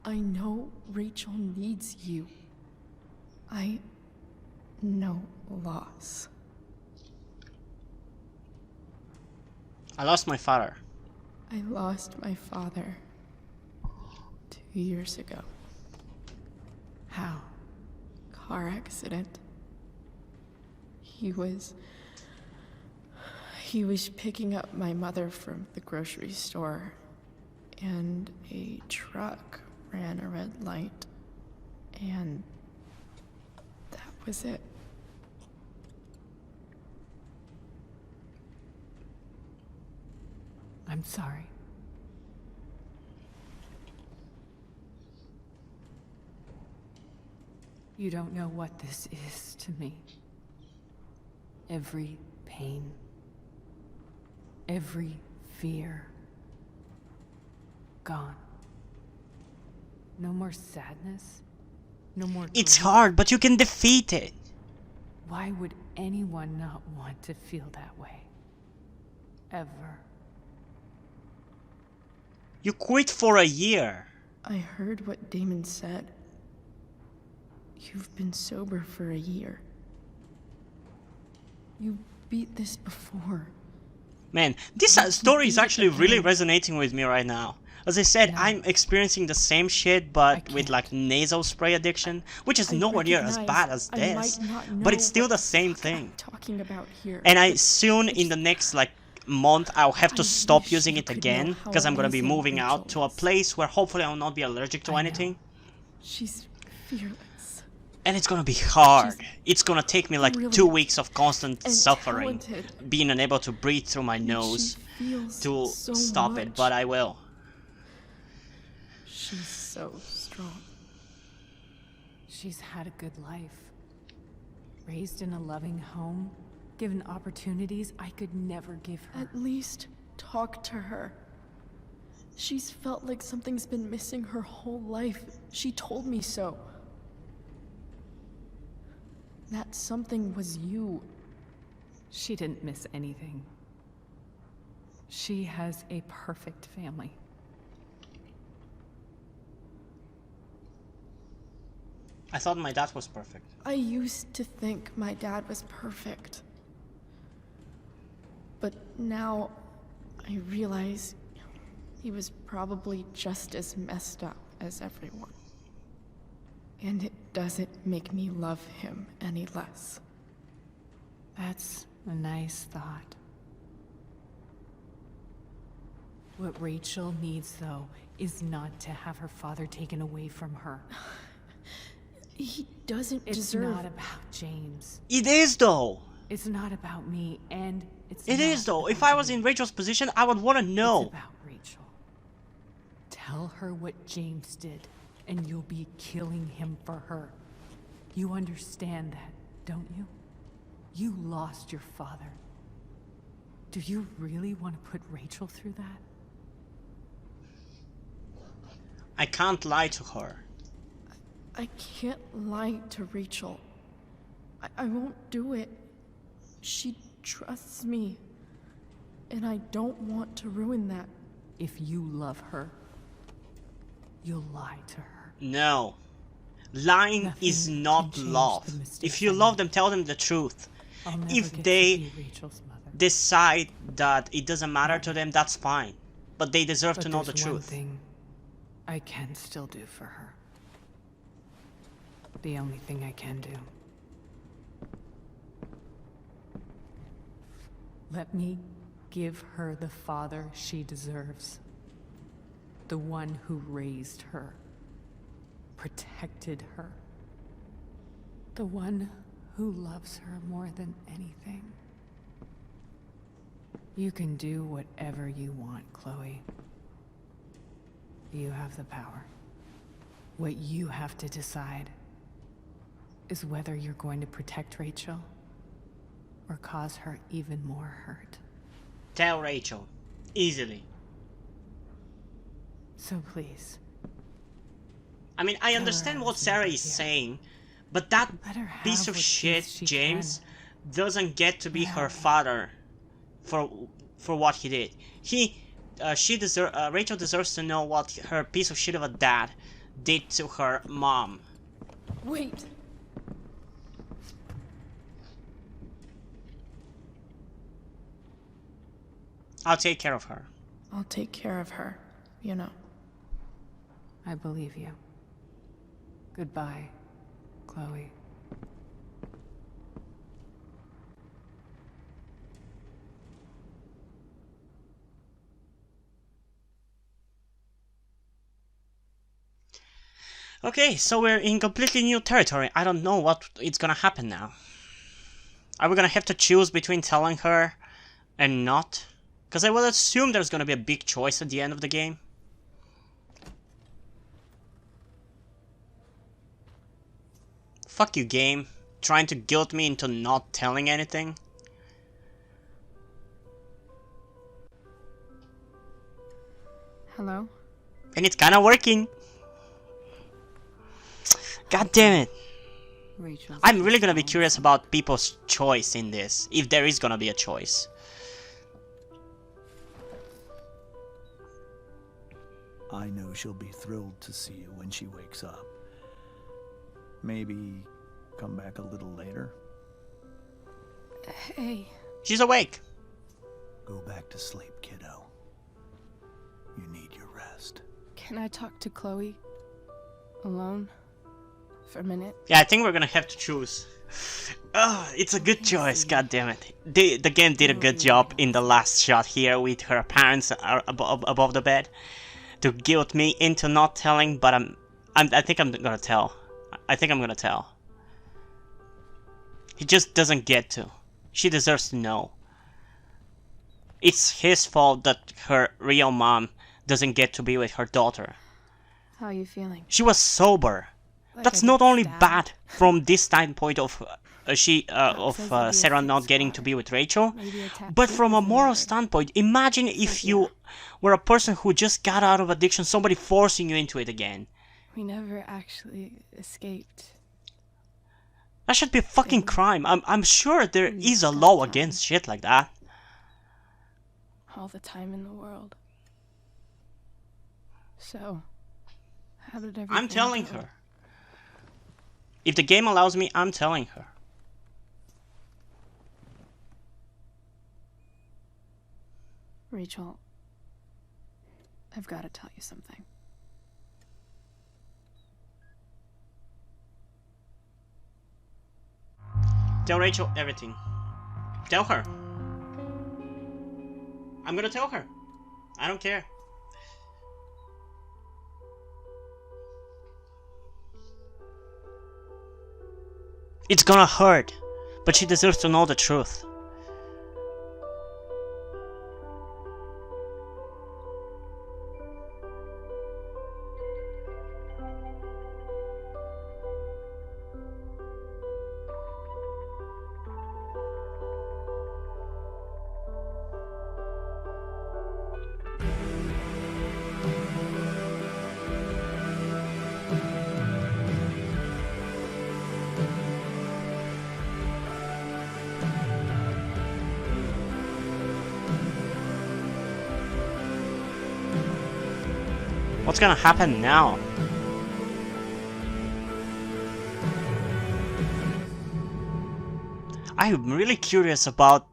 I know Rachel needs you. I know loss. I lost my father. I lost my father 2 years ago. How? Car accident. He was picking up my mother from the grocery store, and a truck ran a red light, and that was it. I'm sorry. You don't know what this is to me. Every pain, every fear, gone. No more sadness, no more It's grief. hard, but you can defeat it. Why would anyone not want to feel that way? Ever. You quit for a year. I heard what Damon said. You've been sober for a year. You beat this before. Man, this story is actually really resonating with me right now. As I said, I'm experiencing the same shit, but with like nasal spray addiction, which is nowhere near as bad as this, but it's still the same thing. Talking about here. And I soon, in the next like month, I'll have to stop using it again, because I'm gonna be moving out to a place where hopefully I'll not be allergic to anything. She's fearless. And it's gonna be hard. It's gonna take me like brilliant 2 weeks of constant and suffering, talented. being unable to breathe through my And nose she feels to so stop it, much. but I will. She's so strong. She's had a good life. Raised in a loving home, given opportunities I could never give her. At least talk to her. She's felt like something's been missing her whole life. She told me so. That something was you. She didn't miss anything. She has a perfect family. I thought my dad was perfect. I used to think my dad was perfect. But now I realize he was probably just as messed up as everyone. And it doesn't make me love him any less. That's a nice thought. What Rachel needs, though, is not to have her father taken away from her. He doesn't It's deserve... not about James. It is though. It's not about me, and it's It not is though. If about I was you. in Rachel's position, I would want to know. It's about Rachel. Tell her what James did, and you'll be killing him for her. You understand that, don't you? You lost your father. Do you really want to put Rachel through that? I can't lie to her. I can't lie to Rachel. I won't do it. She trusts me. And I don't want to ruin that. If you love her, you'll lie to her. No. Lying is not love. If you love them, tell them the truth. If they decide that it doesn't matter to them, that's fine. But they deserve to know the truth. One thing I can still do for her. The only thing I can do. Let me give her the father she deserves. The one who raised her, protected her. The one who loves her more than anything. You can do whatever you want, Chloe. You have the power. What you have to decide is whether you're going to protect Rachel or cause her even more hurt. Tell Rachel. Easily. So please. I mean, I understand what Sarah is saying, but that piece of shit, James, doesn't get to be her father for what he did. Rachel deserves to know what her piece of shit of a dad did to her mom. Wait. I'll take care of her. I'll take care of her, you know. I believe you. Goodbye, Chloe. Okay, so we're in completely new territory. I don't know what is gonna happen now. Are we gonna have to choose between telling her and not? Because I will assume there's gonna be a big choice at the end of the game. Fuck you, game. Trying to guilt me into not telling anything. Hello? And it's kinda working. God damn it. I'm really gonna be curious about people's choice in this, if there is gonna be a choice. I know she'll be thrilled to see you when she wakes up. Maybe come back a little later. Hey. She's awake. Go back to sleep, kiddo. You need your rest. Can I talk to Chloe? Alone? For a minute? Yeah, I think we're gonna have to choose. Oh, it's a good choice, god damn it. The game did a good job in the last shot here with her parents above the bed to guilt me into not telling, but I think I'm gonna tell. I think I'm gonna tell. He just doesn't get to. She deserves to know. It's his fault that her real mom doesn't get to be with her daughter. How are you feeling? She was sober. That's not only bad from this standpoint of Sarah not getting to be with Rachel, but from a moral standpoint, imagine if you were a person who just got out of addiction, somebody forcing you into it again. We never actually escaped. That should be a fucking crime. I'm sure there is a law against shit like that. All the time in the world. So, how did everything I'm telling go? her. If the game allows me, I'm telling her. Rachel, I've got to tell you something. Tell Rachel everything. Tell her. I'm gonna tell her. I don't care. It's gonna hurt, but she deserves to know the truth. What's gonna happen now? I'm really curious about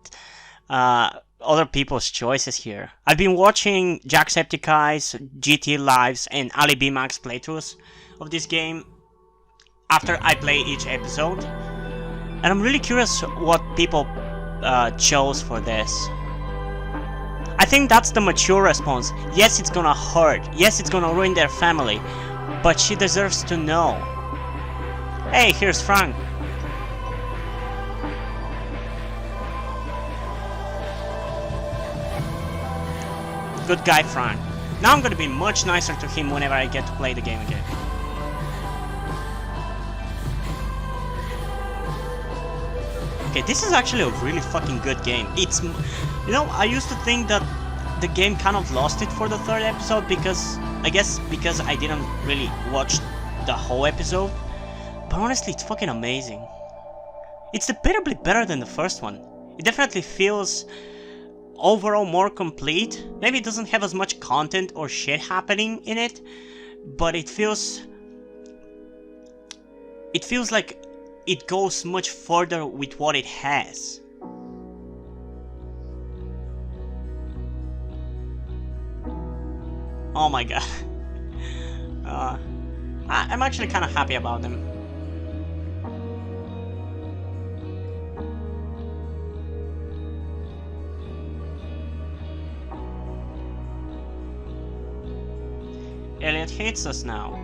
other people's choices here. I've been watching Jacksepticeye's GT Lives and Ali B Max playthroughs of this game after I play each episode, and I'm really curious what people chose for this. I think that's the mature response. Yes, it's gonna hurt. Yes, it's gonna ruin their family, but she deserves to know. Hey, here's Frank. Good guy, Frank. Now I'm gonna be much nicer to him whenever I get to play the game again. Okay, this is actually a really fucking good game. It's, you know, I used to think that the game kind of lost it for the third episode because, I guess, because I didn't really watch the whole episode. But honestly, it's fucking amazing. It's debatably better than the first one. It definitely feels overall more complete. Maybe it doesn't have as much content or shit happening in it, but it feels like it goes much further with what it has. Oh my god. I'm actually kind of happy about them. Elliot hates us now.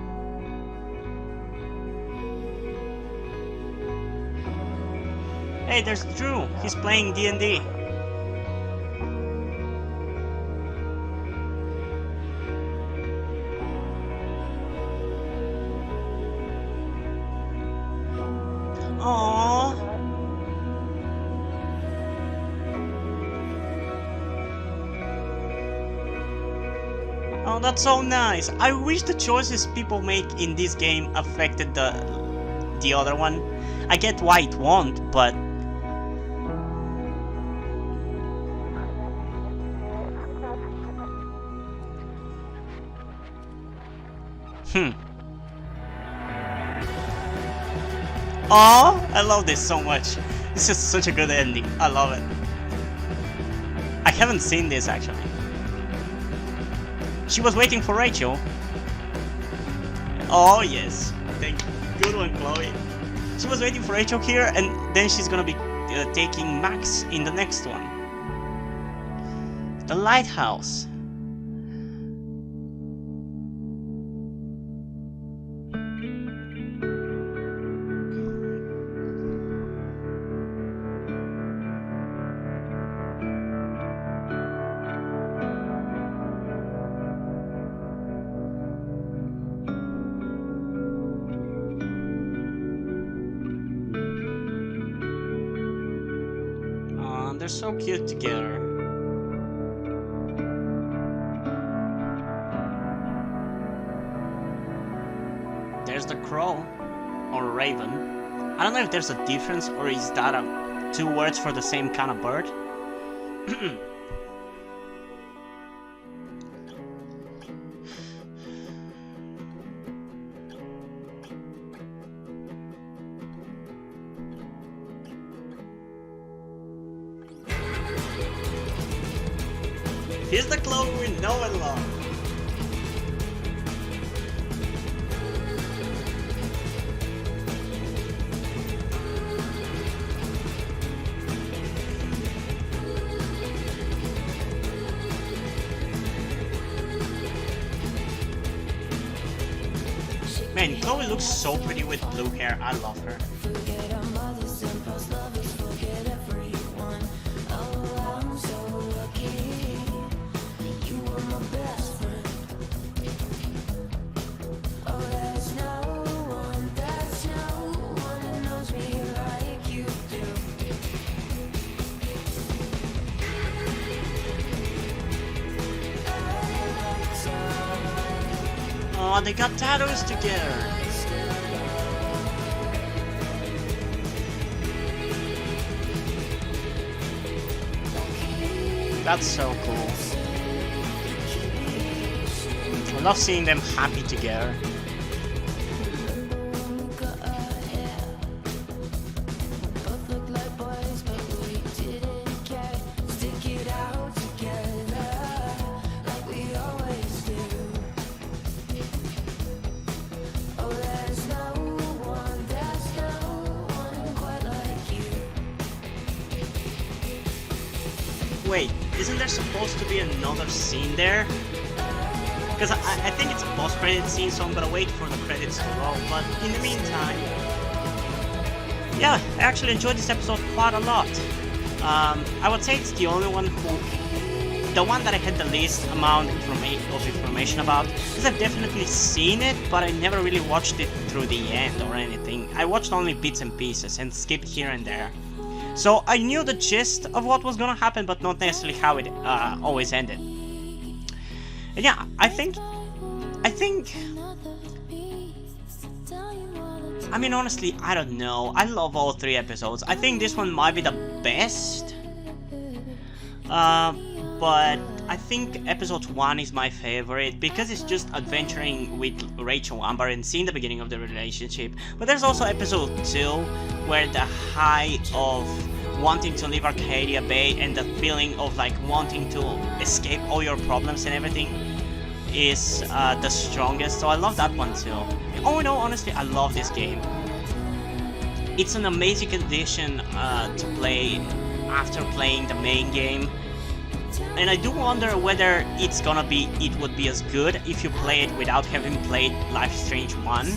Hey, there's Drew. He's playing D&D. Aww. Oh, that's so nice. I wish the choices people make in this game affected the other one. I get why it won't, but Oh, I love this so much. This is such a good ending. I love it. I haven't seen this actually. She was waiting for Rachel. Oh yes, thank you. Good one, Chloe. She was waiting for Rachel here, and then she's gonna be taking Max in the next one. The lighthouse. They're so cute together. There's the crow, or raven. I don't know if there's a difference, or is that two words for the same kind of bird? Here's the Chloe we know and love. Man, Chloe looks so pretty with blue hair. I love her. Oh, they got tattoos together. That's so cool. A love seeing them happy together. Wait, isn't there supposed to be another scene there? Because I think it's a post-credit scene, so I'm gonna wait for the credits to roll. But in the meantime, yeah, I actually enjoyed this episode quite a lot. I would say it's the only one the one that I had the least amount of information about. Because I've definitely seen it, but I never really watched it through the end or anything. I watched only bits and pieces and skipped here and there. So I knew the gist of what was gonna happen, but not necessarily how it always ended. And yeah, I mean, honestly, I don't know. I love all 3 episodes. I think this one might be the best. But I think episode 1 is my favorite because it's just adventuring with Rachel Amber and seeing the beginning of the relationship. But there's also episode 2 where the high of wanting to leave Arcadia Bay and the feeling of like wanting to escape all your problems and everything is the strongest. So I love that one too. Oh no, honestly, I love this game. It's an amazing addition to play after playing the main game. And I do wonder whether it would be as good if you play it without having played Life is Strange 1.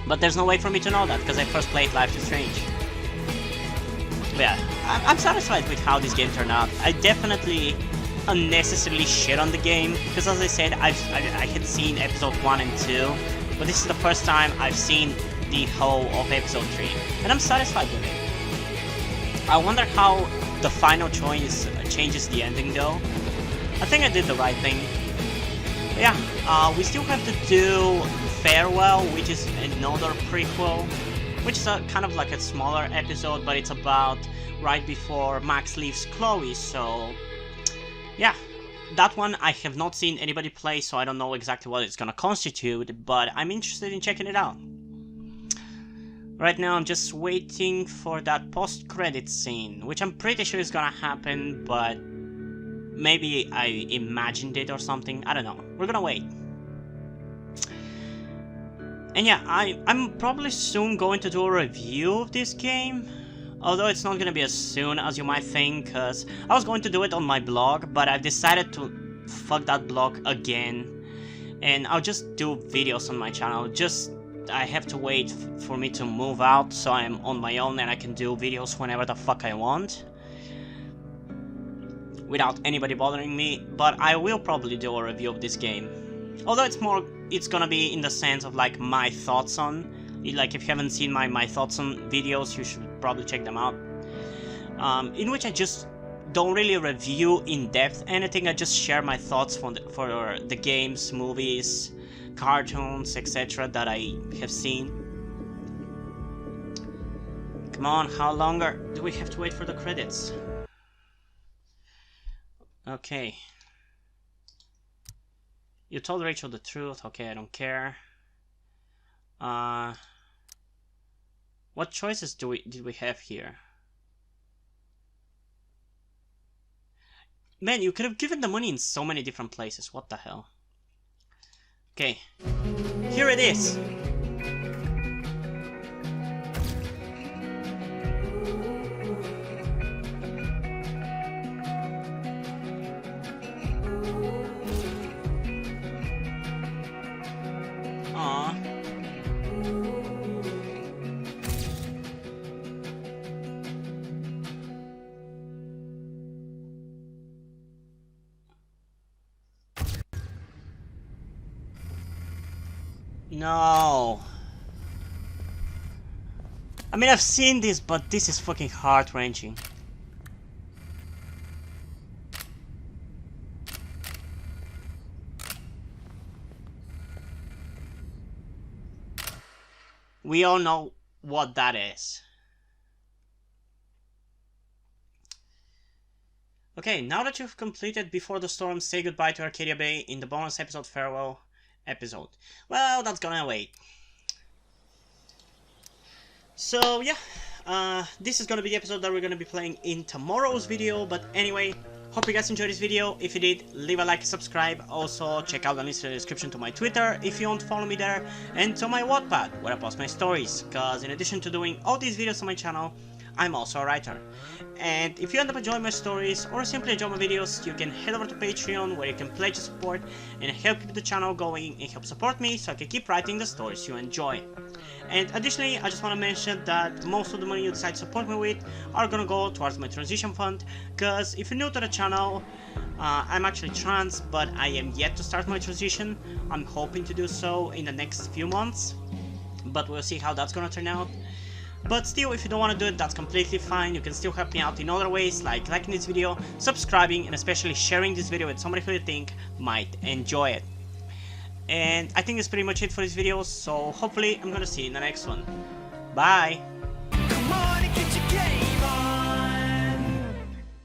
But there's no way for me to know that because I first played Life is Strange. But yeah, I'm satisfied with how this game turned out. I definitely unnecessarily shit on the game because, as I said, I had seen episode 1 and 2, but this is the first time I've seen the whole of episode 3, and I'm satisfied with it. I wonder how the final choice changes the ending though. I think I did the right thing. But yeah, we still have to do Farewell, which is another prequel, which is kind of like a smaller episode, but it's about right before Max leaves Chloe, so yeah. That one I have not seen anybody play, so I don't know exactly what it's gonna constitute, but I'm interested in checking it out. Right now I'm just waiting for that post-credit scene, which I'm pretty sure is gonna happen, but maybe I imagined it or something, I don't know. We're gonna wait. And yeah, I'm probably soon going to do a review of this game. Although it's not gonna be as soon as you might think, because I was going to do it on my blog, but I've decided to fuck that blog again. And I'll just do videos on my channel. I have to wait for me to move out, so I'm on my own and I can do videos whenever the fuck I want. Without anybody bothering me, but I will probably do a review of this game. Although it's gonna be in the sense of like my thoughts on. Like if you haven't seen my thoughts on videos, you should probably check them out. In which I just don't really review in depth anything, I just share my thoughts for the games, movies, cartoons, etc. that I have seen. Come on, how longer do we have to wait for the credits? Okay. You told Rachel the truth, okay, I don't care. What choices did we have here? Man, you could have given the money in so many different places. What the hell? Okay. Here it is. Aww. No. I mean, I've seen this, but this is fucking heart-wrenching. We all know what that is. Okay, now that you've completed Before the Storm, say goodbye to Arcadia Bay in the bonus episode farewell episode. Well, that's gonna wait. So yeah, this is gonna be the episode that we're gonna be playing in tomorrow's video, but anyway, hope you guys enjoyed this video. If you did, leave a like and subscribe. Also, check out the links in the description to my Twitter if you want to follow me there, and to my Wattpad, where I post my stories, cause in addition to doing all these videos on my channel, I'm also a writer. And if you end up enjoying my stories or simply enjoy my videos, you can head over to Patreon, where you can pledge your support and help keep the channel going and help support me so I can keep writing the stories you enjoy. And additionally, I just want to mention that most of the money you decide to support me with are gonna go towards my transition fund, cause if you're new to the channel, I'm actually trans, but I am yet to start my transition. I'm hoping to do so in the next few months, but we'll see how that's gonna turn out. But still, if you don't want to do it, that's completely fine. You can still help me out in other ways, like liking this video, subscribing, and especially sharing this video with somebody who you think might enjoy it. And I think that's pretty much it for this video, so hopefully I'm gonna see you in the next one. Bye!